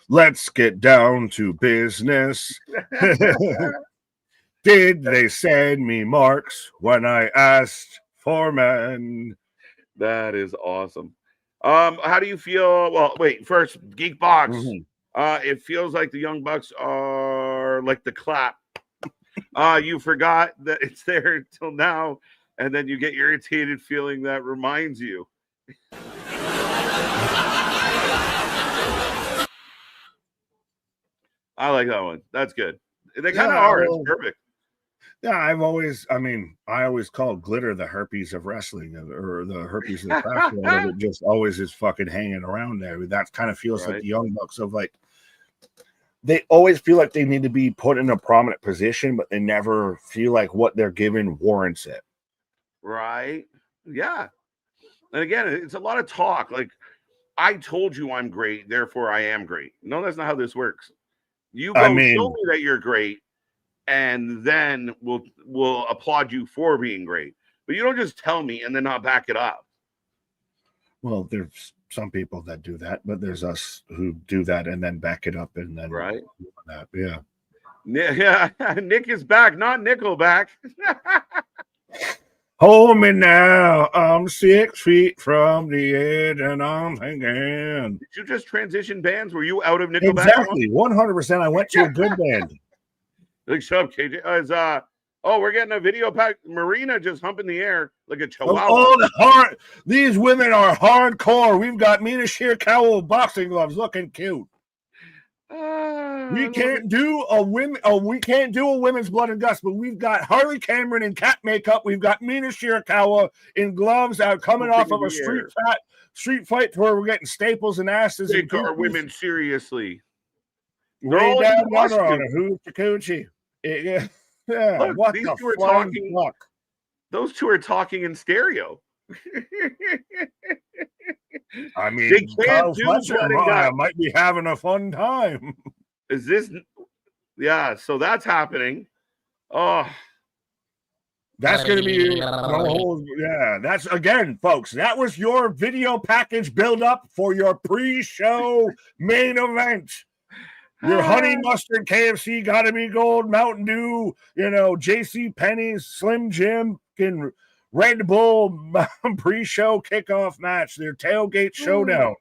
Let's get down to business. Did they send me marks when I asked for men? That is awesome. How do you feel? Well, wait, first, Geek Box. Mm-hmm. It feels like the Young Bucks are like the clap. You forgot that it's there till now, and then you get irritated feeling that reminds you. I like that one. That's good. They kind of are. It's perfect. Yeah, I always call glitter the herpes of wrestling, or the herpes of the craft world. It just always is fucking hanging around there. That kind of feels like the Young Bucks of they always feel like they need to be put in a prominent position, but they never feel like what they're given warrants it. Right. Yeah. And again, it's a lot of talk. Like, I told you I'm great, therefore I am great. No, that's not how this works. You go show me that you're great, and then we'll applaud you for being great. But you don't just tell me and then not back it up. Well, there's some people that do that, but there's us who do that and then back it up and then that. Yeah. Yeah. Nick is back, not Nickelback. Hold me now. I'm 6 feet from the edge, and I'm hanging. Did you just transition bands? Were you out of Nickelback? Exactly, 100%. I went to a good band. Like, shut up, KJ. We're getting a video pack. Marina just humping the air like a chihuahua. These women are hardcore. We've got Mina Shirakawa boxing gloves, looking cute. We can't do a women's blood and guts, but we've got Harley Cameron in cat makeup. We've got Mina Shirakawa in gloves out coming off of a street fight where we're getting staples and asses. Take our women seriously. Way down yonder on a hoochie coochie. Yeah. Look, what these two are talking. Fuck? Those two are talking in stereo. I mean, they can't I might be having a fun time. Is this? Yeah, so that's happening. Oh, That's going to be the whole, yeah. That's again, folks. That was your video package build up for your pre-show main event. Your honey mustard KFC gotta be gold, Mountain Dew, JC Penney's, Slim Jim, and Red Bull pre-show kickoff match, their tailgate showdown.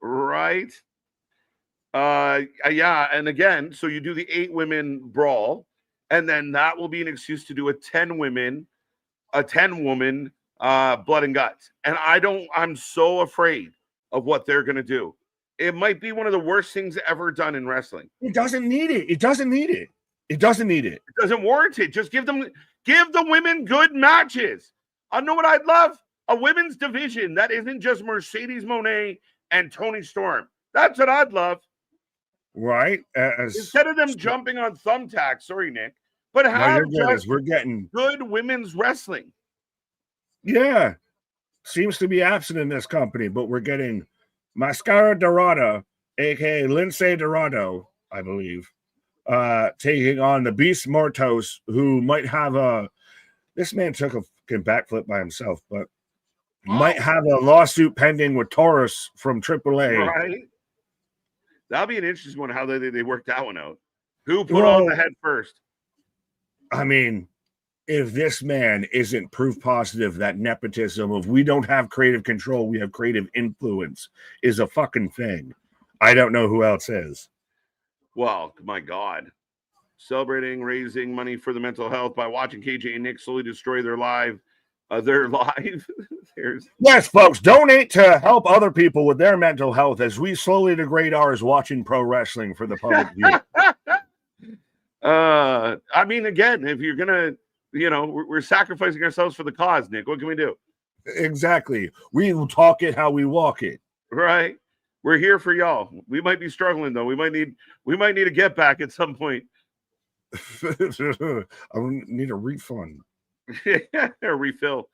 Right. Yeah, and again, so you do the 8-women brawl. And then that will be an excuse to do a 10-woman blood and guts. And I'm so afraid of what they're going to do. It might be one of the worst things ever done in wrestling. It doesn't need it. It doesn't warrant it. Just give the women good matches. I know what I'd love? A women's division that isn't just Mercedes Moné and Toni Storm. That's what I'd love. Right. Instead of them jumping on thumbtacks, sorry, Nick, but have we're getting good women's wrestling. Yeah. Seems to be absent in this company, but we're getting Mascara Dorado, aka Lindsay Dorado, I believe, taking on the Beast Mortos, who might have this man took a fucking backflip by himself, but might have a lawsuit pending with Taurus from AAA. Right. That'll be an interesting one, how they worked that one out. Who put on the head first? I mean, if this man isn't proof positive that nepotism of we don't have creative control, we have creative influence is a fucking thing, I don't know who else is. Well, my God. Celebrating, raising money for the mental health by watching KJ and Nick slowly destroy their life. Yes, folks, donate to help other people with their mental health as we slowly degrade ours watching pro wrestling for the public view. I mean, again, if you're gonna, we're sacrificing ourselves for the cause, Nick. What can we do? Exactly. We will talk it how we walk it. Right. We're here for y'all. We might be struggling though. We might need a get back at some point. I need a refund. A refill.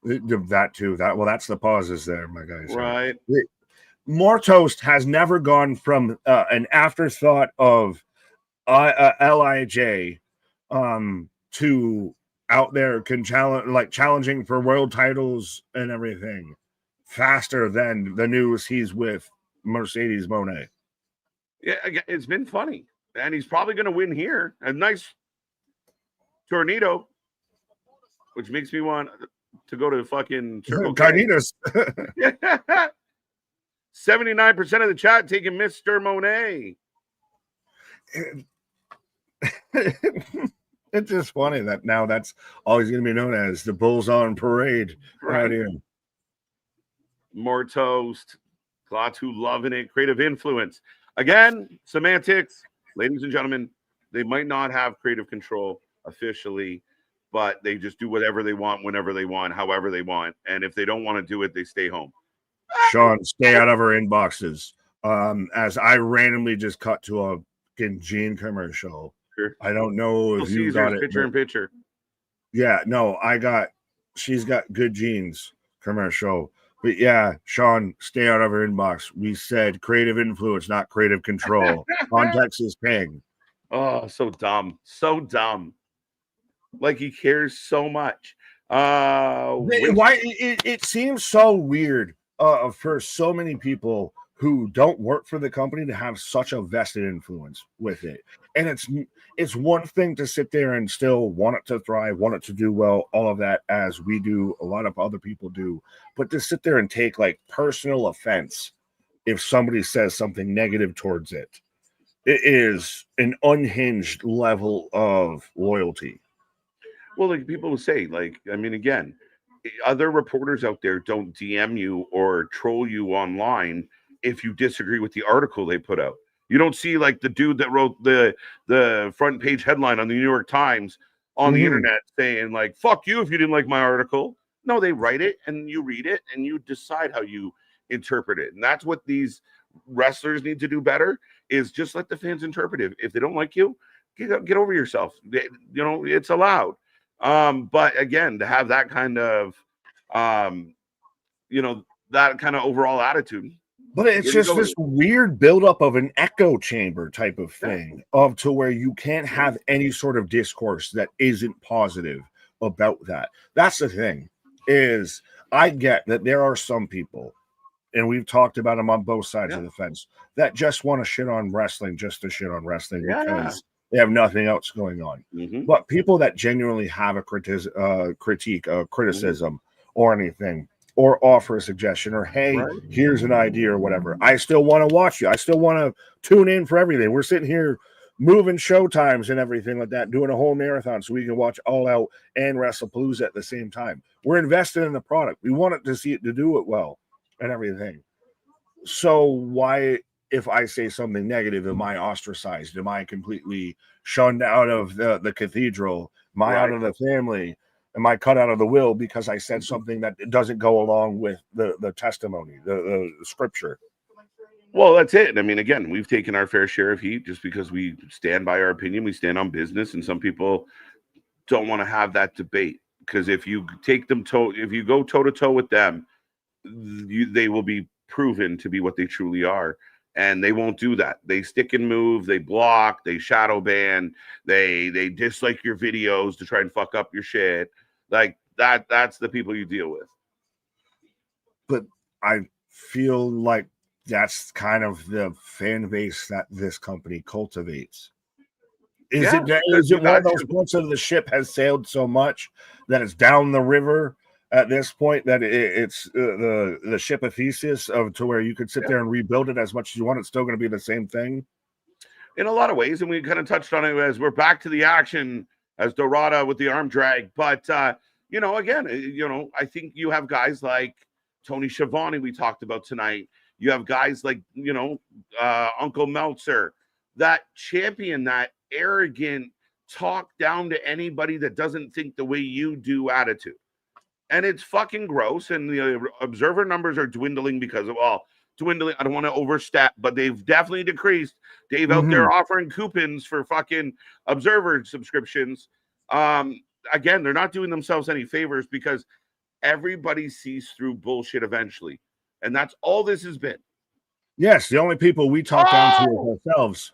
That too. That's the pauses there, my guys. Right. Mortos has never gone from an afterthought of LIJ to out there challenging for world titles and everything faster than the news he's with Mercedes Moné. Yeah, it's been funny. And he's probably going to win here. A nice tornado, which makes me want to go to fucking Circle K. Carnitas. 79% of the chat taking Mr. Moné. It's just funny that now that's always going to be known as the Bulls on Parade right here. Mortos, Klaatu loving it. Creative influence. Again, semantics. Ladies and gentlemen, they might not have creative control officially, but they just do whatever they want, whenever they want, however they want. And if they don't want to do it, they stay home. Sean, stay out of our inboxes. As I randomly just cut to a Gene commercial. Sure. I don't know if you got it. Picture in picture. Yeah, no, she's got good genes commercial. But yeah, Sean, stay out of her inbox. We said creative influence, not creative control. Context is king. Oh, so dumb. So dumb. Like he cares so much. Why it seems so weird for so many people who don't work for the company to have such a vested influence with it. And it's one thing to sit there and still want it to thrive, want it to do well, all of that, as we do, a lot of other people do. But to sit there and take like personal offense if somebody says something negative towards it, it is an unhinged level of loyalty. Well, like people will say, again, other reporters out there don't DM you or troll you online if you disagree with the article they put out. You don't see like the dude that wrote the front page headline on the New York Times on the internet saying like, fuck you if you didn't like my article. No, they write it and you read it and you decide how you interpret it. And that's what these wrestlers need to do better, is just let the fans interpret it. If they don't like you, get over yourself. It's allowed. But again, to have that kind of, that kind of overall attitude. But it's just this weird buildup of an echo chamber type of thing, to where you can't have any sort of discourse that isn't positive about that. That's the thing, is I get that there are some people, and we've talked about them on both sides of the fence, that just want to shit on wrestling just to shit on wrestling because they have nothing else going on. But people that genuinely have a critique, a criticism, or anything, or offer a suggestion, or hey, here's an idea, or whatever, I still want to watch you. I still want to tune in for everything. We're sitting here moving show times and everything like that, doing a whole marathon so we can watch All Out and WrestlePalooza at the same time. We're invested in the product. We want it to do it well and everything. So why, if I say something negative, am I ostracized? Am I completely shunned out of the cathedral? Am I out of the family? Am I cut out of the will because I said something that doesn't go along with the testimony, the scripture? Well, that's it. I mean, again, we've taken our fair share of heat just because we stand by our opinion. We stand on business, and some people don't want to have that debate because if you take them if you go toe to toe with them, they will be proven to be what they truly are, and they won't do that. They stick and move, they block, they shadow ban, they dislike your videos to try and fuck up your shit. Like that's the people you deal with. But I feel like that's kind of the fan base that this company cultivates. Is it one of those points of the ship has sailed so much that it's down the river at this point that it's the ship of Theseus to where you could sit there and rebuild it as much as you want? It's still going to be the same thing in a lot of ways, and we kind of touched on it as we're back to the action as Dorado with the arm drag. But again, I think you have guys like Tony Schiavone we talked about tonight. You have guys like Uncle Meltzer that champion that arrogant talk down to anybody that doesn't think the way you do attitude. And it's fucking gross. And the observer numbers are dwindling because of dwindling. I don't want to overstep, but they've definitely decreased. Dave out there offering coupons for fucking observer subscriptions. Again, they're not doing themselves any favors because everybody sees through bullshit eventually. And that's all this has been. Yes, the only people we talk down to is ourselves.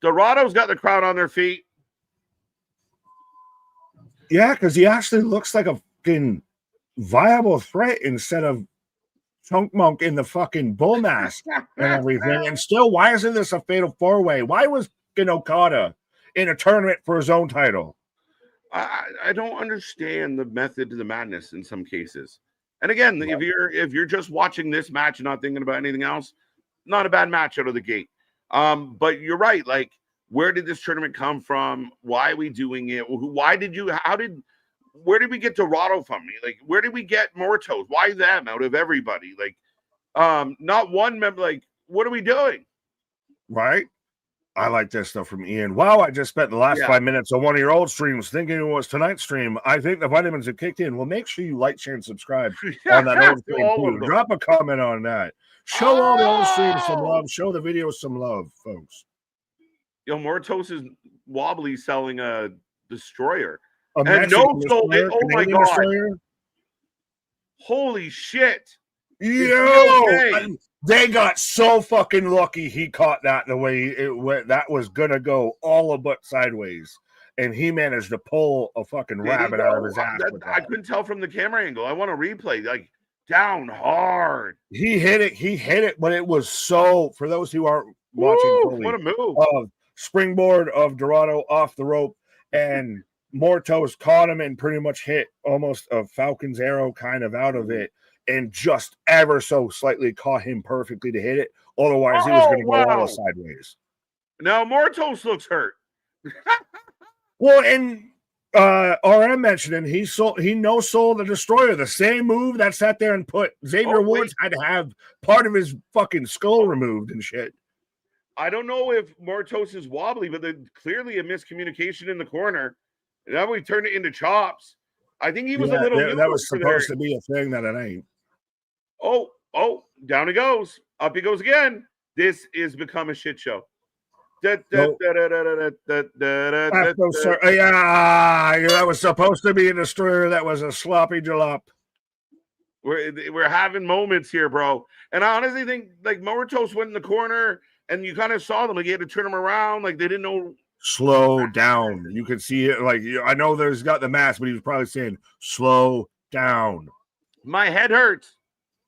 Dorado's got the crowd on their feet. Yeah, because he actually looks like a fucking viable threat instead of Chunk Monk in the fucking bull mask and everything. And still, why isn't this a fatal four-way? Why was Okada in a tournament for his own title? I don't understand the method to the madness in some cases. And again, if you're just watching this match and not thinking about anything else, not a bad match out of the gate. But you're right. Like, where did this tournament come from? Why are we doing it? Where did we get Dorado from? Like, where did we get Mortos? Why them out of everybody? Like, not one member. Like, what are we doing? Right. I like this stuff from Ian. Wow, I just spent the last 5 minutes on one of your old streams thinking it was tonight's stream. I think the vitamins have kicked in. Well, make sure you like, share, and subscribe on that old stream too. Drop a comment on that. Show all the old streams some love. Show the videos some love, folks. Mortos is wobbly selling a destroyer. And no soul. Oh my God. Destroyer. Holy shit. Yo, they got so fucking lucky he caught that the way it went. That was gonna go all but sideways, and he managed to pull a fucking rabbit out of his ass. I couldn't tell from the camera angle. I want to replay, like, down hard. He hit it, but it was so, for those who aren't watching fully, what a move. Springboard of Dorado off the rope, and Mortos caught him and pretty much hit almost a Falcon's arrow kind of out of it, and just ever so slightly caught him perfectly to hit it. Otherwise, he was going to go all sideways. Now Mortos looks hurt. Well, and RM mentioned he no-sold the destroyer, the same move that sat there and put Xavier Woods had to have part of his fucking skull removed and shit. I don't know if Mortos is wobbly, but there's clearly a miscommunication in the corner. Now we turned it into chops. I think he was a little. That was supposed to be a thing that it ain't. Oh, down he goes. Up he goes again. This is become a shit show. That was supposed to be a destroyer. That was a sloppy jalop. We're having moments here, bro. And I honestly think, like, Mortos went in the corner and you kind of saw them. Like, you had to turn them around. Like, they didn't know slow down. You can see it. Like, I know there's got the mask, but he was probably saying, slow down. My head hurts.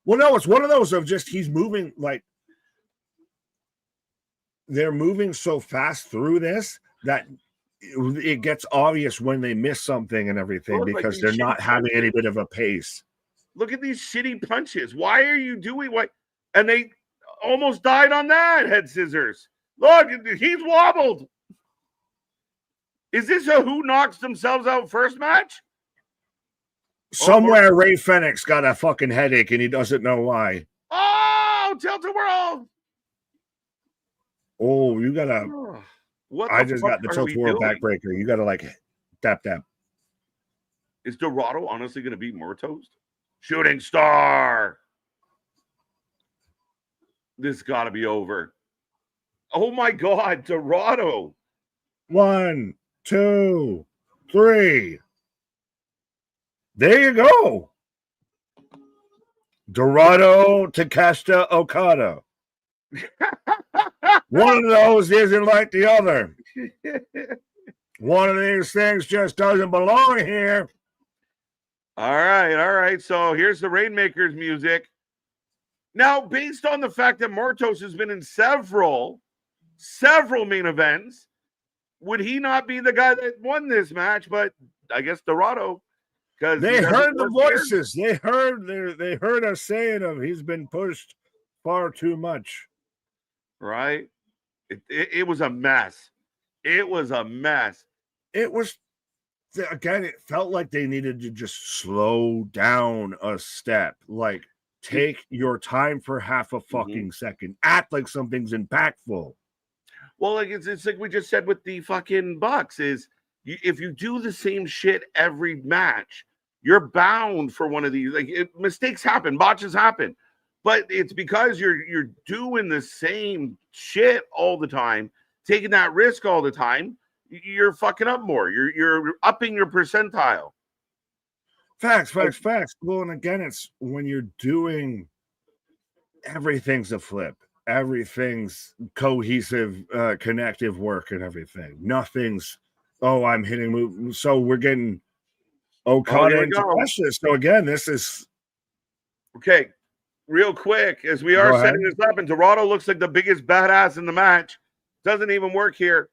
Well, no, it's one of those of just he's moving like they're moving so fast through this that it gets obvious when they miss something and everything because they're not having any bit of a pace. Look at these shitty punches. Why are you doing what? And they almost died on that head scissors. Look, he's wobbled. Is this a who knocks themselves out first match? Somewhere Ray Fenix got a fucking headache and he doesn't know why. Oh, tilt-a-whirl. Oh, you gotta. What? I just got the tilt-a-whirl backbreaker. You gotta like tap. Is Dorado honestly going to beat Mortos? Shooting star. This got to be over. Oh my God, Dorado. 1, 2, 3. There you go. Dorado Takeshita Okada. One of those isn't like the other. One of these things just doesn't belong here. All right. So here's the Rainmakers music. Now, based on the fact that Mortos has been in several main events, would he not be the guy that won this match? But I guess Dorado. Because they heard the voices. They heard us saying of he's been pushed far too much. Right? It was a mess. It was a mess. It was, again, it felt like they needed to just slow down a step. Like, take your time for half a fucking second. Act like something's impactful. Well, like it's like we just said with the fucking Bucks is if you do the same shit every match, you're bound for one of these. Like mistakes happen, botches happen, but it's because you're doing the same shit all the time, taking that risk all the time. You're fucking up more. You're upping your percentile. Facts. Well, and again, it's when you're doing everything's a flip. Everything's cohesive, connective work and everything. Nothing's, I'm hitting move. So we're getting Okada into question. So again, this is okay. Real quick, as we are setting this up, and Dorado looks like the biggest badass in the match. Doesn't even work here.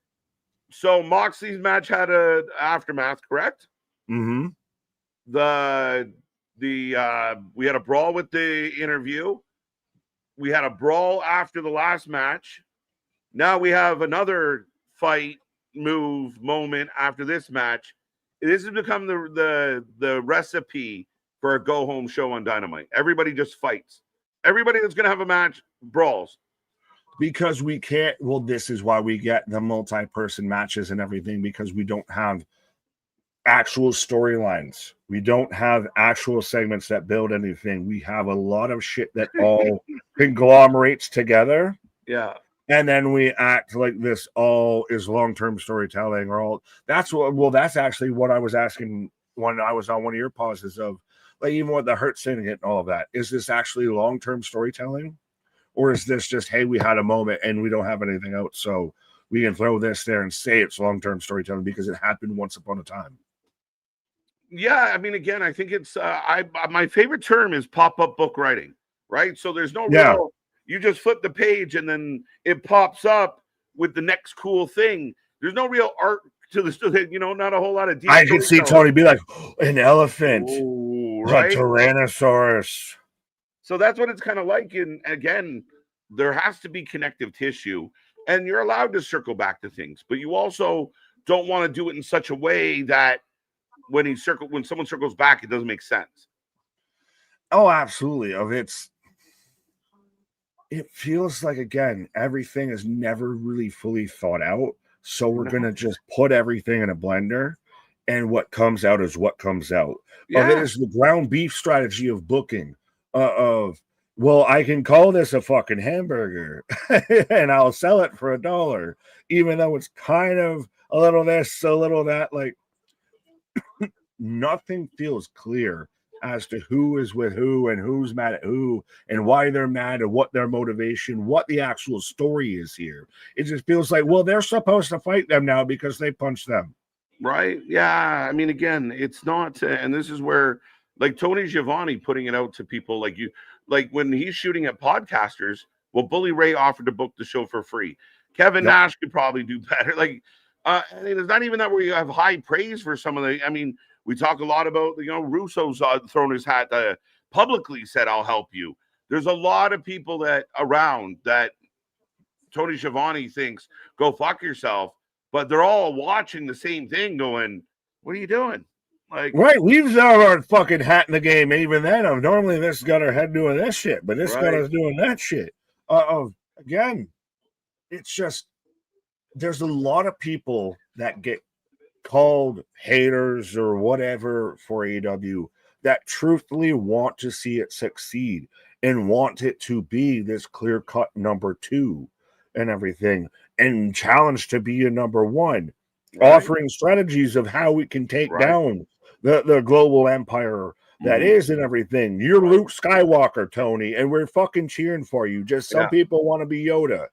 So Moxley's match had a aftermath, correct? Mm-hmm. We had a brawl with the interview. We had a brawl after the last match. Now we have another fight moment after this match. This has become the recipe for a go-home show on Dynamite. Everybody just fights. Everybody that's going to have a match brawls. Because we can't, this is why we get the multi-person matches and everything, because we don't have actual storylines. We don't have actual segments that build anything. We have a lot of shit that all conglomerates together. Yeah. And then we act like this all is long-term storytelling or all. That's actually what I was asking when I was on one of your pauses of, like, even with the Hurt Syndicate and all of that. Is this actually long-term storytelling? Or is this just, hey, we had a moment and we don't have anything else, so we can throw this there and say it's long-term storytelling because it happened once upon a time? Yeah, I mean, again, I think it's my favorite term is pop-up book writing, right? So there's no real, you just flip the page and then it pops up with the next cool thing. There's no real art to the story, not a whole lot of deep. I can see Tony be like, an elephant, right? A Tyrannosaurus. So that's what it's kind of like. And again, there has to be connective tissue, and you're allowed to circle back to things, but you also don't want to do it in such a way that when someone circles back, it doesn't make sense. Oh, absolutely. It feels like, again, everything is never really fully thought out. So we're going to just put everything in a blender, and what comes out is what comes out. Yeah. It is the ground beef strategy of booking. I can call this a fucking hamburger and I'll sell it for $1, even though it's kind of a little this, a little that. Like, nothing feels clear. as to who is with who and who's mad at who and why they're mad and what their motivation, what the actual story is here. It just feels like, well, they're supposed to fight them now because they punched them. Right? Yeah. I mean, again, it's not, and this is where, like Tony Schiavone putting it out to people like you, like when he's shooting at podcasters, well, Bully Ray offered to book the show for free. Kevin Nash could probably do better. Like, I mean, it's not even that where you have high praise for some of the, I mean, we talk a lot about, Russo's thrown his hat, publicly said, I'll help you. There's a lot of people that around that Tony Schiavone thinks, go fuck yourself, but they're all watching the same thing going, what are you doing? Like, right, we've got our fucking hat in the game. Even then, normally this got our head doing this shit, but this got us doing that shit. Again, it's just there's a lot of people that get called haters or whatever for AEW that truthfully want to see it succeed and want it to be this clear-cut number 2 and everything, and challenge to be a number 1, offering strategies of how we can take down the global empire that is and everything. You're Luke Skywalker, Tony, and we're fucking cheering for you. Just some people want to be Yoda.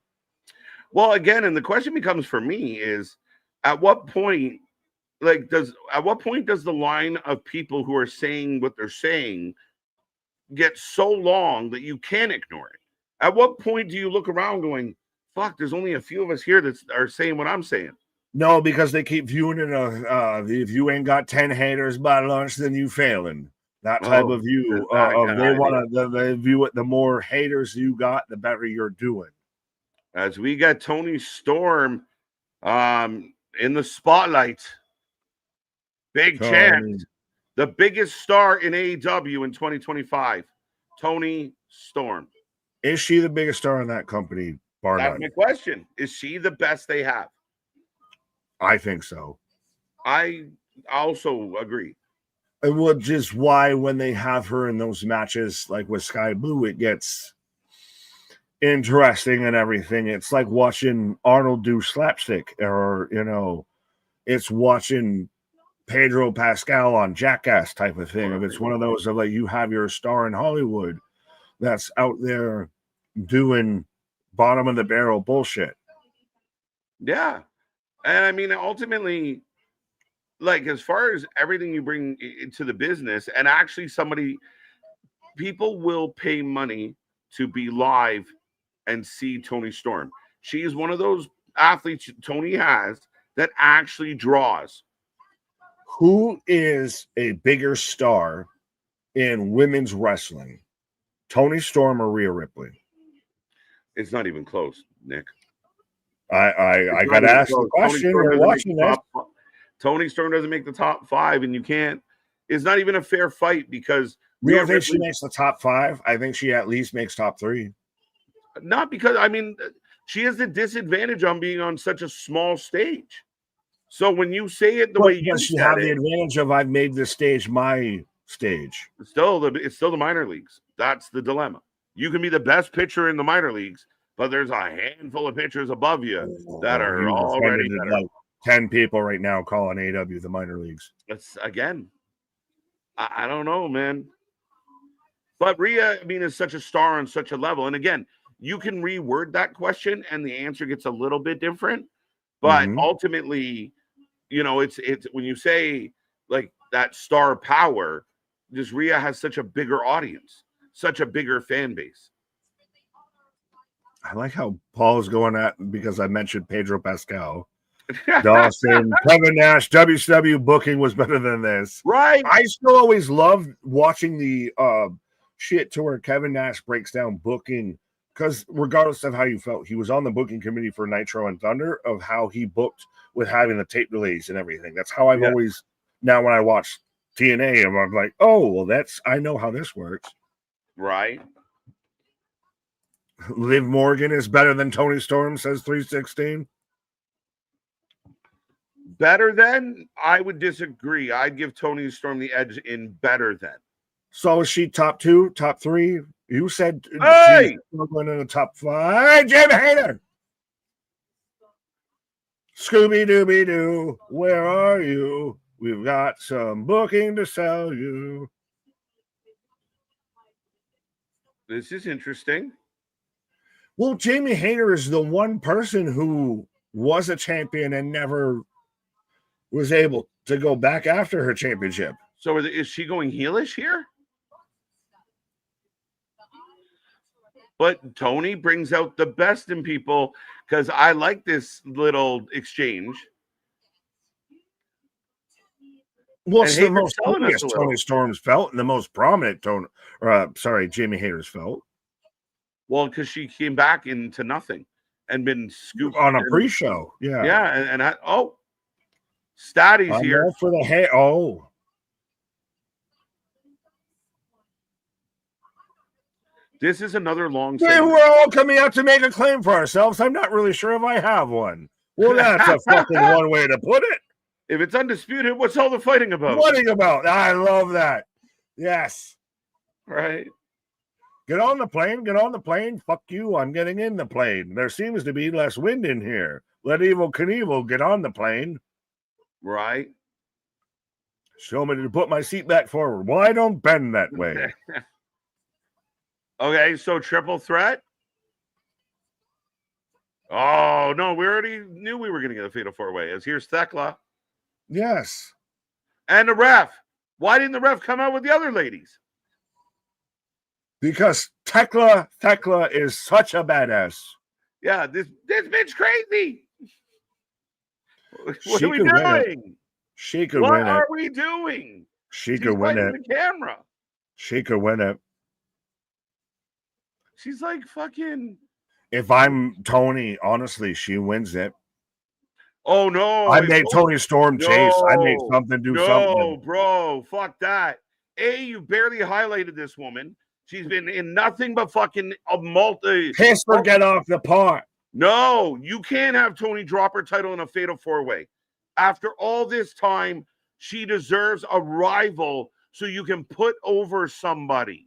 Well, again, and the question becomes for me is, at what point does the line of people who are saying what they're saying get so long that you can't ignore it? At what point do you look around going, fuck, there's only a few of us here that are saying what I'm saying? No, because they keep viewing it if you ain't got 10 haters by lunch, then you failing. That type of view. They view it, the more haters you got, the better you're doing. As we got Tony Storm in the spotlight. Big chance. The biggest star in AEW in 2025. Tony Storm. Is she the biggest star in that company? That's my question. Is she the best they have? I think so. I also agree. Which is why when they have her in those matches, like with Sky Blue, it gets interesting and everything. It's like watching Arnold do slapstick, or it's watching Pedro Pascal on Jackass type of thing. If it's one of those of like you have your star in Hollywood that's out there doing bottom of the barrel bullshit. Yeah. And I mean, ultimately, like, as far as everything you bring into the business, and actually people will pay money to be live and see Tony Storm. She is one of those athletes Tony has that actually draws. Who is a bigger star in women's wrestling? Tony Storm or Rhea Ripley? It's not even close, Nick. I got to ask the question. We're watching this. Tony Storm doesn't make the top 5, and you can't. It's not even a fair fight because Rhea Ripley, she makes the top 5. I think she at least makes top 3. Not because, I mean, she has the disadvantage on being on such a small stage. So when you say it the way you have the advantage of I've made this stage my stage. It's still the minor leagues. That's the dilemma. You can be the best pitcher in the minor leagues, but there's a handful of pitchers above you that are already better. Like 10 people right now calling AEW the minor leagues. It's again, I don't know, man. But Rhea, I mean, is such a star on such a level. And again, you can reword that question and the answer gets a little bit different. But ultimately, it's when you say like that star power, just Rhea has such a bigger audience, such a bigger fan base. I like how Paul's going at because I mentioned Pedro Pascal. Dawson, Kevin Nash, WCW booking was better than this. Right. I still always loved watching the shit to where Kevin Nash breaks down booking, because regardless of how you felt, he was on the booking committee for Nitro and Thunder of how he booked with having the tape delays and everything. That's how I've always, now when I watch TNA, I'm like, oh, well, I know how this works. Right. Liv Morgan is better than Tony Storm, says 316. Better than? I would disagree. I'd give Tony Storm the edge in better than. So is she top 2, top 3? You said hey! She's going in the top 5. Jim Hayter! Scooby-Dooby-Doo, where are you? We've got some booking to sell you. This is interesting. Well, Jamie Hayter is the one person who was a champion and never was able to go back after her championship. So is she going heelish here? But Tony brings out the best in people because I like this little exchange. Well, And it's the Hayter's most selling us obvious a little. Tony Storm's felt and the most prominent Jamie Hayter's felt. Well, because she came back into nothing and been scooped On a pre-show. Yeah. Yeah, Statty's I'm here. all for the hair. Oh. This is another long Yeah, segment. we're all coming out to make a claim for ourselves. I'm not really sure if I have one. Well, that's a fucking one way to put it. If it's undisputed, what's all the fighting about? Fighting about. I love that. Yes. Right. Get on the plane. Get on the plane. Fuck you. I'm getting in the plane. There seems to be less wind in here. Let Evel Knievel get on the plane. Right. Show me to put my seat back forward. Well, I don't bend that way. Okay, so triple threat. Oh, no, we already knew we were going to get a fatal four-way. As here's Thekla. Yes. And the ref. Why didn't the ref come out with the other ladies? Because Thekla is such a badass. Yeah, this bitch crazy. What She are we could win it. doing? She could What win it. are we doing? She She's could win fighting it. the camera. She could win it. She's like fucking. If I'm Tony, honestly, she wins it. Oh no! I made Tony Storm chase. I made something do something. No, bro, fuck that. You barely highlighted this woman. She's been in nothing but fucking a multi. Piss her get off the pot. No, you can't have Tony drop her title in a fatal four-way. After all this time, she deserves a rival so you can put over somebody.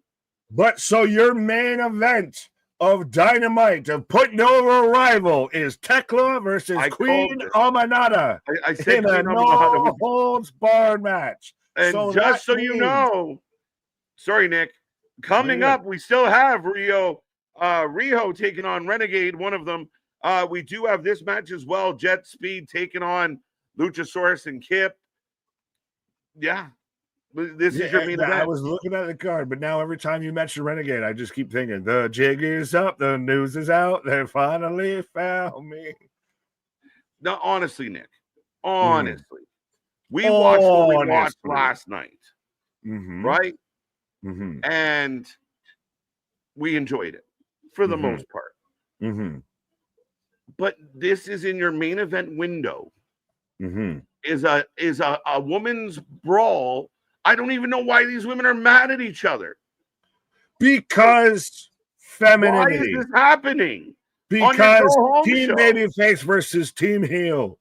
But so your main event of Dynamite of putting over a rival is Thekla versus Queen Aminata. I said in a no holds barred match. And so just so you know, sorry, Nick, coming up, we still have Riho taking on Renegade, one of them. We do have this match as well. Jet Speed taking on Luchasaurus and Kip. Yeah. This is your main event. I was looking at the card, but now every time you mention Renegade, I just keep thinking, the jig is up, the news is out, they finally found me. No, honestly, Nick, honestly, we watched what we watched last night, right? And we enjoyed it for the most part. But this is in your main event window. Is a woman's brawl. I don't even know why these women are mad at each other. Because femininity. Why is this happening? Because team babyface versus team heel.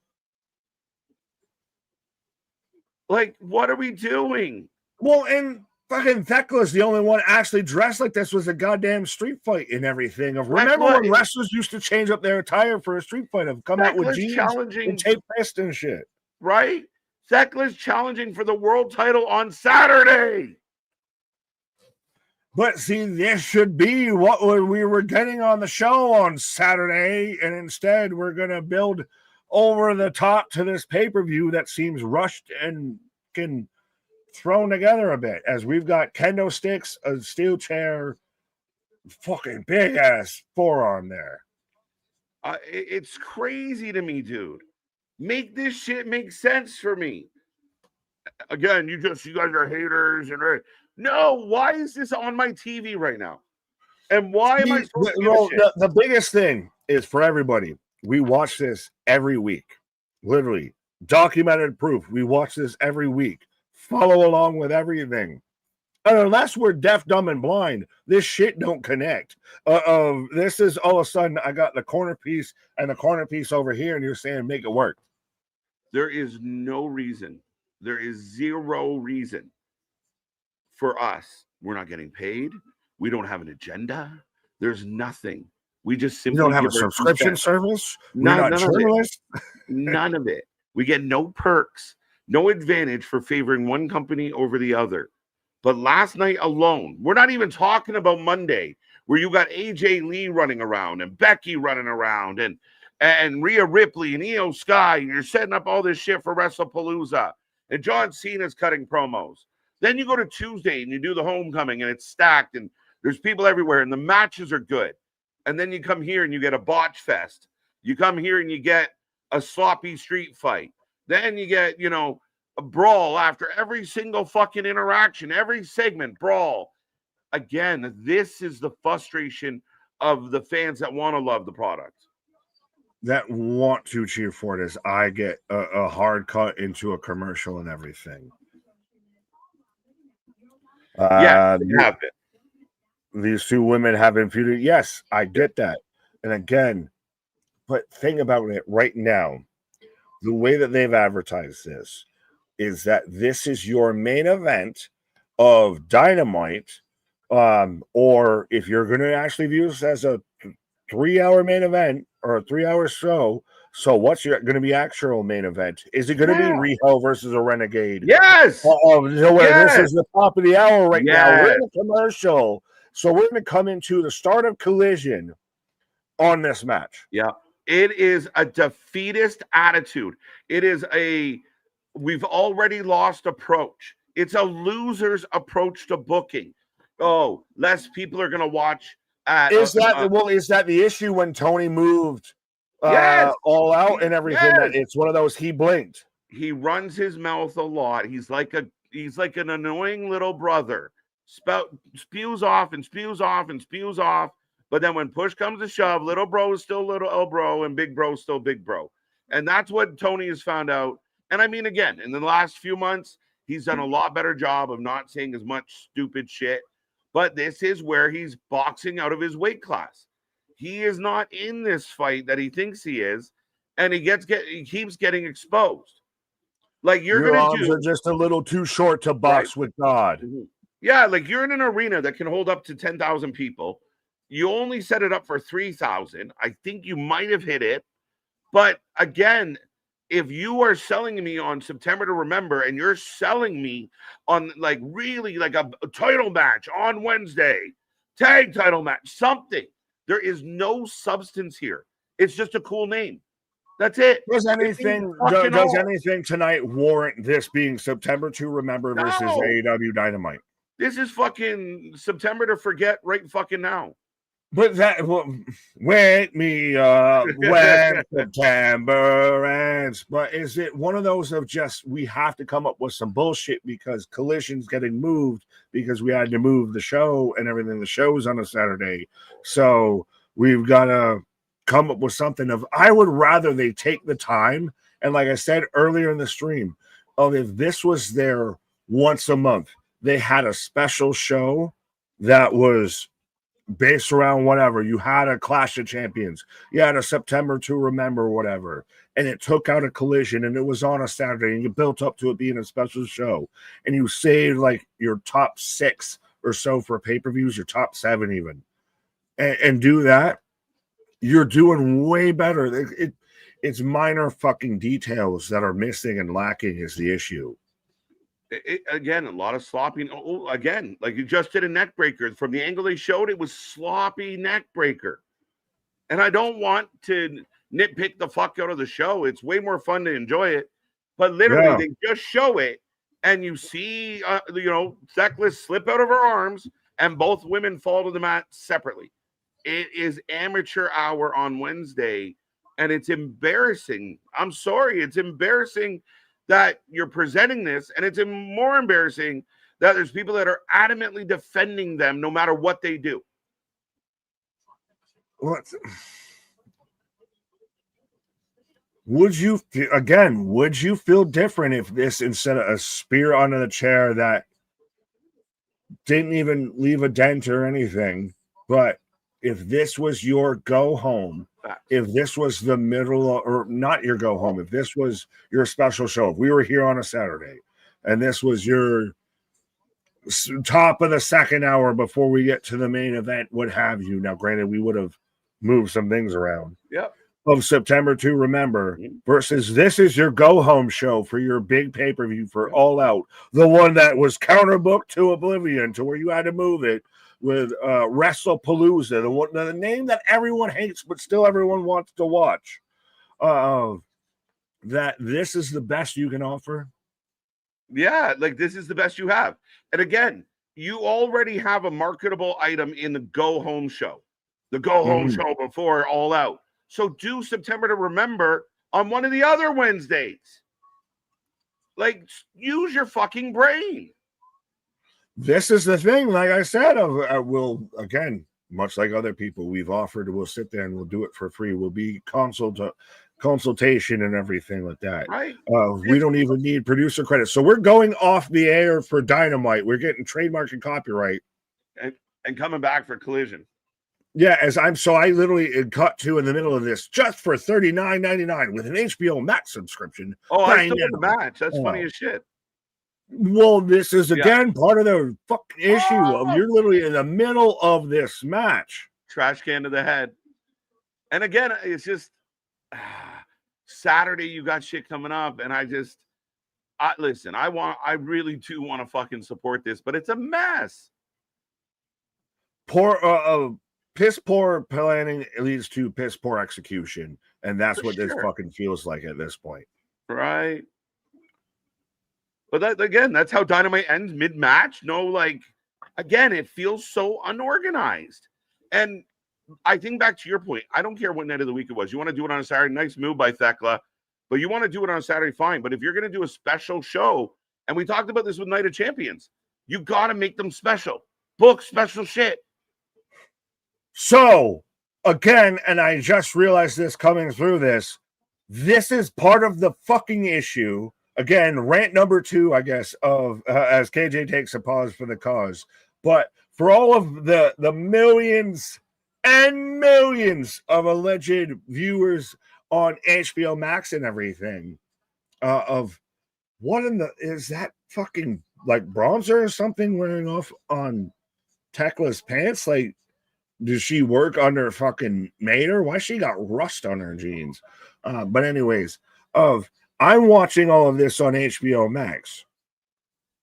Like, what are we doing? Well, and fucking Thekla's the only one actually dressed like this was a goddamn street fight and everything. Remember when wrestlers used to change up their attire for a street fight and come out with jeans and tape fist and shit? Right? Thekla's challenging for the world title on Saturday. But see, this should be what we were getting on the show on Saturday, and instead we're going to build over the top to this pay-per-view that seems rushed and thrown together a bit, as we've got kendo sticks, a steel chair, fucking big-ass forearm there. It's crazy to me, dude. Make this shit make sense for me. Again, you guys are haters and no. Why is this on my TV right now? And why am I supposed to give a shit? The biggest thing is for everybody. We watch this every week, literally documented proof. We watch this every week. Follow along with everything. And unless we're deaf, dumb, and blind, this shit don't connect. This is all of a sudden I got the corner piece and the corner piece over here, and you're saying make it work. There is no reason. There is zero reason for us. We're not getting paid. We don't have an agenda. There's nothing. We just simply don't have a subscription service. We're not journalists. None of it. We get no perks, no advantage for favoring one company over the other. But last night alone, we're not even talking about Monday. where you got AJ Lee running around and Becky running around and Rhea Ripley and Io Sky, and you're setting up all this shit for WrestlePalooza, and John Cena's cutting promos. Then you go to Tuesday and you do the homecoming, and it's stacked, and there's people everywhere, and the matches are good. And then you come here and you get a botch fest. You come here and you get a sloppy street fight. Then you get, a brawl after every single fucking interaction, every segment, brawl. Again, this is the frustration of the fans that want to love the product. That want to cheer for it is I get a hard cut into a commercial and everything. Yeah, they have it. These two women have been feuded. Yes, I get that. And again, but think about it right now. The way that they've advertised this is that this is your main event of Dynamite. Or if you're going to actually view this as a 3-hour main event or a 3-hour show, so what's going to be actual main event? Is it going to be Riho versus a Renegade? Yes. This is the top of the hour right now. We're in a commercial. So we're going to come into the start of Collision on this match. Yeah. It is a defeatist attitude. It is we've already lost approach. It's a loser's approach to booking. Oh, less people are going to watch. Is that the issue when Tony moved all out and everything? Yes. That it's one of those he blinked. He runs his mouth a lot. He's like an annoying little brother. Spews off and spews off and spews off. But then when push comes to shove, little bro is still little bro and big bro is still big bro. And that's what Tony has found out. And I mean, again, in the last few months, he's done a lot better job of not saying as much stupid shit. But this is where he's boxing out of his weight class. He is not in this fight that he thinks he is, and he keeps getting exposed. Like your arms are just a little too short to box with God. Mm-hmm. Yeah, like you're in an arena that can hold up to 10,000 people. You only set it up for 3,000. I think you might have hit it. But again, if you are selling me on September to Remember and you're selling me on really a title match on Wednesday, tag title match, something, there is no substance here. It's just a cool name. That's it. Does anything tonight warrant this being September to Remember versus AEW Dynamite? This is fucking September to Forget right fucking now. But wake me up when September ends. But is it one of those of just we have to come up with some bullshit because Collision's getting moved because we had to move the show and everything? The show's on a Saturday. So we've got to come up with something of I would rather they take the time. And like I said earlier in the stream, if this was their once a month, they had a special show that was based around whatever. You had a Clash of Champions, you had a September to Remember, whatever, and it took out a Collision and it was on a Saturday and you built up to it being a special show and you saved your top 6 or so for pay-per-views, your top 7 even, and do that, you're doing way better. It's minor fucking details that are missing and lacking is the issue. Again, a lot of sloppy. Again, like you just did a neck breaker. From the angle they showed, it was sloppy neck breaker. And I don't want to nitpick the fuck out of the show. It's way more fun to enjoy it. But literally, they just show it, and you see, Theclis slip out of her arms, and both women fall to the mat separately. It is amateur hour on Wednesday, and it's embarrassing. I'm sorry, it's embarrassing that you're presenting this, and it's more embarrassing that there's people that are adamantly defending them no matter what they do. Would you feel different if this, instead of a spear under the chair that didn't even leave a dent or anything, but if this was your go home, if this was the middle or not your go home, if this was your special show, if we were here on a Saturday and this was your top of the second hour before we get to the main event, what have you. Now, granted, we would have moved some things around. Yep. Of September to Remember versus this is your go home show for your big pay-per-view for All Out, the one that was counterbooked to oblivion to where you had to move it WrestlePalooza, the name that everyone hates, but still everyone wants to watch. That this is the best you can offer. Yeah, like this is the best you have. And again, you already have a marketable item in the Go Home show, the Go Home show before All Out. So do September to Remember on one of the other Wednesdays. Like, use your fucking brain. This is the thing, like I said, we'll, again, much like other people we've offered, we'll sit there and we'll do it for free. We'll be consultation and everything like that. Right. We don't even need producer credit. So we're going off the air for Dynamite. We're getting trademark and copyright. And coming back for Collision. Yeah, I literally cut to in the middle of this just for $39.99 with an HBO Max subscription. Oh, I still have the match. That's funny as shit. Well, this is again part of the fucking issue of you're literally in the middle of this match. Trash can to the head. And again, it's just Saturday, you got shit coming up, and listen, I really do want to fucking support this, but it's a mess. Piss poor planning leads to piss poor execution, and that's what this fucking feels like at this point. Right. But that's how Dynamite ends mid-match. No, like, again, it feels so unorganized. And I think back to your point, I don't care what night of the week it was. You want to do it on a Saturday, nice move by Thekla, but you want to do it on a Saturday, fine. But if you're going to do a special show, and we talked about this with Night of Champions, you got to make them special. Book special shit. So, again, and I just realized this coming through this is part of the fucking issue. Again, rant number 2, I guess, of as KJ takes a pause for the cause. But for all of the millions and millions of alleged viewers on HBO Max and everything, of what is that fucking like bronzer or something wearing off on Tekla's pants? Like, does she work under fucking Mater? Why she got rust on her jeans? But anyways, I'm watching all of this on HBO Max.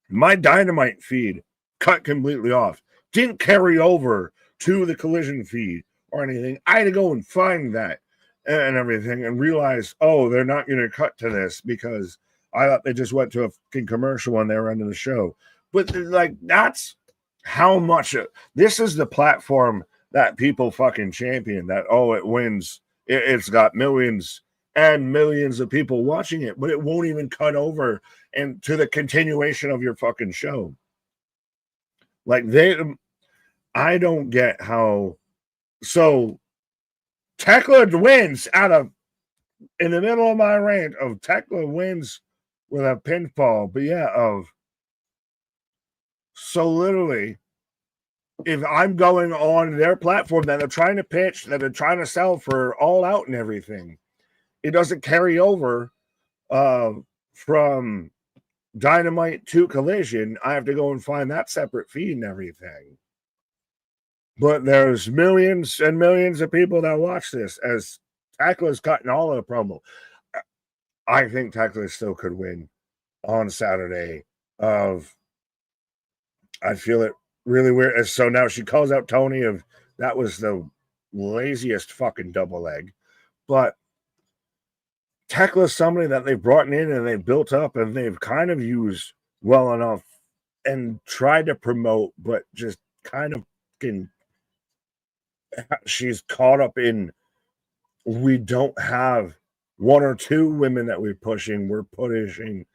My Dynamite feed cut completely off. Didn't carry over to the Collision feed or anything. I had to go and find that and everything and realize, they're not going to cut to this because I thought they just went to a fucking commercial when they were ending the show. But like, that's how much this is the platform that people fucking champion, that, it wins. It's got millions and millions of people watching it, but it won't even cut over and to the continuation of your fucking show. Like I don't get how. So Tekla wins in the middle of my rant of Tekla wins with a pinfall, but so literally, if I'm going on their platform that they're trying to pitch, that they're trying to sell for All Out and everything, it doesn't carry over from Dynamite to Collision. I have to go and find that separate feed and everything. But there's millions and millions of people that watch this as Tekla's cutting all of the promo. I think Tekla still could win on Saturday. I feel it really weird. So now she calls out Tony that was the laziest fucking double leg. But Tekla's somebody that they've brought in and they've built up and they've kind of used well enough and tried to promote, but just kind of she's caught up in, we don't have 1 or 2 women that we're pushing. We're pushing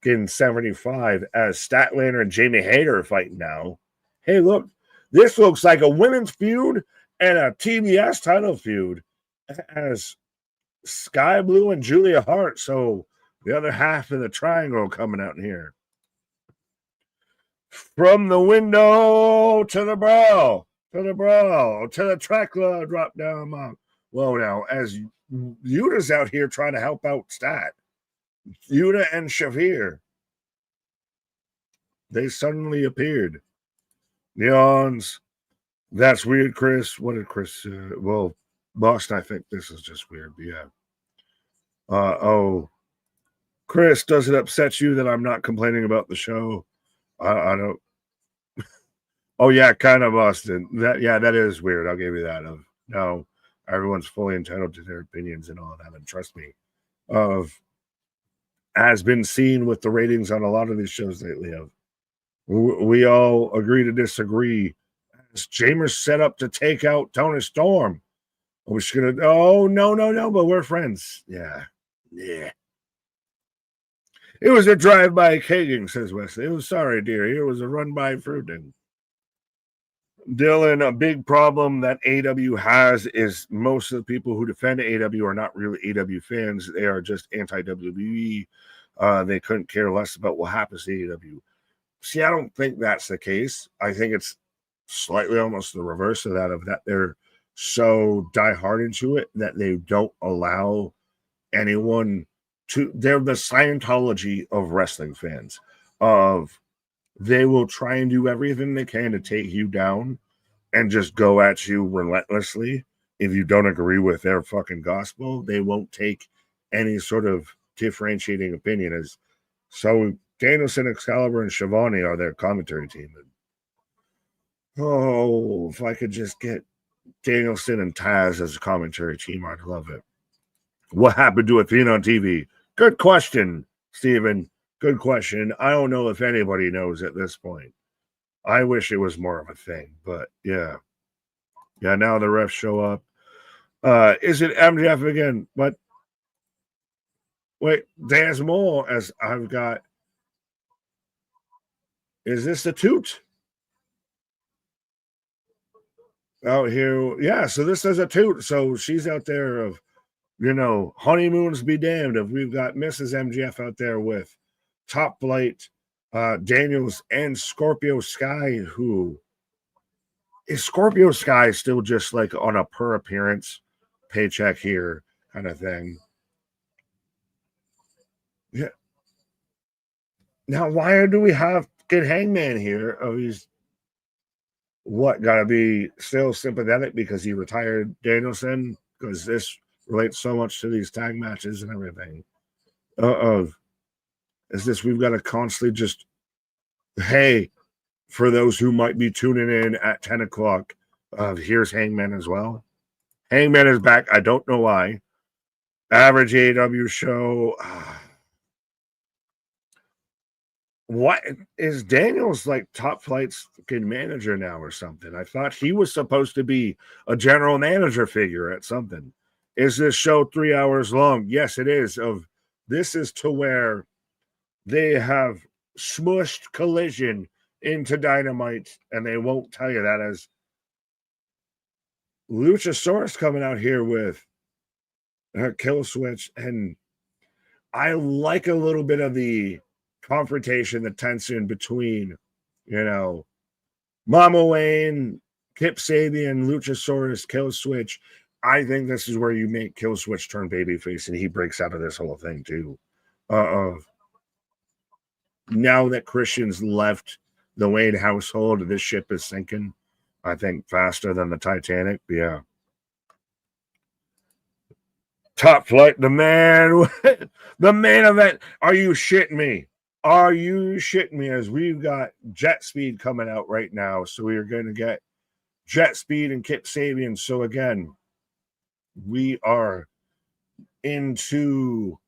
in 75 as Statlander and Jamie Hayter are fighting now. Hey, look, this looks like a women's feud and a TBS title feud as Sky Blue and Julia Hart. So the other half of the triangle coming out in here. From the window to the brawl, to the Tekla drop down mount. Whoa, now, as Yuta's out here trying to help out Stat, Yuta and Shavir, they suddenly appeared. Neons, that's weird, Chris. What did Chris Boston, I think this is just weird, but yeah. Chris, does it upset you that I'm not complaining about the show? I don't. Oh yeah, kind of Austin. That is weird. I'll give you that. No, everyone's fully entitled to their opinions and all that. And trust me, has been seen with the ratings on a lot of these shows lately. We all agree to disagree. As Jamer's set up to take out Tony Storm. We're just gonna. Oh no! But we're friends. Yeah. It was a drive-by kegging, says Wesley. It was sorry, dear. It was a run-by fruiting. Dylan, a big problem that AEW has is most of the people who defend AEW are not really AEW fans. They are just anti-WWE. They couldn't care less about what happens to AEW. See, I don't think that's the case. I think it's slightly almost the reverse of that they're so diehard into it that they don't allow anyone to. They're the Scientology of wrestling fans. They will try and do everything they can to take you down and just go at you relentlessly. If you don't agree with their fucking gospel, they won't take any sort of differentiating opinion. As so, Danielson, Excalibur, and Shivani are their commentary team. Oh, if I could just get Danielson and Taz as a commentary team, I'd love it. What happened to Athena on TV? Good question, Steven. Good question. I don't know if anybody knows at this point. I wish it was more of a thing, but yeah. Yeah, now the refs show up. Is it MJF again? But wait, there's more as I've got. Is this the toot? Out here, yeah. So this is a toot. So she's out there of, honeymoons be damned if we've got Mrs. MJF out there with Top Flight, Daniels, and Scorpio Sky. Who is Scorpio Sky still just like on a per appearance paycheck here kind of thing? Yeah. Now, why do we have Kid Hangman here? Oh, he's gotta be still sympathetic because he retired Danielson, because this relates so much to these tag matches and everything. Is this we've got to constantly just, hey, for those who might be tuning in at 10 o'clock, here's Hangman as well. Hangman is back. I don't know why. Average AEW show. What is Daniels like Top Flight's fucking manager now or something? I thought he was supposed to be a general manager figure at something. Is this show 3 hours long? Yes, it is. This is to where they have smushed Collision into Dynamite, and they won't tell you that, as Luchasaurus coming out here with Kill Switch, and I like a little bit of the confrontation, the tension between, Mama Wayne, Kip Sabian, Luchasaurus, Kill Switch. I think this is where you make Kill Switch turn babyface, and he breaks out of this whole thing too. Now that Christian's left the Wayne household, this ship is sinking, I think, faster than the Titanic. Yeah. Top Flight, the man event. Are you shitting me? Are you shitting me? As we've got Jet Speed coming out right now. So we are going to get Jet Speed and Kip Sabian. So again, we are into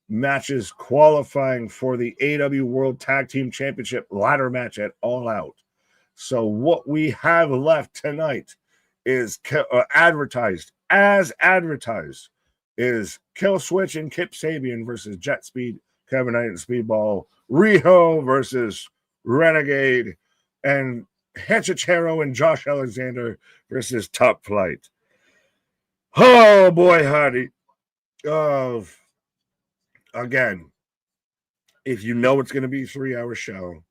matches qualifying for the AEW World Tag Team Championship ladder match at All Out. So what we have left tonight is advertised is Kill Switch and Kip Sabian versus Jet Speed, Kevin Knight and Speedball, Riho versus Renegade, and Hechicero and Josh Alexander versus Top Flight. Oh boy, howdy. Again, if you know it's going to be a 3-hour show,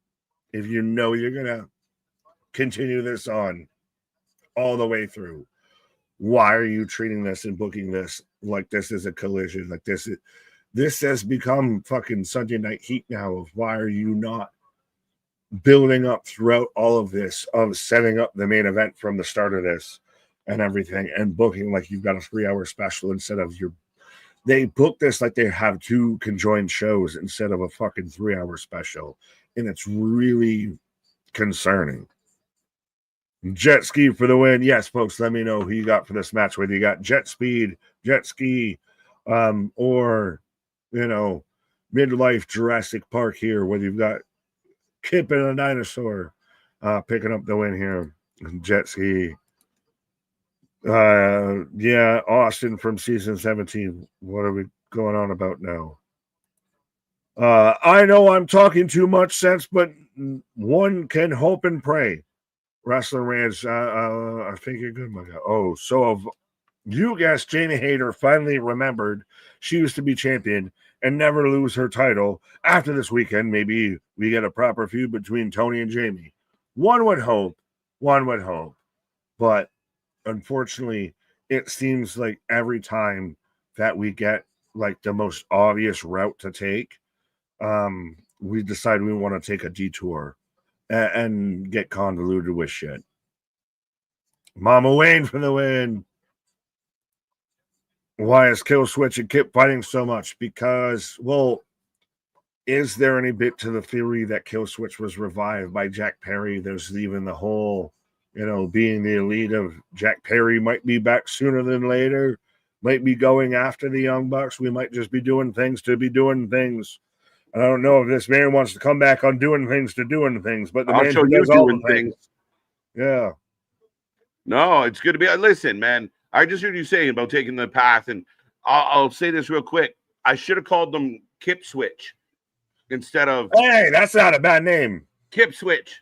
if you know you're going to continue this on all the way through, why are you treating this and booking this like this is a collision? Like this has become fucking Sunday Night Heat now. Of why are you not building up throughout all of this, of setting up the main event from the start of this and everything, and booking like you've got a 3-hour special instead of they book this like they have 2 conjoined shows instead of a fucking 3-hour special. And it's really concerning. Jet Ski for the win. Yes, folks, let me know who you got for this match, whether you got Jet Speed, Jet Ski, or, midlife Jurassic Park here, whether you've got Kip and a dinosaur picking up the win here. Jet Ski. Yeah, Austin from season 17. What are we going on about now? I know I'm talking too much sense, but one can hope and pray. Wrestling Ranch, I think you're good, my guy. Oh, so of you guessed, Jamie Hayter finally remembered she used to be champion and never lose her title. After this weekend, maybe we get a proper feud between Tony and Jamie. One would hope. But unfortunately, it seems like every time that we get like the most obvious route to take, we decide we want to take a detour and get convoluted with shit. Mama Wayne for the win. Why is Kill Switch and Kip fighting so much? Because, well, is there any bit to the theory that Kill Switch was revived by Jack Perry? There's even the whole, being the elite of Jack Perry might be back sooner than later, might be going after the Young Bucks. We might just be doing things to be doing things. I don't know if this man wants to come back on doing things to doing things, but the I'll man show who you does all doing the things. Yeah. No, it's good to be. Listen, man, I just heard you saying about taking the path, and I'll say this real quick. I should have called them Kip Switch instead of. Hey, that's not a bad name. Kip Switch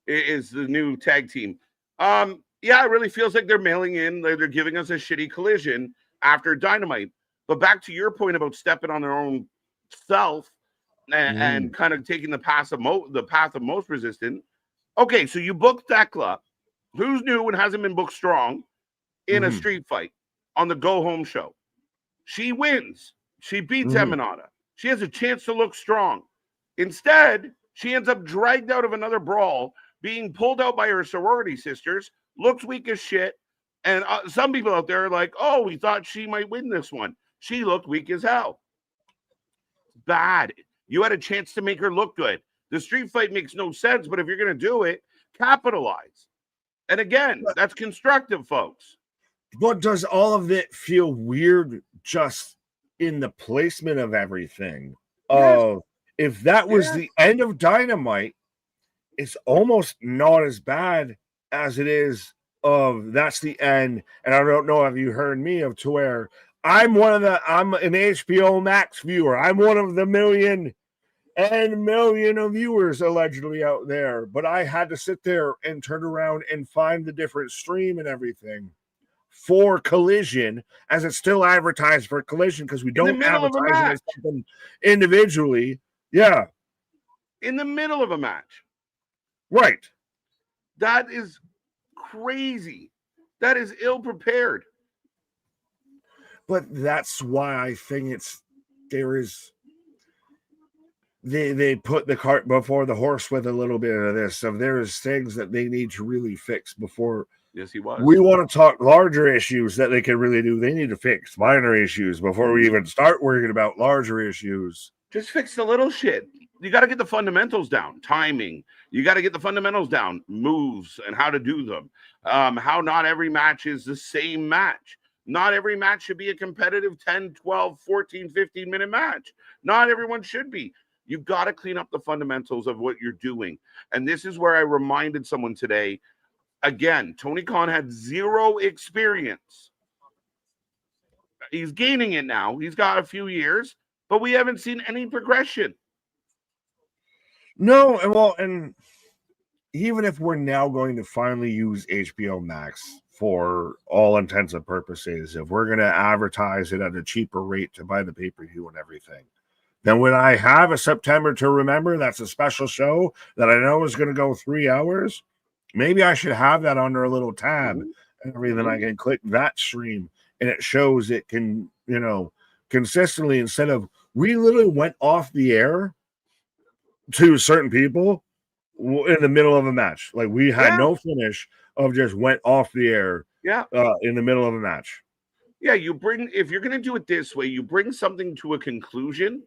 is the new tag team. Yeah, it really feels like they're mailing in. They're giving us a shitty collision after Dynamite. But back to your point about stepping on their own self and kind of taking the path of most resistant. Okay, so you booked Thekla, who's new and hasn't been booked strong, in a street fight on the Go Home show. She wins. She beats Emanata. She has a chance to look strong. Instead, she ends up dragged out of another brawl, being pulled out by her sorority sisters, looks weak as shit. And some people out there are like, oh, we thought she might win this one. She looked weak as hell. Bad. You had a chance to make her look good. The street fight makes no sense, but if you're going to do it, capitalize. And again, that's constructive, folks. But does all of it feel weird just in the placement of everything? Yes. If that was the end of Dynamite, it's almost not as bad as it is of that's the end. And I don't know if you heard me of to where I'm an HBO Max viewer. I'm one of the million of viewers allegedly out there, but I had to sit there and turn around and find the different stream and everything for Collision, as it's still advertised for Collision because we don't advertise it as something individually. Yeah. In the middle of a match. Right. That is crazy. That is ill prepared. But that's why I think they put the cart before the horse with a little bit of this. So there's things that they need to really fix before. Yes, he was. We want to talk larger issues that they can really do. They need to fix minor issues before we even start worrying about larger issues. Just fix the little shit. You got to get the fundamentals down. Timing. You got to get the fundamentals down. Moves and how to do them. How not every match is the same match. Not every match should be a competitive 10, 12, 14, 15-minute match. Not everyone should be. You've got to clean up the fundamentals of what you're doing. And this is where I reminded someone today. Again, Tony Khan had zero experience. He's gaining it now. He's got a few years, but we haven't seen any progression. No, well, and even if we're now going to finally use HBO Max for all intents and purposes, if we're going to advertise it at a cheaper rate to buy the pay-per-view and everything, then when I have a September to Remember, that's a special show that I know is going to go 3 hours, maybe I should have that under a little tab and everything. I can click that stream and it shows it can, consistently, instead of we literally went off the air to certain people in the middle of a match. Like we had no finish of just went off the air in the middle of a match. Yeah, if you're going to do it this way, you bring something to a conclusion,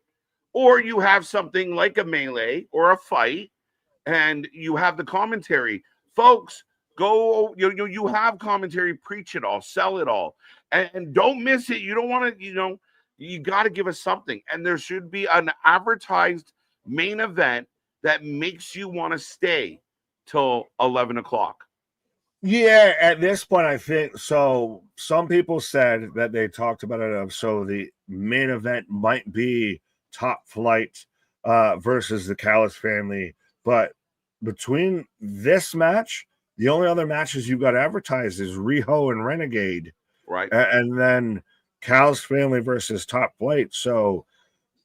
or you have something like a melee or a fight, and you have the commentary. Folks, Go, you have commentary, preach it all, sell it all, and don't miss it. You don't want to, you got to give us something. And there should be an advertised main event that makes you want to stay till 11 o'clock. Yeah, at this point, I think so. Some people said that they talked about it. So the main event might be Top Flight versus the Callus family. But between this match, the only other matches you got advertised is Riho and Renegade. Right. And then Callus family versus Top Flight. So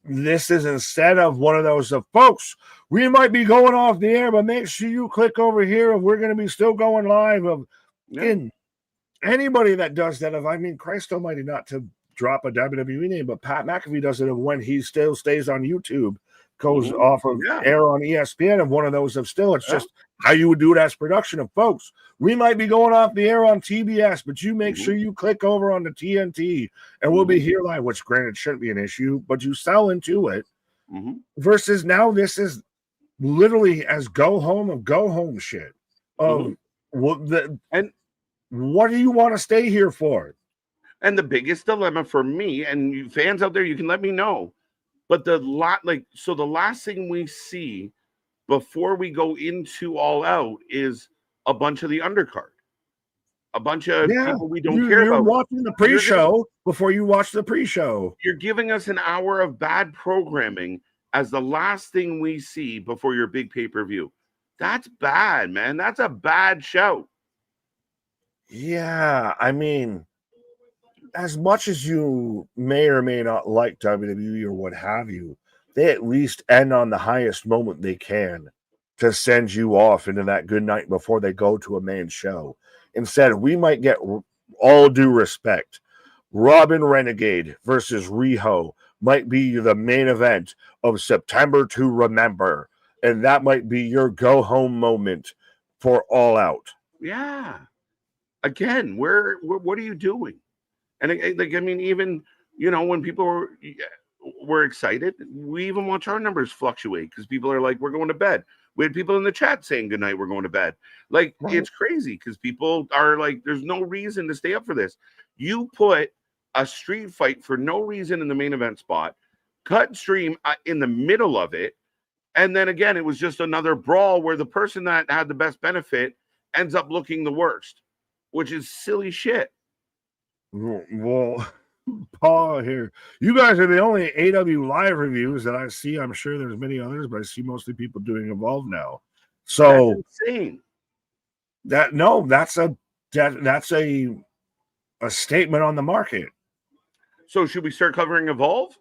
this is instead of one of those of folks, we might be going off the air, but make sure you click over here if we're going to be still going live. In anybody that does that, Christ almighty, not to drop a WWE name, but Pat McAfee does it of when he still stays on YouTube, goes off of air on ESPN, and one of those of still, it's just how you would do it as production of folks. We might be going off the air on TBS, but you make sure you click over on the TNT and we'll be here live, which granted shouldn't be an issue, but you sell into it versus now this is literally as go home shit. And what do you want to stay here for? And the biggest dilemma for me, and you fans out there, you can let me know, but the last thing we see before we go into All Out is a bunch of the undercard, a bunch of people we don't care about. You're watching the pre-show before you watch the pre-show. You're giving us an hour of bad programming as the last thing we see before your big pay-per-view. That's bad, man. That's a bad shout. Yeah, as much as you may or may not like WWE or what have you, they at least end on the highest moment they can to send you off into that good night before they go to a main show. Instead, we might get, all due respect, Robin Renegade versus Riho might be the main event of September to remember. And that might be your go-home moment for All Out. Yeah. Again, what are you doing? And even, when people were excited, we even watch our numbers fluctuate because people are like, we're going to bed. We had people in the chat saying goodnight, we're going to bed. It's crazy because people are like, there's no reason to stay up for this. You put a street fight for no reason in the main event spot, cut stream in the middle of it, and then again, it was just another brawl where the person that had the best benefit ends up looking the worst, which is silly shit. Well, Paul here, you guys are the only AEW live reviews that I see. I'm sure there's many others, but I see mostly people doing Evolve now. So that's insane. That's a statement on the market. So should we start covering Evolve?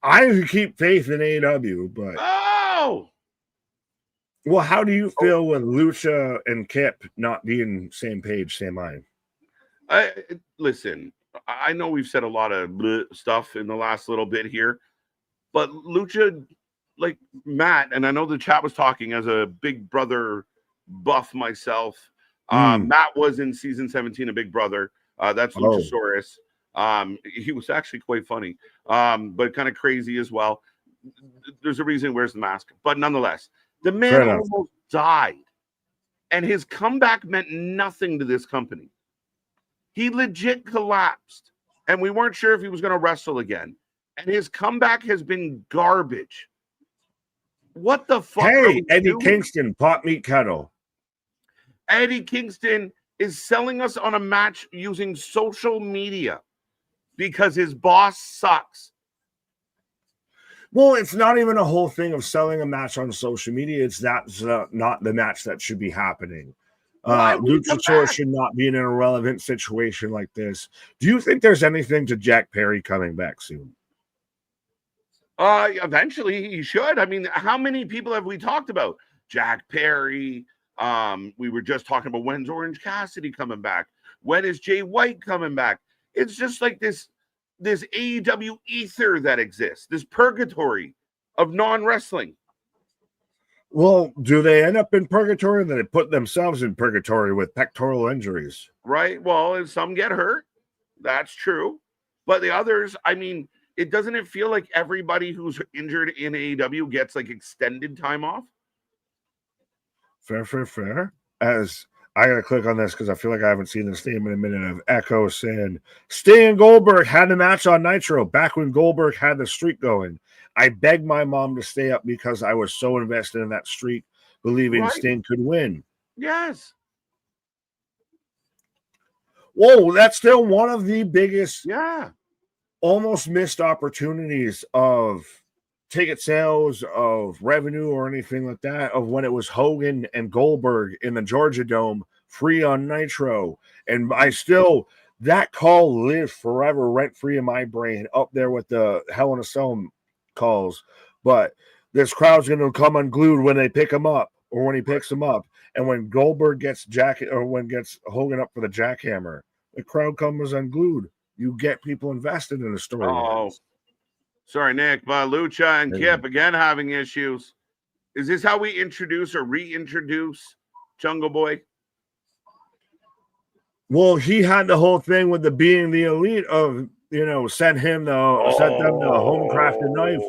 I keep faith in AEW, but well, how do you feel with Lucha and Kip not being same page, same mind? Listen, I know we've said a lot of stuff in the last little bit here, but Lucha, like Matt, and I know the chat was talking as a Big Brother buff myself. Matt was in season 17 of Big Brother. That's Luchasaurus. He was actually quite funny, but kind of crazy as well. There's a reason he wears the mask, but nonetheless, the man almost died, and his comeback meant nothing to this company. He legit collapsed, and we weren't sure if he was going to wrestle again. And his comeback has been garbage. What the fuck? Hey, Eddie Kingston, pot meat kettle. Eddie Kingston is selling us on a match using social media because his boss sucks. Well, it's not even a whole thing of selling a match on social media. It's that's not the match that should be happening. Luchasaurus should not be in an irrelevant situation like this. Do you think there's anything to Jack Perry coming back soon? Eventually he should. How many people have we talked about? Jack Perry. We were just talking about when's Orange Cassidy coming back? When is Jay White coming back? It's just like this AEW ether that exists, this purgatory of non-wrestling. Well, do they end up in purgatory? Then they put themselves in purgatory with pectoral injuries. Right. Well, and some get hurt. That's true. But the others, it feel like everybody who's injured in AEW gets like extended time off? fair. As I gotta click on this because I feel like I haven't seen this name in a minute. Of Echo saying Sting and Goldberg had a match on Nitro back when Goldberg had the streak going. I begged my mom to stay up because I was so invested in that streak, believing Sting could win. Yes. Whoa, that's still one of the biggest, almost missed opportunities of ticket sales, of revenue, or anything like that, of when it was Hogan and Goldberg in the Georgia Dome, free on Nitro. And that call lives forever, rent-free in my brain, up there with the Hell in a Cell calls. But this crowd's going to come unglued when they pick him up, or when he picks him up. And when Goldberg gets Hogan up for the jackhammer, the crowd comes unglued. You get people invested in the story. Oh, sorry, Nick, but Lucha and Kip again having issues. Is this how we introduce or reintroduce Jungle Boy? Well, he had the whole thing with the being the elite of, sent them the home crafted knife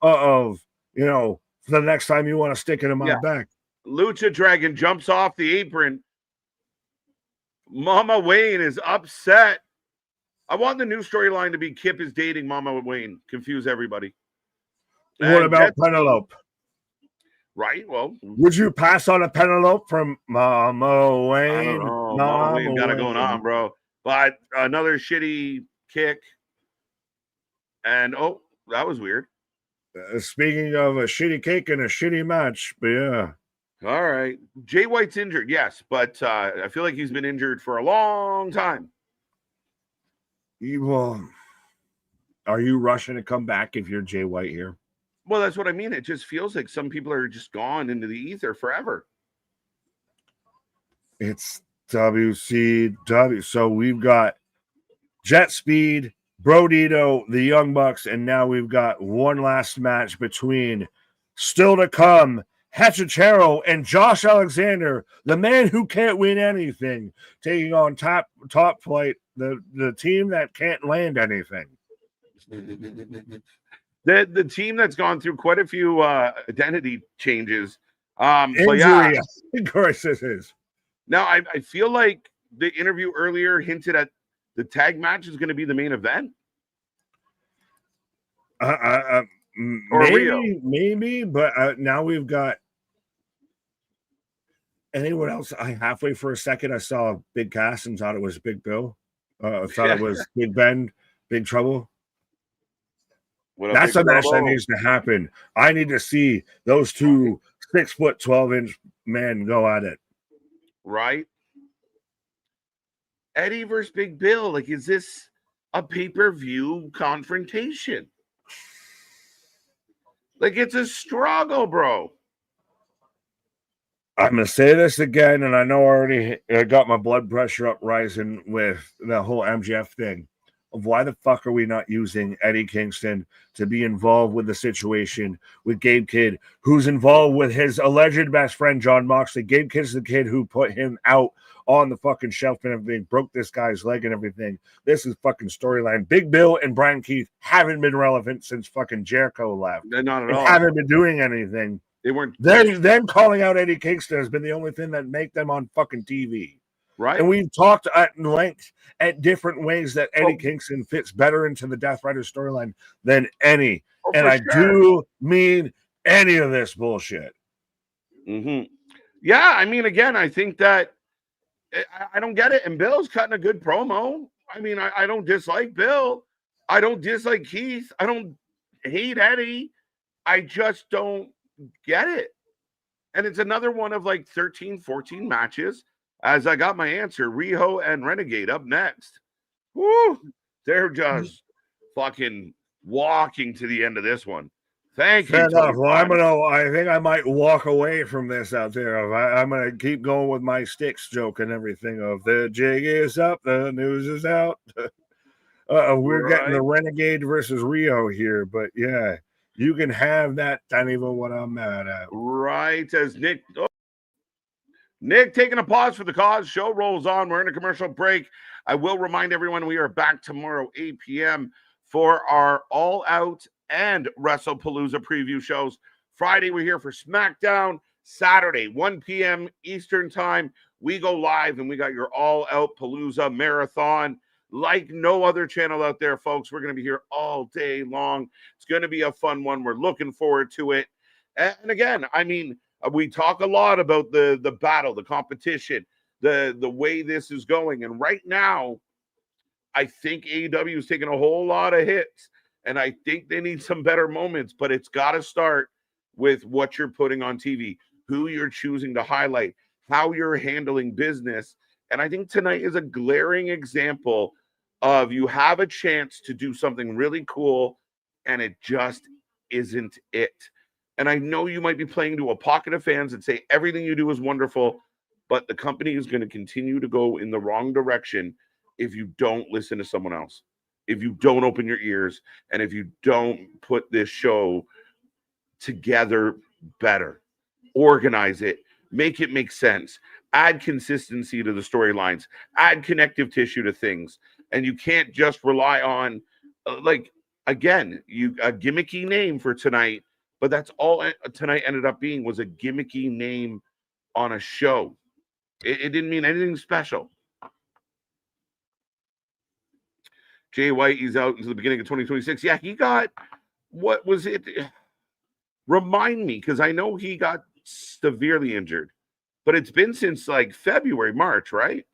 of, the next time you want to stick it in my back. Lucha Dragon jumps off the apron. Mama Wayne is upset. I want the new storyline to be Kip is dating Mama Wayne. Confuse everybody. What about Penelope? Right. Well, would you pass on a Penelope from Mama Wayne? I don't know. Mama Wayne got it going on, bro. But another shitty kick. And that was weird. Speaking of a shitty cake and a shitty match, but yeah. All right. Jay White's injured, yes, but I feel like he's been injured for a long time. Well, are you rushing to come back if you're Jay White here? Well, that's what I mean. It just feels like some people are just gone into the ether forever. It's WCW. So we've got Jet Speed, Brodito, the Young Bucks, and now we've got one last match between still to come Hachicero and Josh Alexander, the man who can't win anything, taking on Top Flight, the team that can't land anything. The team that's gone through quite a few identity changes. Injury, but yeah, of course this is. Now, I feel like the interview earlier hinted at the tag match is going to be the main event. Maybe, but now we've got anyone else. Halfway for a second, I saw Big Cass and thought it was Big Bill. I thought it was Big Ben, Big Trouble. That's a match that needs to happen. I need to see those two 6', 12-inch men go at it. Right? Eddie versus Big Bill. Like, is this a pay-per-view confrontation? Like, it's a struggle, bro. I'm going to say this again, and I know I already got my blood pressure up rising with the whole MJF thing. Of why the fuck are we not using Eddie Kingston to be involved with the situation with Gabe Kidd, who's involved with his alleged best friend, John Moxley. Gabe Kidd's the kid who put him out on the fucking shelf and everything, broke this guy's leg and everything. This is fucking storyline. Big Bill and Brian Keith haven't been relevant since fucking Jericho left. They're not at all. Haven't been doing anything. They weren't. Them calling out Eddie Kingston has been the only thing that make them on fucking TV. Right. And we've talked at length at different ways that Eddie Kingston fits better into the Death Rider storyline than any. And I do mean any of this bullshit. Mm-hmm. Yeah, I mean, again, I think that I don't get it. And Bill's cutting a good promo. I mean, I don't dislike Bill. I don't dislike Keith. I don't hate Eddie. I just don't get it. And it's another one of like 13, 14 matches. As I got my answer, Riho and Renegade up next. Woo! They're just fucking walking to the end of this one. Thank you. Fair enough. Well, I think I might walk away from this out there. I'm going to keep going with my sticks joke and everything of the jig is up, the news is out. We're getting the Renegade versus Rio here, but yeah, you can have that. Not even what I'm mad at. Right, as Nick taking a pause for the cause. Show rolls on. We're in a commercial break. I will remind everyone we are back tomorrow, 8 p.m. for our All Out and WrestlePalooza preview shows. Friday, we're here for SmackDown. Saturday, 1 p.m. Eastern time, we go live and we got your all-out Palooza marathon like no other channel out there, folks. We're going to be here all day long. It's going to be a fun one. We're looking forward to it. And again, I mean, we talk a lot about the battle, the competition, the way this is going. And right now, I think AEW is taking a whole lot of hits. And I think they need some better moments. But it's got to start with what you're putting on TV, who you're choosing to highlight, how you're handling business. And I think tonight is a glaring example of you have a chance to do something really cool, and it just isn't it. And I know you might be playing to a pocket of fans that say everything you do is wonderful, but the company is going to continue to go in the wrong direction if you don't listen to someone else, if you don't open your ears, and if you don't put this show together better, organize it, make it make sense, add consistency to the storylines, add connective tissue to things. And you can't just rely on, again, a gimmicky name for tonight, but that's all tonight ended up being, was a gimmicky name on a show. It didn't mean anything special. Jay White, he's out until the beginning of 2026. Yeah, he got, what was it? Remind me, because I know he got severely injured, but it's been since like February, March, right?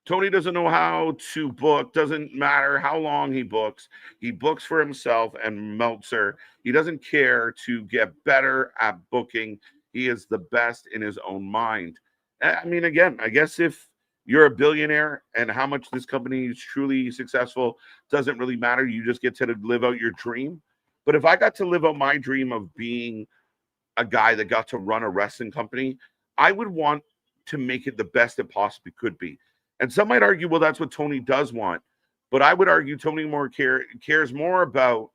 Tony doesn't know how to book. Doesn't matter how long he books. He books for himself and Meltzer. He doesn't care to get better at booking. He is the best in his own mind. I mean, again, I guess if you're a billionaire and how much this company is truly successful doesn't really matter. You just get to live out your dream. But if I got to live out my dream of being a guy that got to run a wrestling company, I would want to make it the best it possibly could be. And some might argue, well, that's what Tony does want. But I would argue Tony cares more about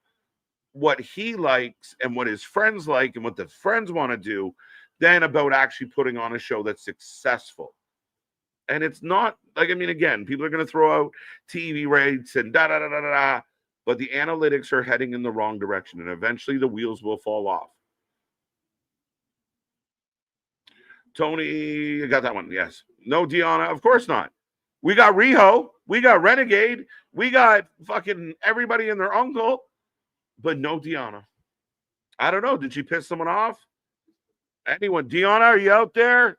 what he likes and what his friends like and what the friends want to do than about actually putting on a show that's successful. And it's not, like, I mean, again, people are going to throw out TV rates and da-da-da-da-da, but the analytics are heading in the wrong direction, and eventually the wheels will fall off. Tony, you got that one, yes. No Deanna, of course not. We got Riho, we got Renegade, we got fucking everybody and their uncle, but no Deanna. I don't know, did she piss someone off? Anyone? Deanna, are you out there?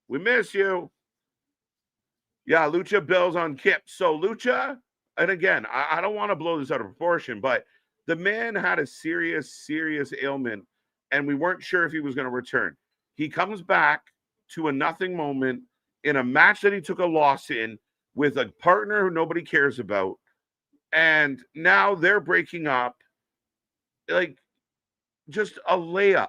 We miss you. Yeah, Lucha Bill's on Kip. So Lucha, and again, I don't want to blow this out of proportion, but the man had a serious ailment, and we weren't sure if he was going to return. He comes back to a nothing moment in a match that he took a loss in with a partner who nobody cares about, and now they're breaking up. Like, just a layup.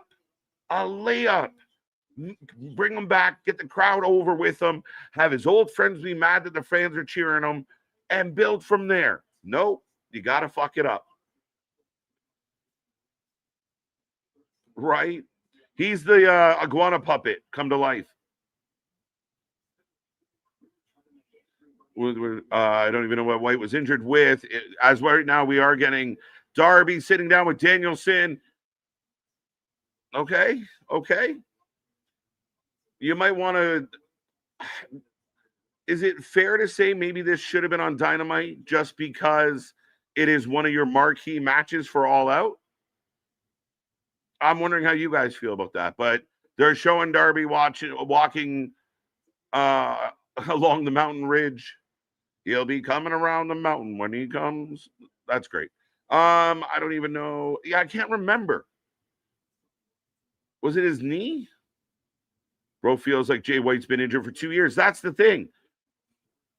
Bring him back, get the crowd over with him, have his old friends be mad that the fans are cheering him, and build from there. Nope, you got to fuck it up. Right? He's the iguana puppet come to life. I don't even know what White was injured with. As right now, we are getting Darby sitting down with Danielson. Okay. You might want to. Is it fair to say maybe this should have been on Dynamite just because it is one of your marquee matches for All Out? I'm wondering how you guys feel about that. But they're showing Darby walking along the mountain ridge. He'll be coming around the mountain when he comes. That's great. I don't even know. Yeah, I can't remember. Was it his knee? Bro feels like Jay White's been injured for 2 years. That's the thing.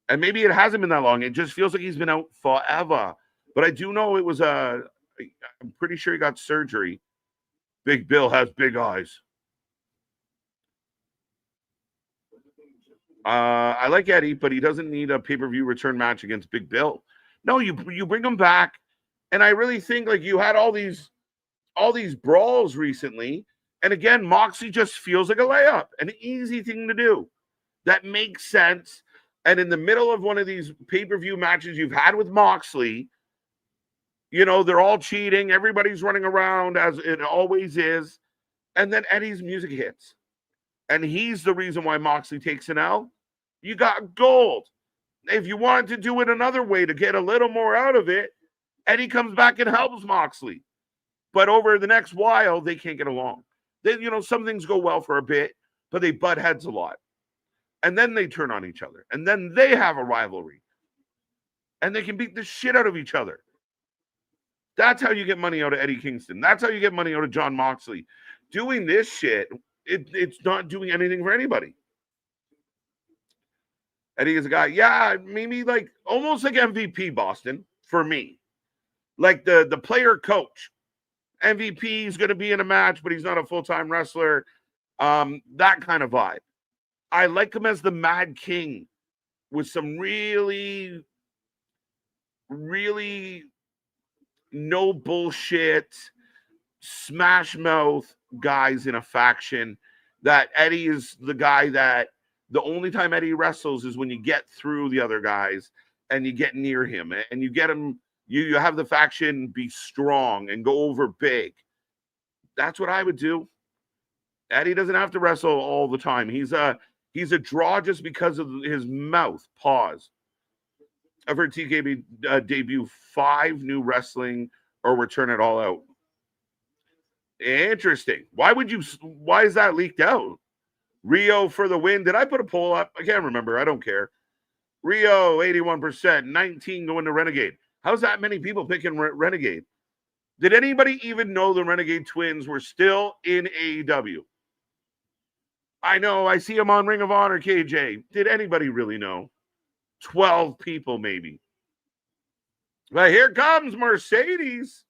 And maybe it hasn't been that long. It just feels like he's been out forever. But I do know it was I'm pretty sure he got surgery. Big Bill has big eyes. I like Eddie, but he doesn't need a pay-per-view return match against Big Bill. No, you bring him back. And I really think, like, you had all these brawls recently. And again, Moxley just feels like a layup, an easy thing to do. That makes sense. And in the middle of one of these pay-per-view matches you've had with Moxley, You know, they're all cheating. Everybody's running around as it always is. And then Eddie's music hits. And he's the reason why Moxley takes an L. You got gold. If you wanted to do it another way to get a little more out of it, Eddie comes back and helps Moxley. But over the next while, they can't get along. Then, you know, some things go well for a bit, but they butt heads a lot. And then they turn on each other. And then they have a rivalry. And they can beat the shit out of each other. That's how you get money out of Eddie Kingston. That's how you get money out of John Moxley. Doing this shit, it's not doing anything for anybody. Eddie is a guy, yeah, maybe like almost like MVP Boston for me. Like the player coach. MVP is going to be in a match, but he's not a full-time wrestler. That kind of vibe. I like him as the Mad King with some really, really no bullshit, smash mouth guys in a faction. That Eddie is the guy that the only time Eddie wrestles is when you get through the other guys and you get near him and you get him. You have the faction be strong and go over big. That's what I would do. Eddie doesn't have to wrestle all the time. He's a draw just because of his mouth. Pause. I've heard TKB debut 5 new wrestling or return it all out. Interesting. Why is that leaked out? Rio for the win. Did I put a poll up? I can't remember. I don't care. Rio, 81%, 19 going to Renegade. How's that many people picking Renegade? Did anybody even know the Renegade twins were still in AEW? I know. I see them on Ring of Honor, KJ. Did anybody really know? 12 people, maybe. But here comes Mercedes.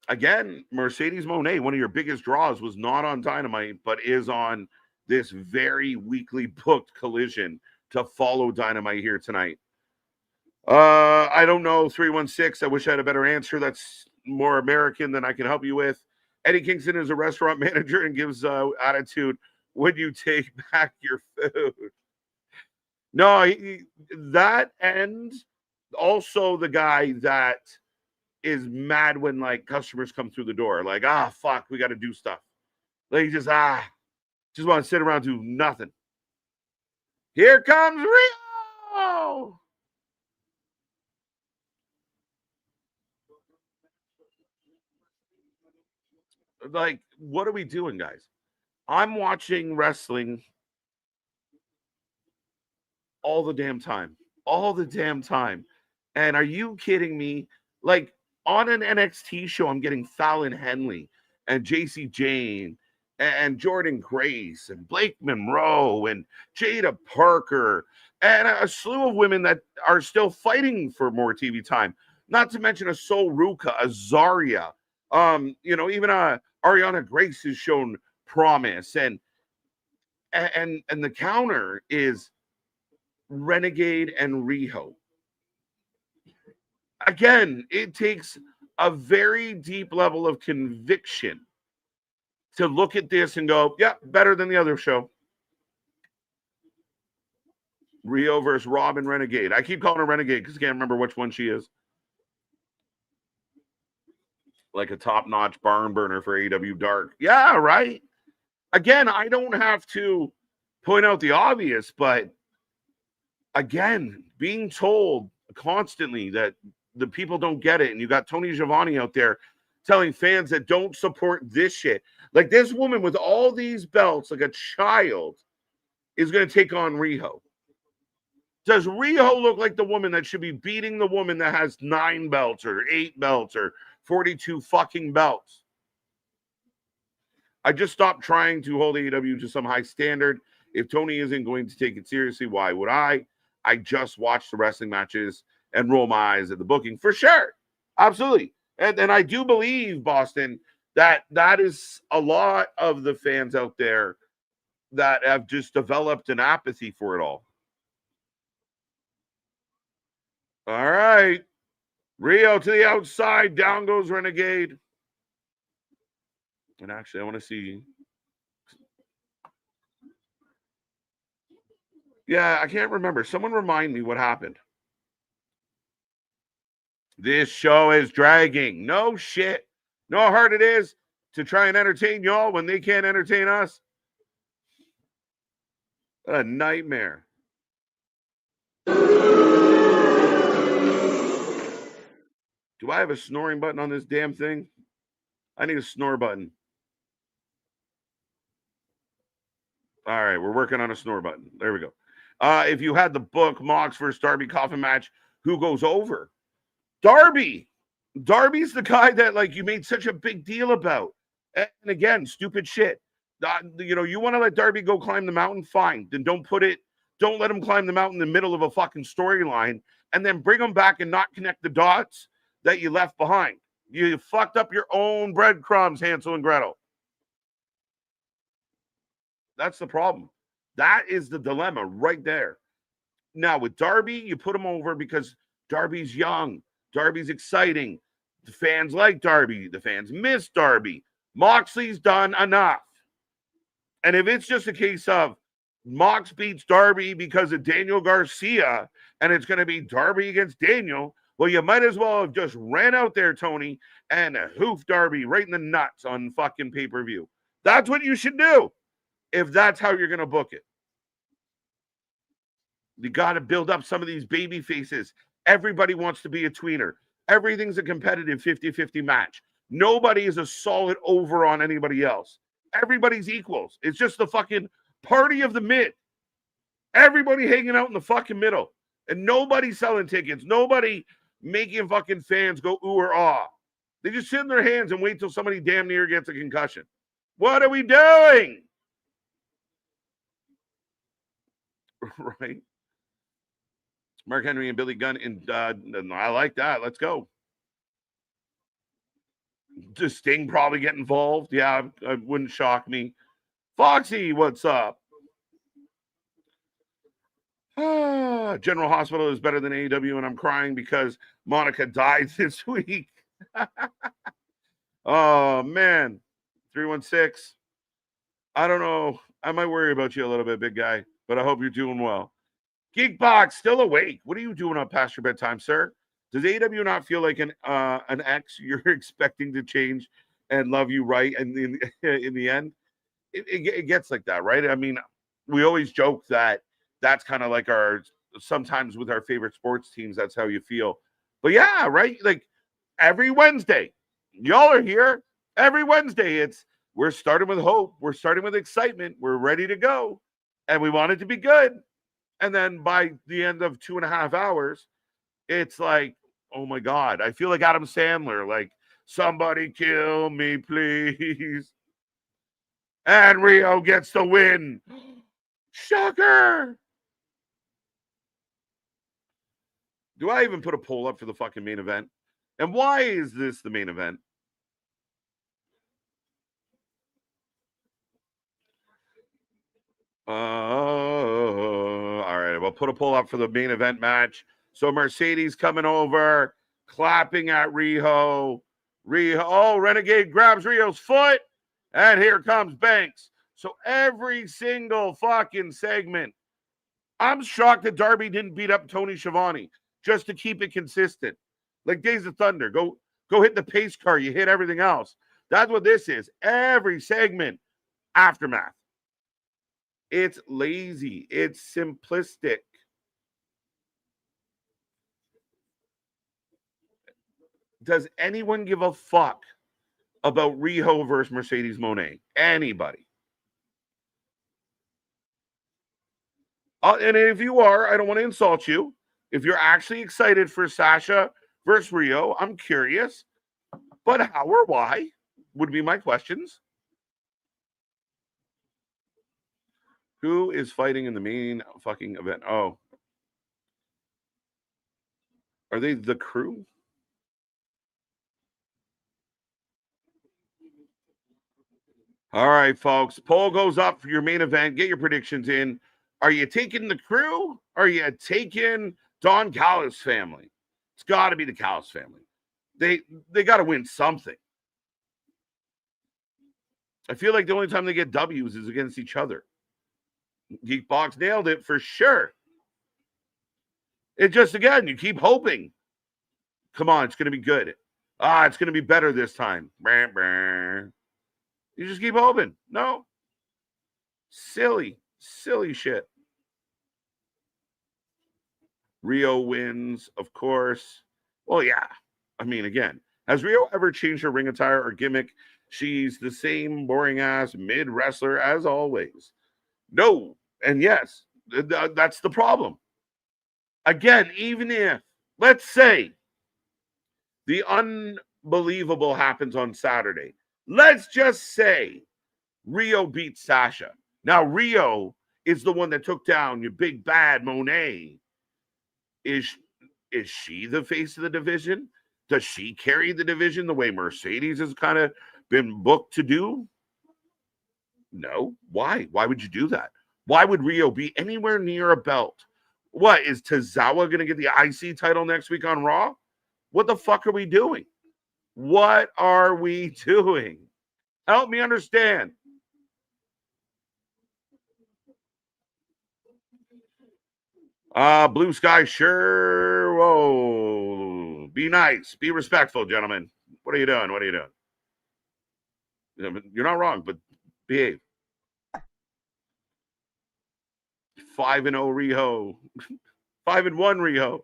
Again, Mercedes Moné, one of your biggest draws, was not on Dynamite, but is on this very weekly booked Collision to follow Dynamite here tonight. I don't know, 316. I wish I had a better answer. That's more American than I can help you with. Eddie Kingston is a restaurant manager and gives attitude. Would you take back your food? No, that and also the guy that is mad when like customers come through the door. Like, fuck, we got to do stuff. Like, just want to sit around do nothing. Here comes Rio. Like, what are we doing, guys? I'm watching wrestling all the damn time. All the damn time. And are you kidding me? Like, on an NXT show, I'm getting Fallon Henley and JC Jane and Jordan Grace and Blake Monroe and Jada Parker and a slew of women that are still fighting for more TV time. Not to mention a Sol Ruca, a Zarya, even Ariana Grace has shown promise, and the counter is Renegade and Riho. Again, it takes a very deep level of conviction to look at this and go, yeah, better than the other show. Rio versus Robin Renegade. I keep calling her Renegade because I can't remember which one she is. Like a top-notch barn burner for AEW Dark. Yeah, right? Again, I don't have to point out the obvious, but again, being told constantly that the people don't get it, and you got Tony Schiavone out there telling fans that don't support this shit. Like, this woman with all these belts, like a child, is going to take on Riho. Does Riho look like the woman that should be beating the woman that has 9 belts or 8 belts or 42 fucking belts? I just stopped trying to hold AEW to some high standard. If Tony isn't going to take it seriously, why would I? I just watch the wrestling matches and roll my eyes at the booking for sure. Absolutely. And I do believe, Boston, that is a lot of the fans out there that have just developed an apathy for it all. All right. Rio to the outside. Down goes Renegade. And actually, I want to see. Yeah, I can't remember. Someone remind me what happened. This show is dragging. No shit. Know how hard it is to try and entertain y'all when they can't entertain us? What a nightmare. Do I have a snoring button on this damn thing? I need a snore button. All right, we're working on a snore button. There we go. If you had the book, Mox versus Darby coffin match, who goes over? Darby. Darby's the guy that, like, you made such a big deal about. And again, stupid shit. You want to let Darby go climb the mountain? Fine. Then don't let him climb the mountain in the middle of a fucking storyline and then bring him back and not connect the dots that you left behind. You fucked up your own breadcrumbs, Hansel and Gretel. That's the problem. That is the dilemma right there. Now, with Darby, you put him over because Darby's young. Darby's exciting. The fans like Darby. The fans miss Darby. Moxley's done enough. And if it's just a case of Mox beats Darby because of Daniel Garcia and it's going to be Darby against Daniel, well, you might as well have just ran out there, Tony, and hoof Darby right in the nuts on fucking pay-per-view. That's what you should do if that's how you're going to book it. You got to build up some of these baby faces. Everybody wants to be a tweener. Everything's a competitive 50-50 match. Nobody is a solid over on anybody else. Everybody's equals. It's just the fucking party of the mid. Everybody hanging out in the fucking middle. And nobody selling tickets. Nobody making fucking fans go ooh or ah. They just sit in their hands and wait till somebody damn near gets a concussion. What are we doing? Right? Mark Henry and Billy Gunn. And I like that. Let's go. Does Sting probably get involved? Yeah, it wouldn't shock me. Foxy, what's up? General Hospital is better than AEW, and I'm crying because Monica died this week. Oh, man. 316. I don't know. I might worry about you a little bit, big guy, but I hope you're doing well. Geekbox, still awake. What are you doing up past your bedtime, sir? Does AEW not feel like an ex you're expecting to change and love you right? And in the end, it gets like that, right? I mean, we always joke that that's kind of like sometimes with our favorite sports teams, that's how you feel. But yeah, right? Like every Wednesday, y'all are here. Every Wednesday, we're starting with hope. We're starting with excitement. We're ready to go. And we want it to be good. And then by the end of 2.5 hours, it's like, oh my God, I feel like Adam Sandler, like, somebody kill me, please. And Rio gets the win. Shocker. Do I even put a poll up for the fucking main event? And why is this the main event? All right, we'll put a poll up for the main event match. So Mercedes coming over, clapping at Riho. Renegade grabs Rio's foot, and here comes Banks. So every single fucking segment, I'm shocked that Darby didn't beat up Tony Schiavone just to keep it consistent. Like Days of Thunder, go hit the pace car, you hit everything else. That's what this is. Every segment, aftermath. It's lazy. It's simplistic. Does anyone give a fuck about Riho versus Mercedes Moné? Anybody? And if you are, I don't want to insult you. If you're actually excited for Sasha versus Riho, I'm curious. But how or why would be my questions. Who is fighting in the main fucking event? Oh. Are they the Crew? All right, folks. Poll goes up for your main event. Get your predictions in. Are you taking the Crew? Or are you taking Don Callus family? It's got to be the Callus family. They got to win something. I feel like the only time they get W's is against each other. Geekbox nailed it for sure. It just, again, you keep hoping. Come on, it's going to be good. It's going to be better this time. You just keep hoping. No. Silly shit. Rio wins, of course. Well, yeah. I mean, again, has Rio ever changed her ring attire or gimmick? She's the same boring ass mid wrestler as always. No. And yes, that's the problem. Again, even if, let's say, the unbelievable happens on Saturday. Let's just say Rio beats Sasha. Now, Rio is the one that took down your big bad Monet. Is she the face of the division? Does she carry the division the way Mercedes has kind of been booked to do? No. Why? Why would you do that? Why would Rio be anywhere near a belt? What, is Tozawa going to get the IC title next week on Raw? What the fuck are we doing? What are we doing? Help me understand. Blue Sky, sure. Whoa. Be nice. Be respectful, gentlemen. What are you doing? What are you doing? You're not wrong, but behave. 5-0 Riho. 5-1 Riho.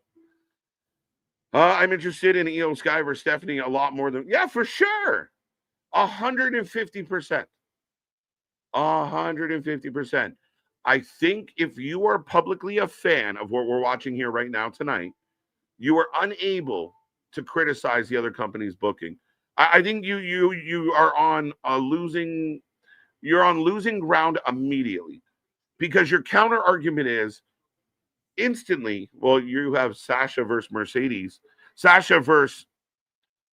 I'm interested in Io Sky versus Stephanie a lot more than, yeah, for sure. 150%. 150%. I think if you are publicly a fan of what we're watching here right now tonight, you are unable to criticize the other company's booking. I think you are on losing ground immediately, because your counter argument is instantly, well, you have Sasha versus Mercedes, Sasha versus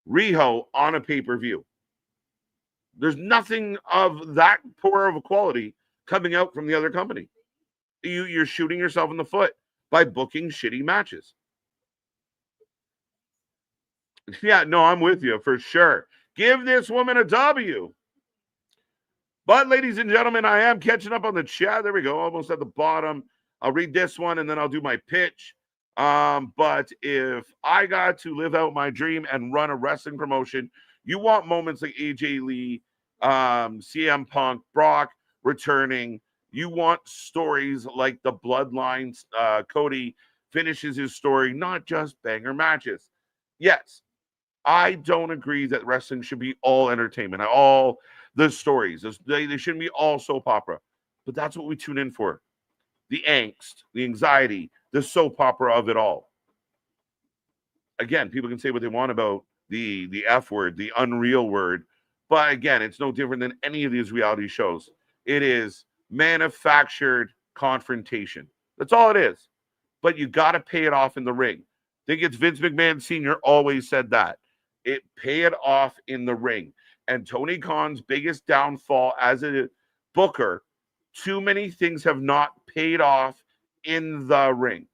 Riho on a pay-per-view. There's nothing of that poor of a quality coming out from the other company. You're shooting yourself in the foot by booking shitty matches. Yeah, no, I'm with you for sure. Give this woman a W. But, ladies and gentlemen, I am catching up on the chat. There we go, almost at the bottom. I'll read this one, and then I'll do my pitch. But if I got to live out my dream and run a wrestling promotion, you want moments like AJ Lee, CM Punk, Brock returning. You want stories like the Bloodlines. Cody finishes his story, not just banger matches. Yes, I don't agree that wrestling should be all entertainment, all the stories. They shouldn't be all soap opera. But that's what we tune in for. The angst, the anxiety, the soap opera of it all. Again, people can say what they want about the F word, the unreal word. But again, it's no different than any of these reality shows. It is manufactured confrontation. That's all it is. But you got to pay it off in the ring. I think it's Vince McMahon Sr. always said that. Pay it off in the ring. And Tony Khan's biggest downfall as a booker, too many things have not paid off in the ring.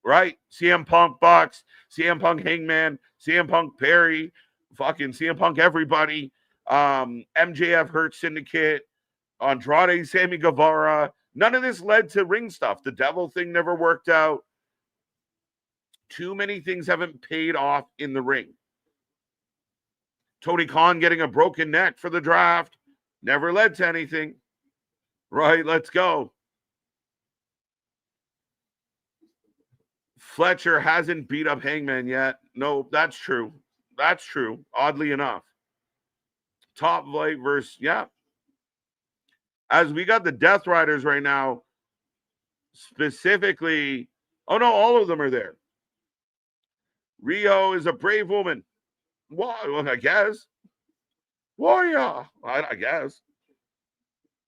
Right? CM Punk Bucks, CM Punk Hangman, CM Punk Perry, fucking CM Punk everybody, MJF Hurt Syndicate, Andrade, Sammy Guevara. None of this led to ring stuff. The devil thing never worked out. Too many things haven't paid off in the ring. Tony Khan getting a broken neck for the draft never led to anything. Right, let's go. Fletcher hasn't beat up Hangman yet. No, that's true. That's true, oddly enough. Top Flight versus, yeah. As we got the Death Riders right now, specifically, oh no, all of them are there. Rio is a brave woman. Well, I guess. Warrior, I guess.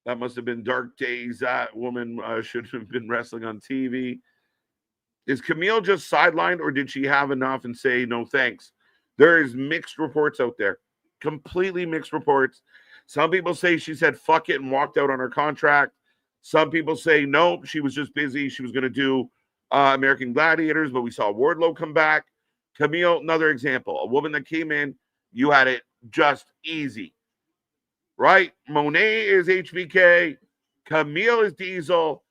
That must have been dark days. That woman should have been wrestling on TV. Is Camille just sidelined, or did she have enough and say no thanks? There is mixed reports out there. Completely mixed reports. Some people say she said fuck it and walked out on her contract. Some people say no, she was just busy. She was going to do American Gladiators, but we saw Wardlow come back. Camille, another example. A woman that came in, you had it just easy. Right? Monet is HBK. Camille is Diesel.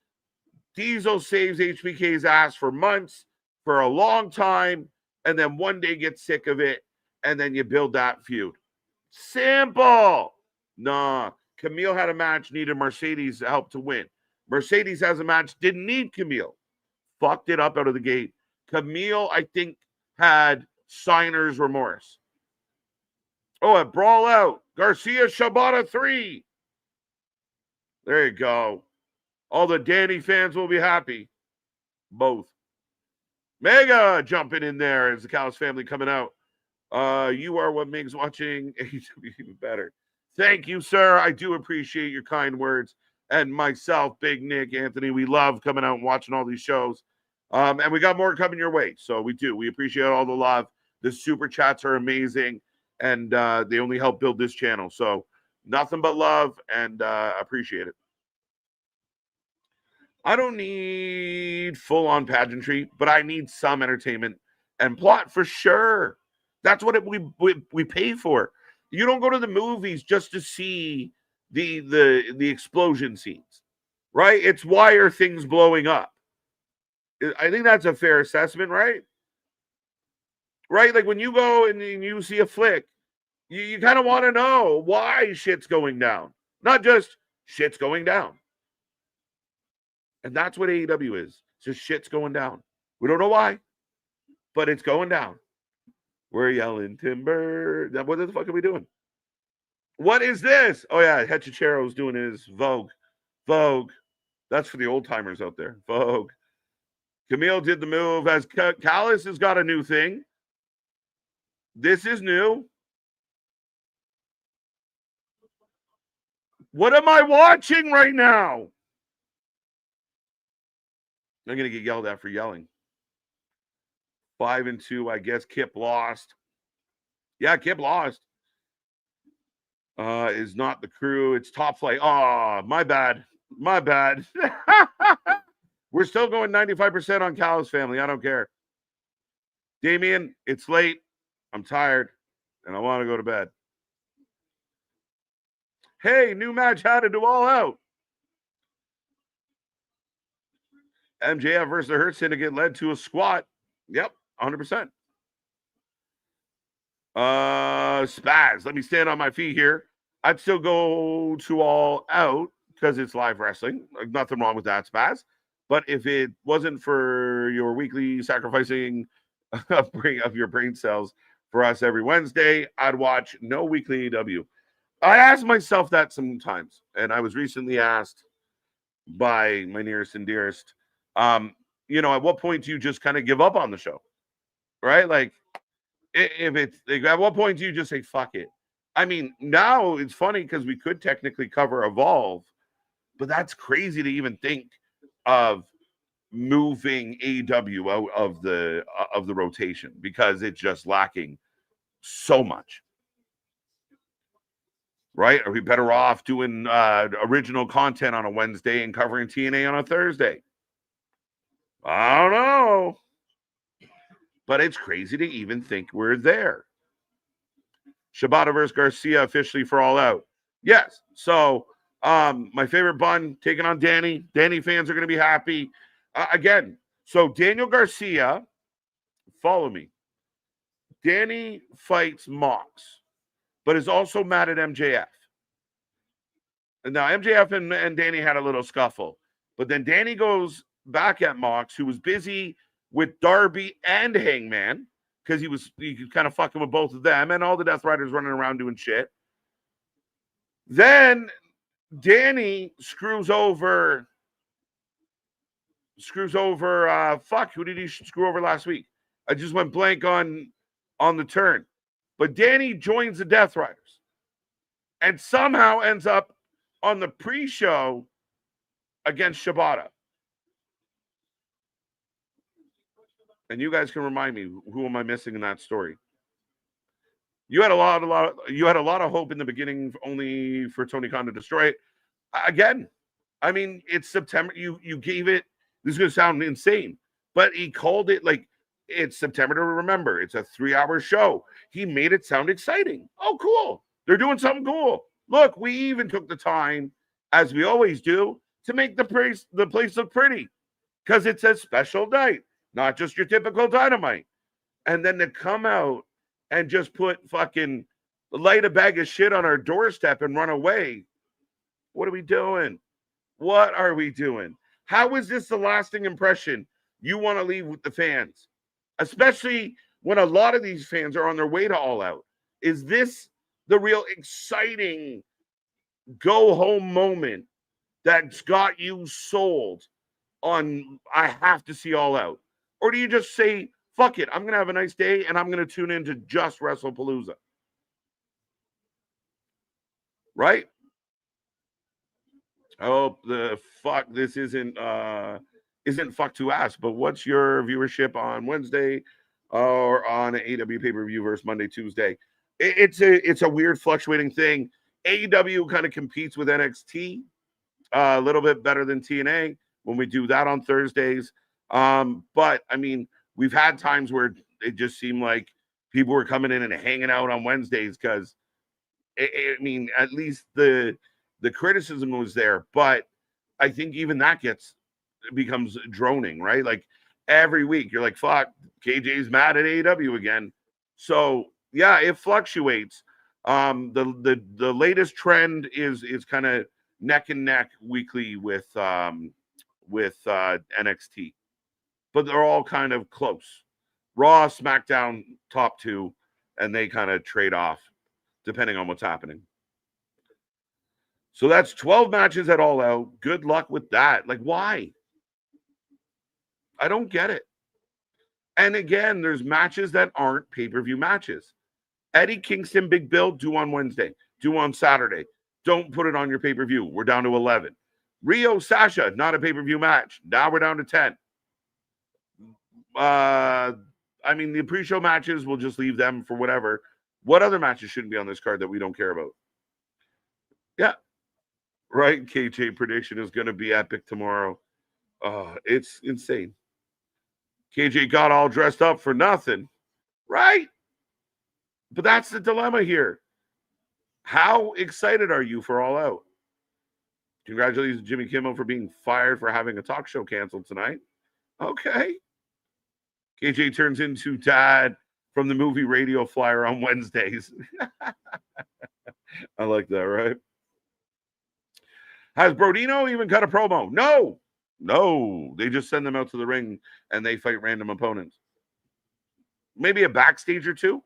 Diesel saves HBK's ass for months, for a long time. and then one day get sick of it, and then you build that feud. Simple. Nah. Camille had a match, needed Mercedes help to win. Mercedes has a match, didn't need Camille. Fucked it up out of the gate. Camille, I think, had signer's remorse. Oh, a brawl out. Garcia Shibata 3. There you go. All the Danny fans will be happy. Both. Mega jumping in there as the Callus family coming out. You are what makes watching AEW even better. Thank you, sir. I do appreciate your kind words. And myself, Big Nick, Anthony, we love coming out and watching all these shows. And we got more coming your way. So we do. We appreciate all the love. The super chats are amazing. And they only help build this channel. So nothing but love, and appreciate it. I don't need full-on pageantry, but I need some entertainment and plot for sure. That's what we pay for. You don't go to the movies just to see the explosion scenes, right? It's why are things blowing up. I think that's a fair assessment, right? Right? Like when you go and you see a flick, you kind of want to know why shit's going down, not just shit's going down. And that's what AEW is. Just shit's going down. We don't know why, but it's going down. We're yelling timber. What the fuck are we doing? What is this? Oh, yeah. Hechichero's doing his Vogue. Vogue. That's for the old timers out there. Vogue. Camille did the move as Callus has got a new thing. This is new. What am I watching right now? I'm going to get yelled at for yelling. 5-2, I guess. Kip lost. Yeah, Kip lost. Is not the crew. It's Top Flight. Oh, my bad. My bad. We're still going 95% on Callus family. I don't care. Damien, it's late. I'm tired, and I want to go to bed. Hey, new match added to All Out. MJF versus the Hurt Syndicate led to a squat. Yep, 100%. Spaz, let me stand on my feet here. I'd still go to All Out because it's live wrestling. Like, nothing wrong with that, Spaz. But if it wasn't for your weekly sacrificing of your brain cells for us every Wednesday, I'd watch no weekly AEW. I ask myself that sometimes, and I was recently asked by my nearest and dearest, at what point do you just kind of give up on the show, right? Like, if it's like, at what point do you just say fuck it? I mean, now it's funny because we could technically cover Evolve, but that's crazy to even think of moving AEW out of the rotation because it's just lacking so much. Right? Are we better off doing original content on a Wednesday and covering TNA on a Thursday? I don't know. But it's crazy to even think we're there. Shibata versus Garcia officially for All Out. Yes. So my favorite bun taking on Danny. Danny fans are going to be happy. Again, so Daniel Garcia, follow me. Danny fights Mox, but is also mad at MJF. And now MJF and Danny had a little scuffle. But then Danny goes back at Mox, who was busy with Darby and Hangman, because he was kind of fucking with both of them, and all the Death Riders running around doing shit. Then Danny screws over, who did he screw over last week? I just went blank on the turn. But Danny joins the Death Riders and somehow ends up on the pre-show against Shibata. And you guys can remind me, who am I missing in that story? You had a lot of hope in the beginning, only for Tony Khan to destroy it. Again, I mean, it's September. You gave it. This is going to sound insane, but he called it like it's September to remember. It's a 3-hour show. He made it sound exciting. Oh, cool! They're doing something cool. Look, we even took the time, as we always do, to make the place look pretty, because it's a special night. Not just your typical Dynamite. and then to come out and just light a bag of shit on our doorstep and run away. What are we doing? What are we doing? How is this the lasting impression you want to leave with the fans? Especially when a lot of these fans are on their way to All Out. Is this the real exciting go home moment that's got you sold on I have to see All Out? Or do you just say, fuck it, I'm going to have a nice day and I'm going to tune into just WrestlePalooza? Right? Oh, the fuck, this isn't fuck to ask, but what's your viewership on Wednesday or on an AEW pay-per-view versus Monday, Tuesday? It's a weird fluctuating thing. AEW kind of competes with NXT a little bit better than TNA when we do that on Thursdays. But I mean, we've had times where it just seemed like people were coming in and hanging out on Wednesdays because I mean, at least the criticism was there, but I think even that becomes droning, right? Like every week you're like, fuck, KJ's mad at AEW again. So yeah, it fluctuates. The latest trend is kind of neck and neck weekly with NXT, but they're all kind of close. Raw, SmackDown, top two, and they kind of trade off depending on what's happening. So that's 12 matches at All Out. Good luck with that. Like, why? I don't get it. And again, there's matches that aren't pay-per-view matches. Eddie Kingston, Big Bill, do on Wednesday. Do on Saturday. Don't put it on your pay-per-view. We're down to 11. Rio, Sasha, not a pay-per-view match. Now we're down to 10. I mean, the pre-show matches, we'll just leave them for whatever. What other matches shouldn't be on this card that we don't care about? Yeah. Right? KJ prediction is going to be epic tomorrow. It's insane. KJ got all dressed up for nothing. Right? But that's the dilemma here. How excited are you for All Out? Congratulations, Jimmy Kimmel, for being fired for having a talk show canceled tonight. Okay. KJ turns into Dad from the movie Radio Flyer on Wednesdays. I like that, right? Has Brodino even cut a promo? No. They just send them out to the ring and they fight random opponents. Maybe a backstage or two.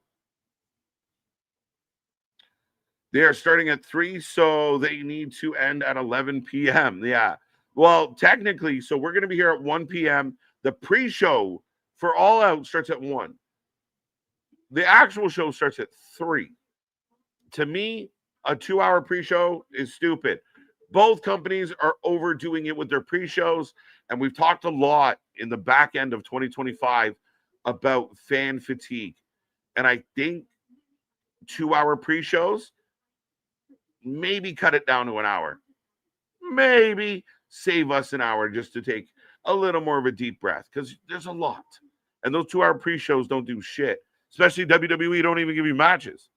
They are starting at 3, so they need to end at 11 p.m. Yeah. Well, technically, so we're going to be here at 1 p.m. The pre-show for All Out starts at 1. The actual show starts at 3. To me, a 2-hour pre-show is stupid. Both companies are overdoing it with their pre-shows, and we've talked a lot in the back end of 2025 about fan fatigue. And I think 2-hour pre-shows, maybe cut it down to an hour. Maybe save us an hour just to take a little more of a deep breath because there's a lot. And those 2-hour pre-shows don't do shit. Especially WWE don't even give you matches.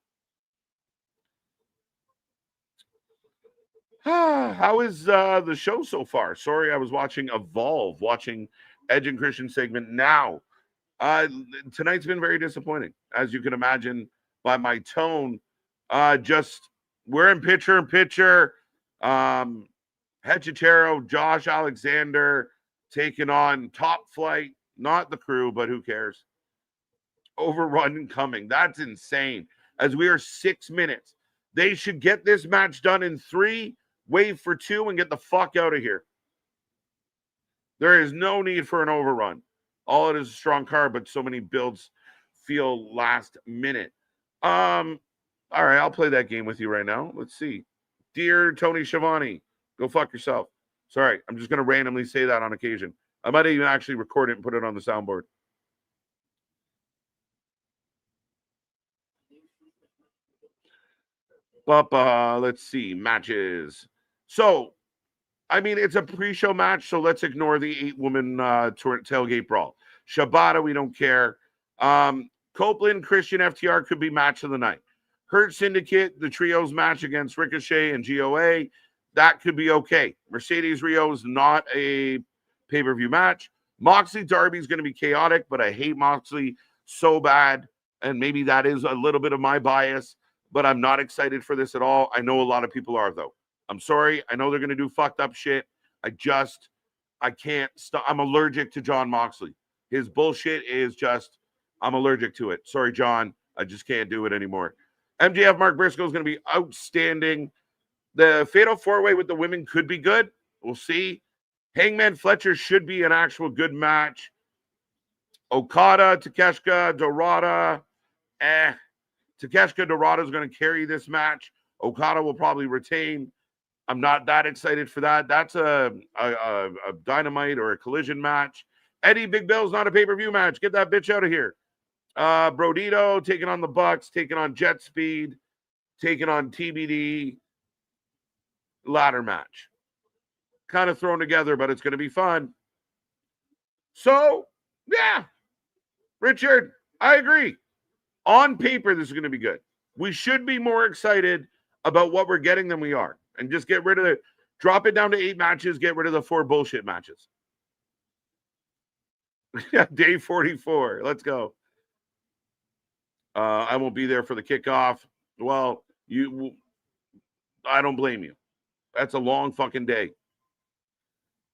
How is the show so far? Sorry, I was watching Evolve, watching Edge and Christian segment now. Tonight's been very disappointing, as you can imagine by my tone. We're in picture. Hechicero, Josh Alexander taking on Top Flight, not the Crew, but who cares? Overrun coming. That's insane. As we are 6 minutes, they should get this match done in 3, wave for 2, and get the fuck out of here. There is no need for an overrun. All it is a strong card, but so many builds feel last minute. All right, I'll play that game with you right now. Let's see. Dear Tony Schiavone, go fuck yourself. Sorry, I'm just going to randomly say that on occasion. I might even actually record it and put it on the soundboard. Let's see. Matches. So, I mean, it's a pre-show match, so let's ignore the 8-woman tailgate brawl. Shibata, we don't care. Copeland, Christian, FTR could be match of the night. Hurt Syndicate, the trios match against Ricochet and GOA, that could be okay. Mercedes Rio is not a pay-per-view match. Moxley Darby is going to be chaotic, but I hate Moxley. so bad. And maybe that is a little bit of my bias, but I'm not excited for this at all. I know a lot of people are, though. I'm sorry. I know they're going to do fucked up shit. I can't stop. I'm allergic to John Moxley. His bullshit is just, I'm allergic to it. Sorry, John. I just can't do it anymore. MJF Mark Briscoe is going to be outstanding. The Fatal 4-Way with the women could be good. We'll see. Hangman Fletcher should be an actual good match. Okada, Takeshita, Dorado. Takeshita, Dorado is going to carry this match. Okada will probably retain. I'm not that excited for that. That's a Dynamite or a Collision match. Eddie Big Bill's not a pay-per-view match. Get that bitch out of here. Dorado taking on the Bucks, taking on Jet Speed, taking on TBD. Ladder match. Kind of thrown together, but it's going to be fun. So, yeah. Richard, I agree. On paper, this is going to be good. We should be more excited about what we're getting than we are. And just get rid of it. Drop it down to 8 matches. Get rid of the 4 bullshit matches. Day 44. Let's go. I won't be there for the kickoff. Well, I don't blame you. That's a long fucking day.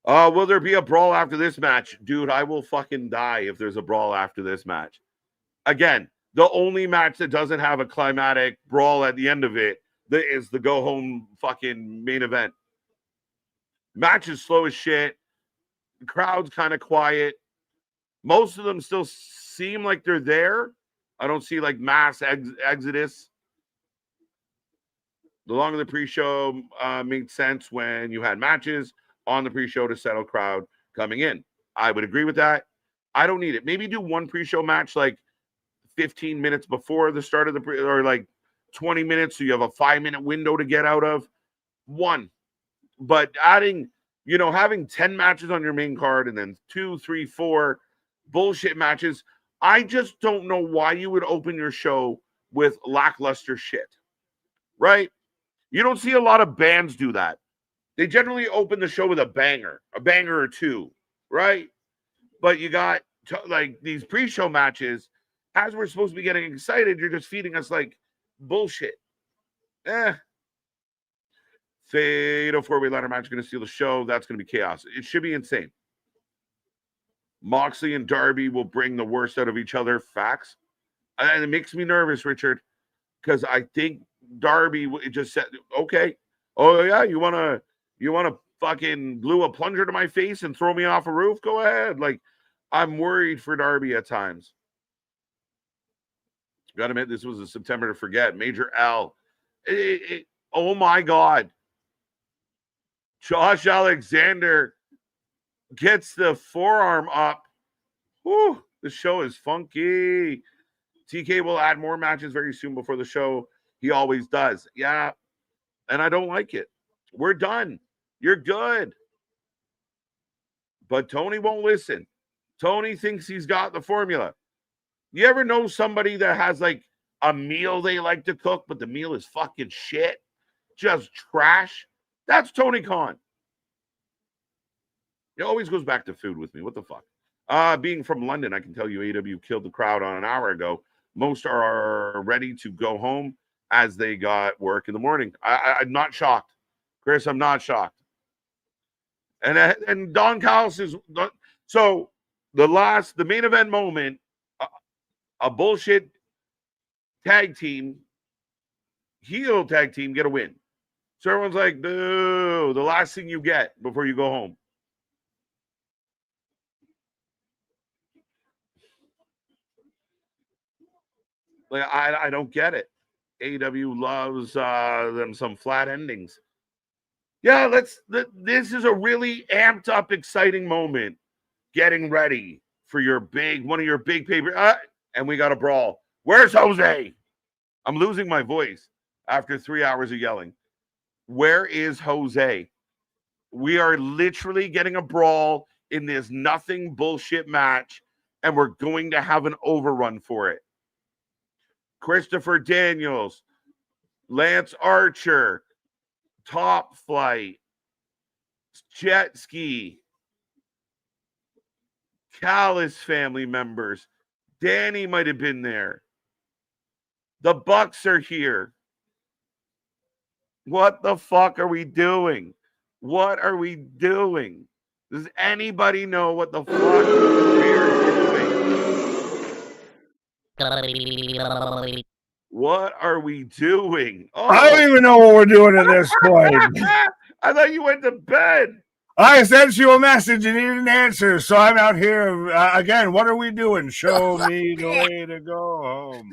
Will there be a brawl after this match? Dude, I will fucking die if there's a brawl after this match. Again, the only match that doesn't have a climatic brawl at the end of it is the go-home fucking main event. Match is slow as shit. The crowd's kind of quiet. Most of them still seem like they're there. I don't see like mass exodus. The longer the pre-show made sense when you had matches on the pre-show to settle crowd coming in. I would agree with that. I don't need it. Maybe do one pre-show match like 15 minutes before the start of the or like 20 minutes so you have a 5-minute window to get out of. One. But adding, having 10 matches on your main card and then 2, 3, 4 bullshit matches, I just don't know why you would open your show with lackluster shit. Right? You don't see a lot of bands do that. They generally open the show with a banger or two, right? But you got like these pre-show matches, as we're supposed to be getting excited, you're just feeding us like bullshit. Fatal 4-Way ladder match is going to steal the show. That's going to be chaos. It should be insane. Moxley and Darby will bring the worst out of each other. Facts. And it makes me nervous, Richard, because I think Darby just said, okay, oh yeah, you want to fucking glue a plunger to my face and throw me off a roof? Go ahead. Like, I'm worried for Darby at times. Got to admit, this was a September to forget. Major L. Oh my God. Josh Alexander gets the forearm up. Whew, the show is funky. TK will add more matches very soon before the show. He always does. Yeah. And I don't like it. We're done. You're good. But Tony won't listen. Tony thinks he's got the formula. You ever know somebody that has like a meal they like to cook, but the meal is fucking shit? Just trash? That's Tony Khan. It always goes back to food with me. What the fuck? Being from London, I can tell you AEW killed the crowd on an hour ago. Most are ready to go home as they got work in the morning. I'm not shocked. Chris, I'm not shocked. And Don Callus is... So, the main event moment, a bullshit tag team, heel tag team get a win. So everyone's like, boo, the last thing you get before you go home. Like, I don't get it. AEW loves them some flat endings. Yeah, this is a really amped up, exciting moment. Getting ready for one of your big paper. And we got a brawl. Where's Jose? I'm losing my voice after 3 hours of yelling. Where is Jose? We are literally getting a brawl in this nothing bullshit match, and we're going to have an overrun for it. Christopher Daniels, Lance Archer, Top Flight, Jet Ski, Callus family members, Danny might have been there. The Bucks are here. What the fuck are we doing? What are we doing? Does anybody know what the fuck we're doing? What are we doing? Oh. I don't even know what we're doing at this point. I thought you went to bed. I sent you a message and you didn't answer, so I'm out here again. What are we doing? Show me the way to go home.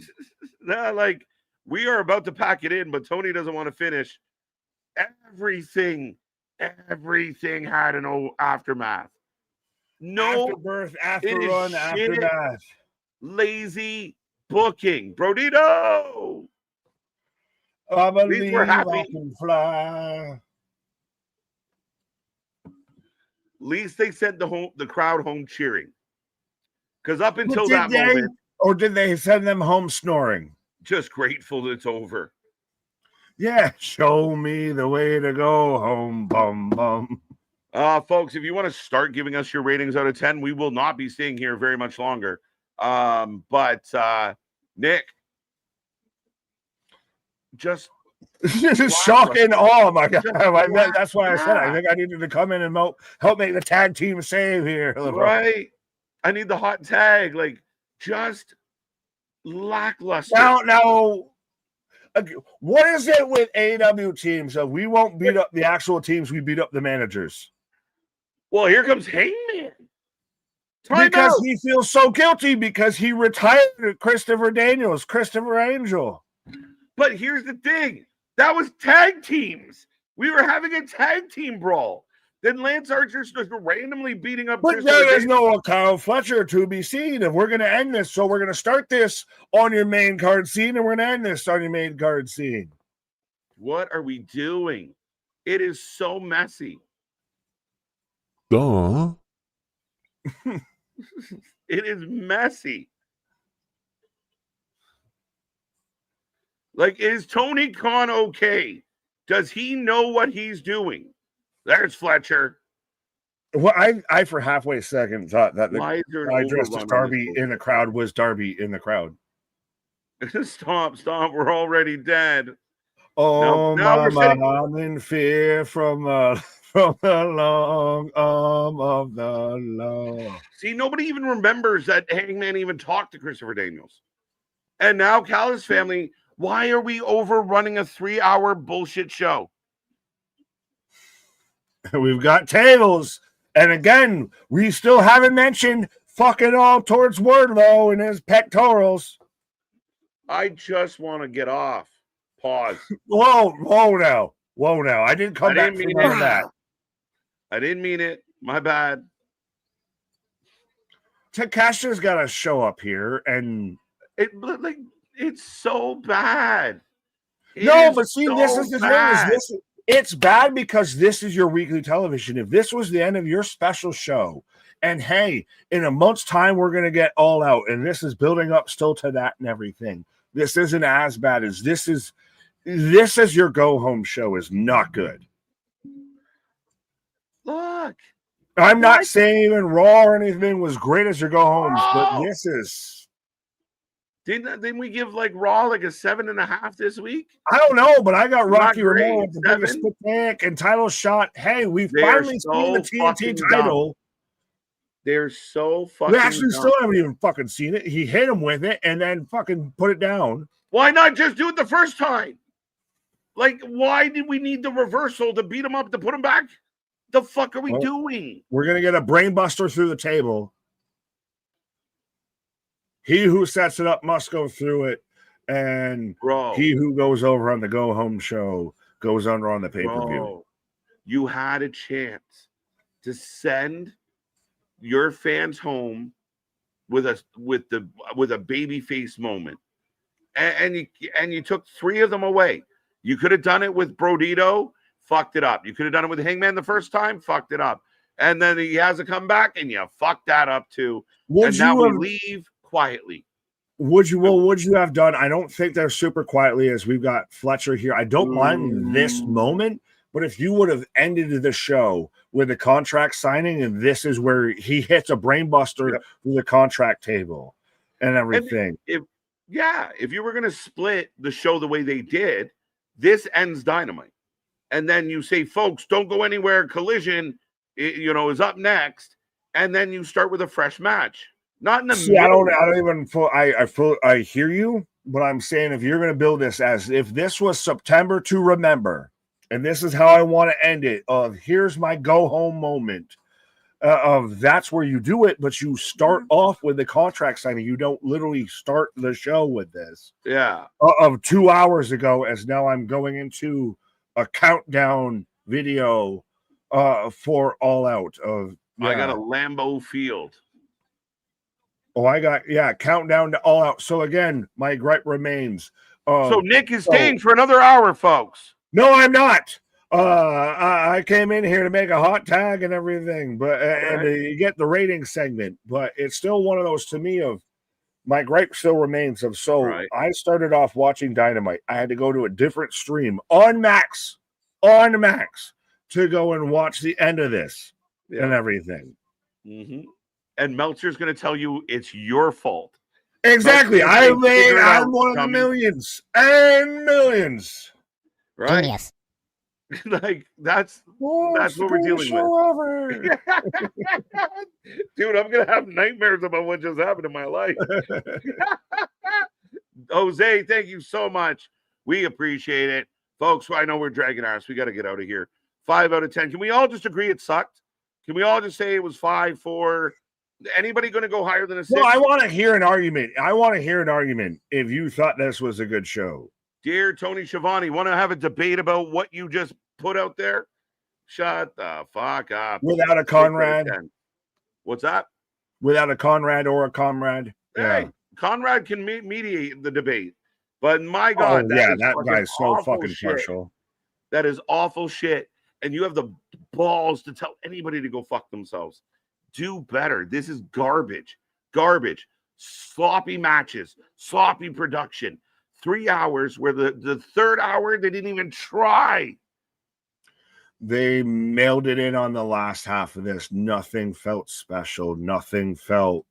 Nah, like we are about to pack it in, but Tony doesn't want to finish. Everything had an aftermath. No afterbirth, after run, aftermath. Lazy booking. Dorado. I believe I can fly. At least they sent the crowd home cheering. Because up until that moment. Or did they send them home snoring? Just grateful that it's over. Yeah, show me the way to go home, bum bum. Folks, if you want to start giving us your ratings out of 10, we will not be staying here very much longer. But Nick, just shock and awe, my God. That's why I said I think I needed to come in and help make the tag team save here. Right. I need the hot tag. Like, just lackluster. Now, what is it with AEW teams? We won't beat up the actual teams. We beat up the managers. Well, here comes Hangman. Because he feels so guilty because he retired Christopher Angel. But here's the thing. That was tag teams. We were having a tag team brawl. Then Lance Archer started randomly beating up. But there is no Kyle Fletcher to be seen. If we're going to end this, so we're going to start this on your main card scene, and we're going to end this on your main card scene. What are we doing? It is so messy. Duh. It is messy. Like, is Tony Khan okay? Does he know what he's doing? There's Fletcher. Well, I for halfway second thought that the guy dressed as Darby in the crowd was Darby in the crowd. Stop. We're already dead. Oh, now I'm in fear from the long arm of the law. See, nobody even remembers that Hangman even talked to Christopher Daniels. And now Callus family, why are we overrunning a 3-hour bullshit show? We've got tables. And again, we still haven't mentioned fucking all towards Wardlow and his pectorals. I just want to get off. Pause. Whoa now. I didn't come back from that. I didn't mean it. My bad. Takashi's got to show up here, and it's so bad. But see, so this is the thing. It's bad because this is your weekly television. If this was the end of your special show, and hey, in a month's time we're going to get All Out, and this is building up still to that and everything. This isn't as bad as this is. This as your go home show is not good. Look, I'm not saying even Raw or anything was great as your go homes, but this is. Didn't we give like Raw like a 7.5 this week? I don't know, but I got Rocky Ramon with the biggest pick and title shot. Hey, we've finally seen the TNT title. They're so fucking. We actually still haven't even fucking seen it. He hit him with it and then fucking put it down. Why not just do it the first time? Like, why did we need the reversal to beat him up to put him back? The fuck are we doing? We're gonna get a brain buster through the table. He who sets it up must go through it, and he who goes over on the go home show goes under on the pay-per-view. You had a chance to send your fans home with a baby face moment, and you took 3 of them away. You could have done it with Dorado, fucked it up. You could have done it with Hangman the first time, fucked it up, and then he has a comeback, and you fucked that up too. We leave quietly. Would you have done? I don't think they're super quietly as we've got Fletcher here. I don't mind this moment, but if you would have ended the show with a contract signing, and this is where he hits a brain buster through the contract table, and everything. And if you were going to split the show the way they did, this ends Dynamite. And then you say, folks, don't go anywhere. Collision, is up next. And then you start with a fresh match. Not in the middle. I hear you, but I'm saying if you're going to build this as if this was September to remember, and this is how I want to end it, of here's my go home moment, of that's where you do it, but you start off with the contract signing. You don't literally start the show with this. Yeah. Of 2 hours ago, as now I'm going into a countdown video for All Out. I got a Lambeau Field. Oh, countdown to All Out. So again, my gripe remains. So Nick is staying for another hour, folks. No, I'm not. I came in here to make a hot tag and everything, but and you get the rating segment, but it's still one of those to me of my gripe still remains of I started off watching Dynamite. I had to go to a different stream on Max to go and watch the end of this and everything. Mm-hmm. And Meltzer's going to tell you it's your fault. Exactly. I'm one of the millions and millions. Right? Genius. Like that's what we're dealing with. Dude, I'm gonna have nightmares about what just happened in my life. Jose, thank you so much. We appreciate it. Folks, I know we're dragging ours. We got to get out of here. 5 out of 10. Can we all just agree it sucked? Can we all just say it was 5, 4? Anybody going to go higher than a 6? Well, I want to hear an argument. If you thought this was a good show. Dear Tony Schiavone, want to have a debate about what you just put out there? Shut the fuck up. Without a Conrad. What's that? Without a Conrad or a comrade. Hey, yeah. Conrad can mediate the debate. But my God, that guy's so fucking partial. That is awful shit. And you have the balls to tell anybody to go fuck themselves. Do better. This is garbage. Garbage. Sloppy matches. Sloppy production. 3 hours where the third hour they didn't even try. They mailed it in on the last half of this. Nothing felt special. Nothing felt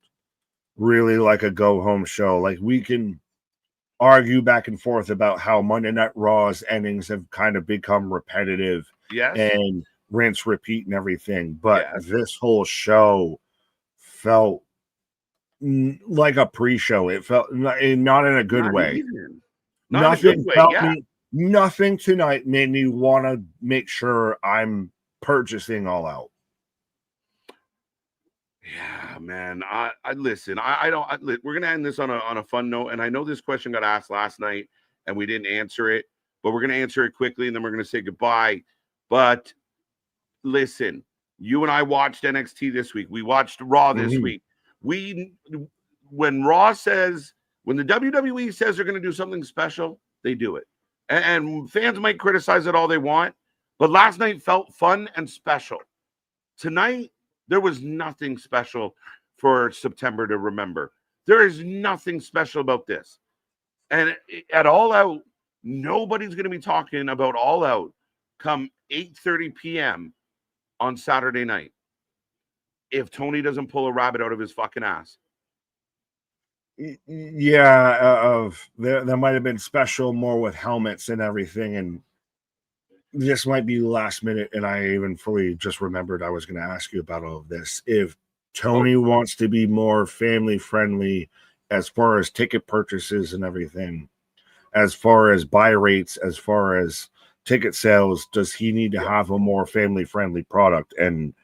really like a go-home show. Like, we can argue back and forth about how Monday Night Raw's endings have kind of become repetitive. Yes. And rinse, repeat, and everything. But this whole show felt like a pre-show. It felt not in a good way. Nothing tonight made me want to make sure I'm purchasing All Out. Yeah, man. I listen. We're gonna end this on a fun note. And I know this question got asked last night, and we didn't answer it, but we're gonna answer it quickly, and then we're gonna say goodbye. But listen, you and I watched NXT this week. We watched Raw this week. When the WWE says they're going to do something special, they do it. And fans might criticize it all they want, but last night felt fun and special. Tonight, there was nothing special for September to remember. There is nothing special about this. And at All Out, nobody's going to be talking about All Out come 8:30 p.m. on Saturday night if Tony doesn't pull a rabbit out of his fucking ass. Yeah, there might have been special more with helmets and everything, and this might be last minute, and I even fully just remembered I was going to ask you about all of this. If Tony wants to be more family friendly as far as ticket purchases and everything, as far as buy rates, as far as ticket sales, does he need to have a more family friendly product? And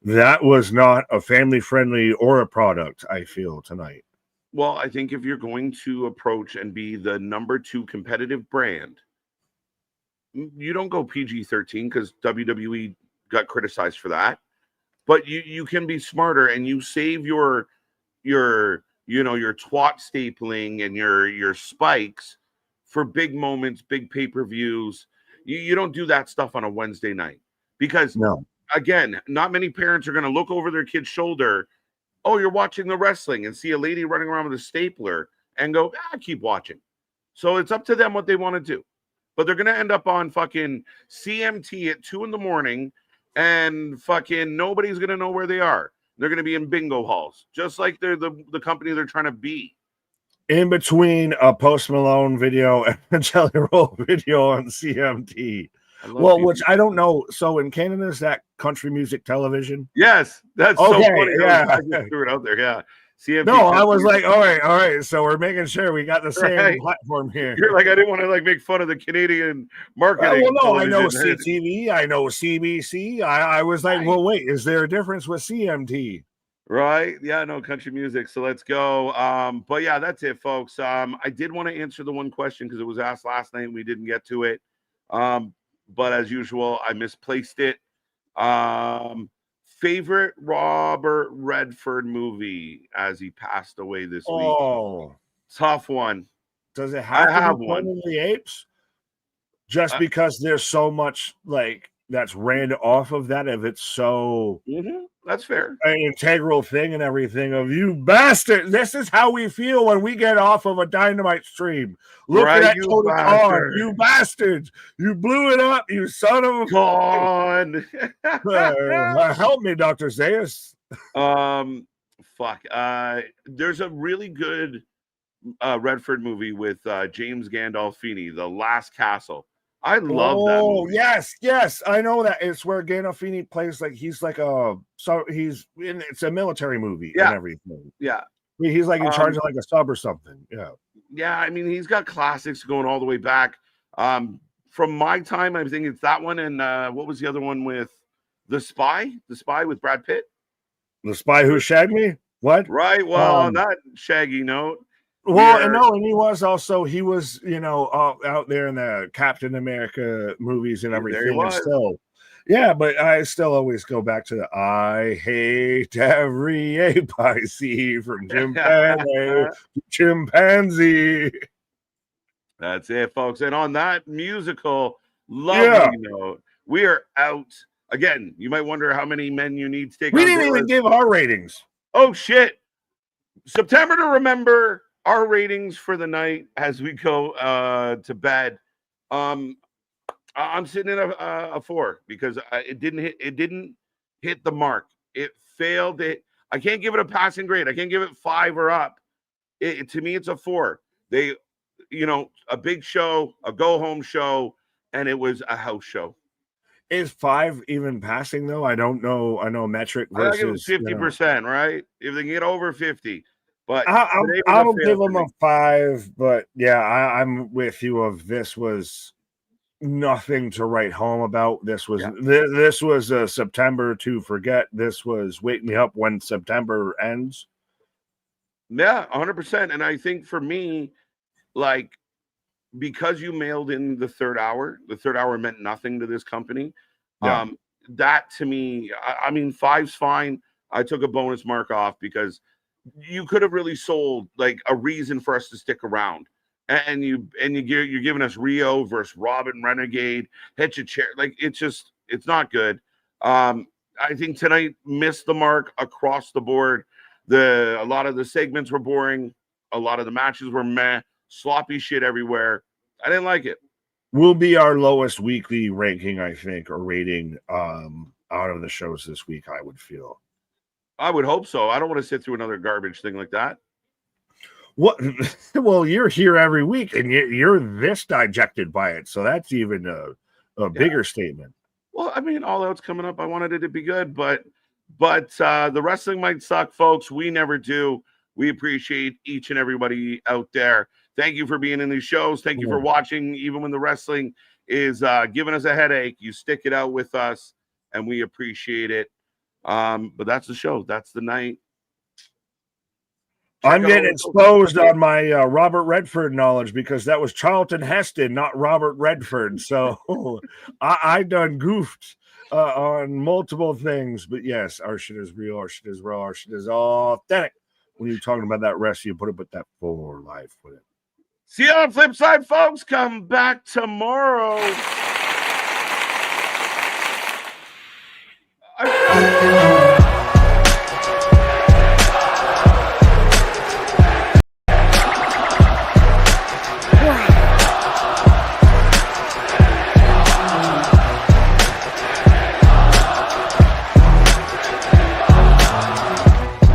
that was not a family friendly or a product, I feel, tonight. Well, I think if you're going to approach and be the number 2 competitive brand, you don't go PG-13 because WWE got criticized for that. But you can be smarter, and you save your twat stapling and your spikes for big moments, big pay-per-views. You don't do that stuff on a Wednesday night because, again, not many parents are going to look over their kid's shoulder. Oh, you're watching the wrestling and see a lady running around with a stapler and go, keep watching. So it's up to them what they want to do. But they're going to end up on fucking CMT at 2 a.m. and fucking nobody's going to know where they are. They're going to be in bingo halls, just like they're the company they're trying to be. in between a Post Malone video and a Jelly Roll video on CMT. Well, which I don't know. So in Canada, is that country music television? Yes, that's okay, so funny. Yeah, I just threw it out there. Yeah, CMT. No, I was like, all right. So we're making sure we got the same platform here. You're like, I didn't want to like make fun of the Canadian marketing. Well, no, I know CTV, I know CBC. I was like, well, wait, is there a difference with CMT? Right? Yeah, no, country music. So let's go. But yeah, that's it, folks. I did want to answer the one question because it was asked last night and we didn't get to it. But as usual, I misplaced it. Favorite Robert Redford movie as he passed away this week? Oh, tough one. Does it have to be Planet of the Apes? Just because there's so much like that's ran off of that, if it's so that's fair, an integral thing and everything of you bastard. This is how we feel when we get off of a Dynamite stream. Look at that Tony Khan, you bastards! You blew it up, you son of a Khan. Help me, Dr. Zayas. There's a really good Redford movie with James Gandolfini, The Last Castle. I love that movie. Yes, I know that. It's where Gandolfini plays like he's like it's a military movie and everything. Yeah. He's like in charge of like a sub or something. Yeah. Yeah, I mean, he's got classics going all the way back. From my time, I think it's that one and what was the other one with The Spy? The Spy with Brad Pitt? The Spy Who Shagged Me? What? Right. Well, on that shaggy note. Well, and he was, out there in the Captain America movies and everything. And still, but I still always go back to I hate every ape I see from chimpanzee to chimpanzee. That's it, folks. And on that musical lovely note, we are out. Again, you might wonder how many men you need to take. We didn't even give our ratings. Oh, shit. September to remember. Our ratings for the night as we go to bed. I'm sitting at a 4 because it didn't hit the mark. It failed. I can't give it a passing grade. I can't give it 5 or up. To me, it's a 4. They, a big show, a go home show, and it was a house show. Is 5 even passing though? I don't know. I know metric versus 50%, right? If they can get over 50. But I'll give them a 5, but yeah, I'm with you. This was nothing to write home about. This was this was a September to forget. This was wake me up when September ends. Yeah, 100%. And I think for me, like, because you mailed in the third hour meant nothing to this company. That to me, I mean, 5's fine. I took a bonus mark off because you could have really sold like a reason for us to stick around, and you're giving us Rio versus Robin Renegade, hitch a chair, like it's not good. I think tonight missed the mark across the board. A lot of the segments were boring, a lot of the matches were meh, sloppy shit everywhere. I didn't like it. Will be our lowest weekly ranking, I think, or rating out of the shows this week. I would feel. I would hope so. I don't want to sit through another garbage thing like that. What? Well, you're here every week, and you're this dejected by it, so that's even a bigger statement. Well, I mean, All Out's coming up. I wanted it to be good, but the wrestling might suck, folks. We never do. We appreciate each and everybody out there. Thank you for being in these shows. Thank you for watching, even when the wrestling is giving us a headache. You stick it out with us, and we appreciate it. But that's the show. That's the night. I'm getting exposed on my Robert Redford knowledge because that was Charlton Heston, not Robert Redford. So I done goofed on multiple things. But yes, our shit is real. Our shit is raw. Our shit is authentic. When you're talking about that rest, you put it with that for life with it. See you on the flip side, folks. Come back tomorrow. I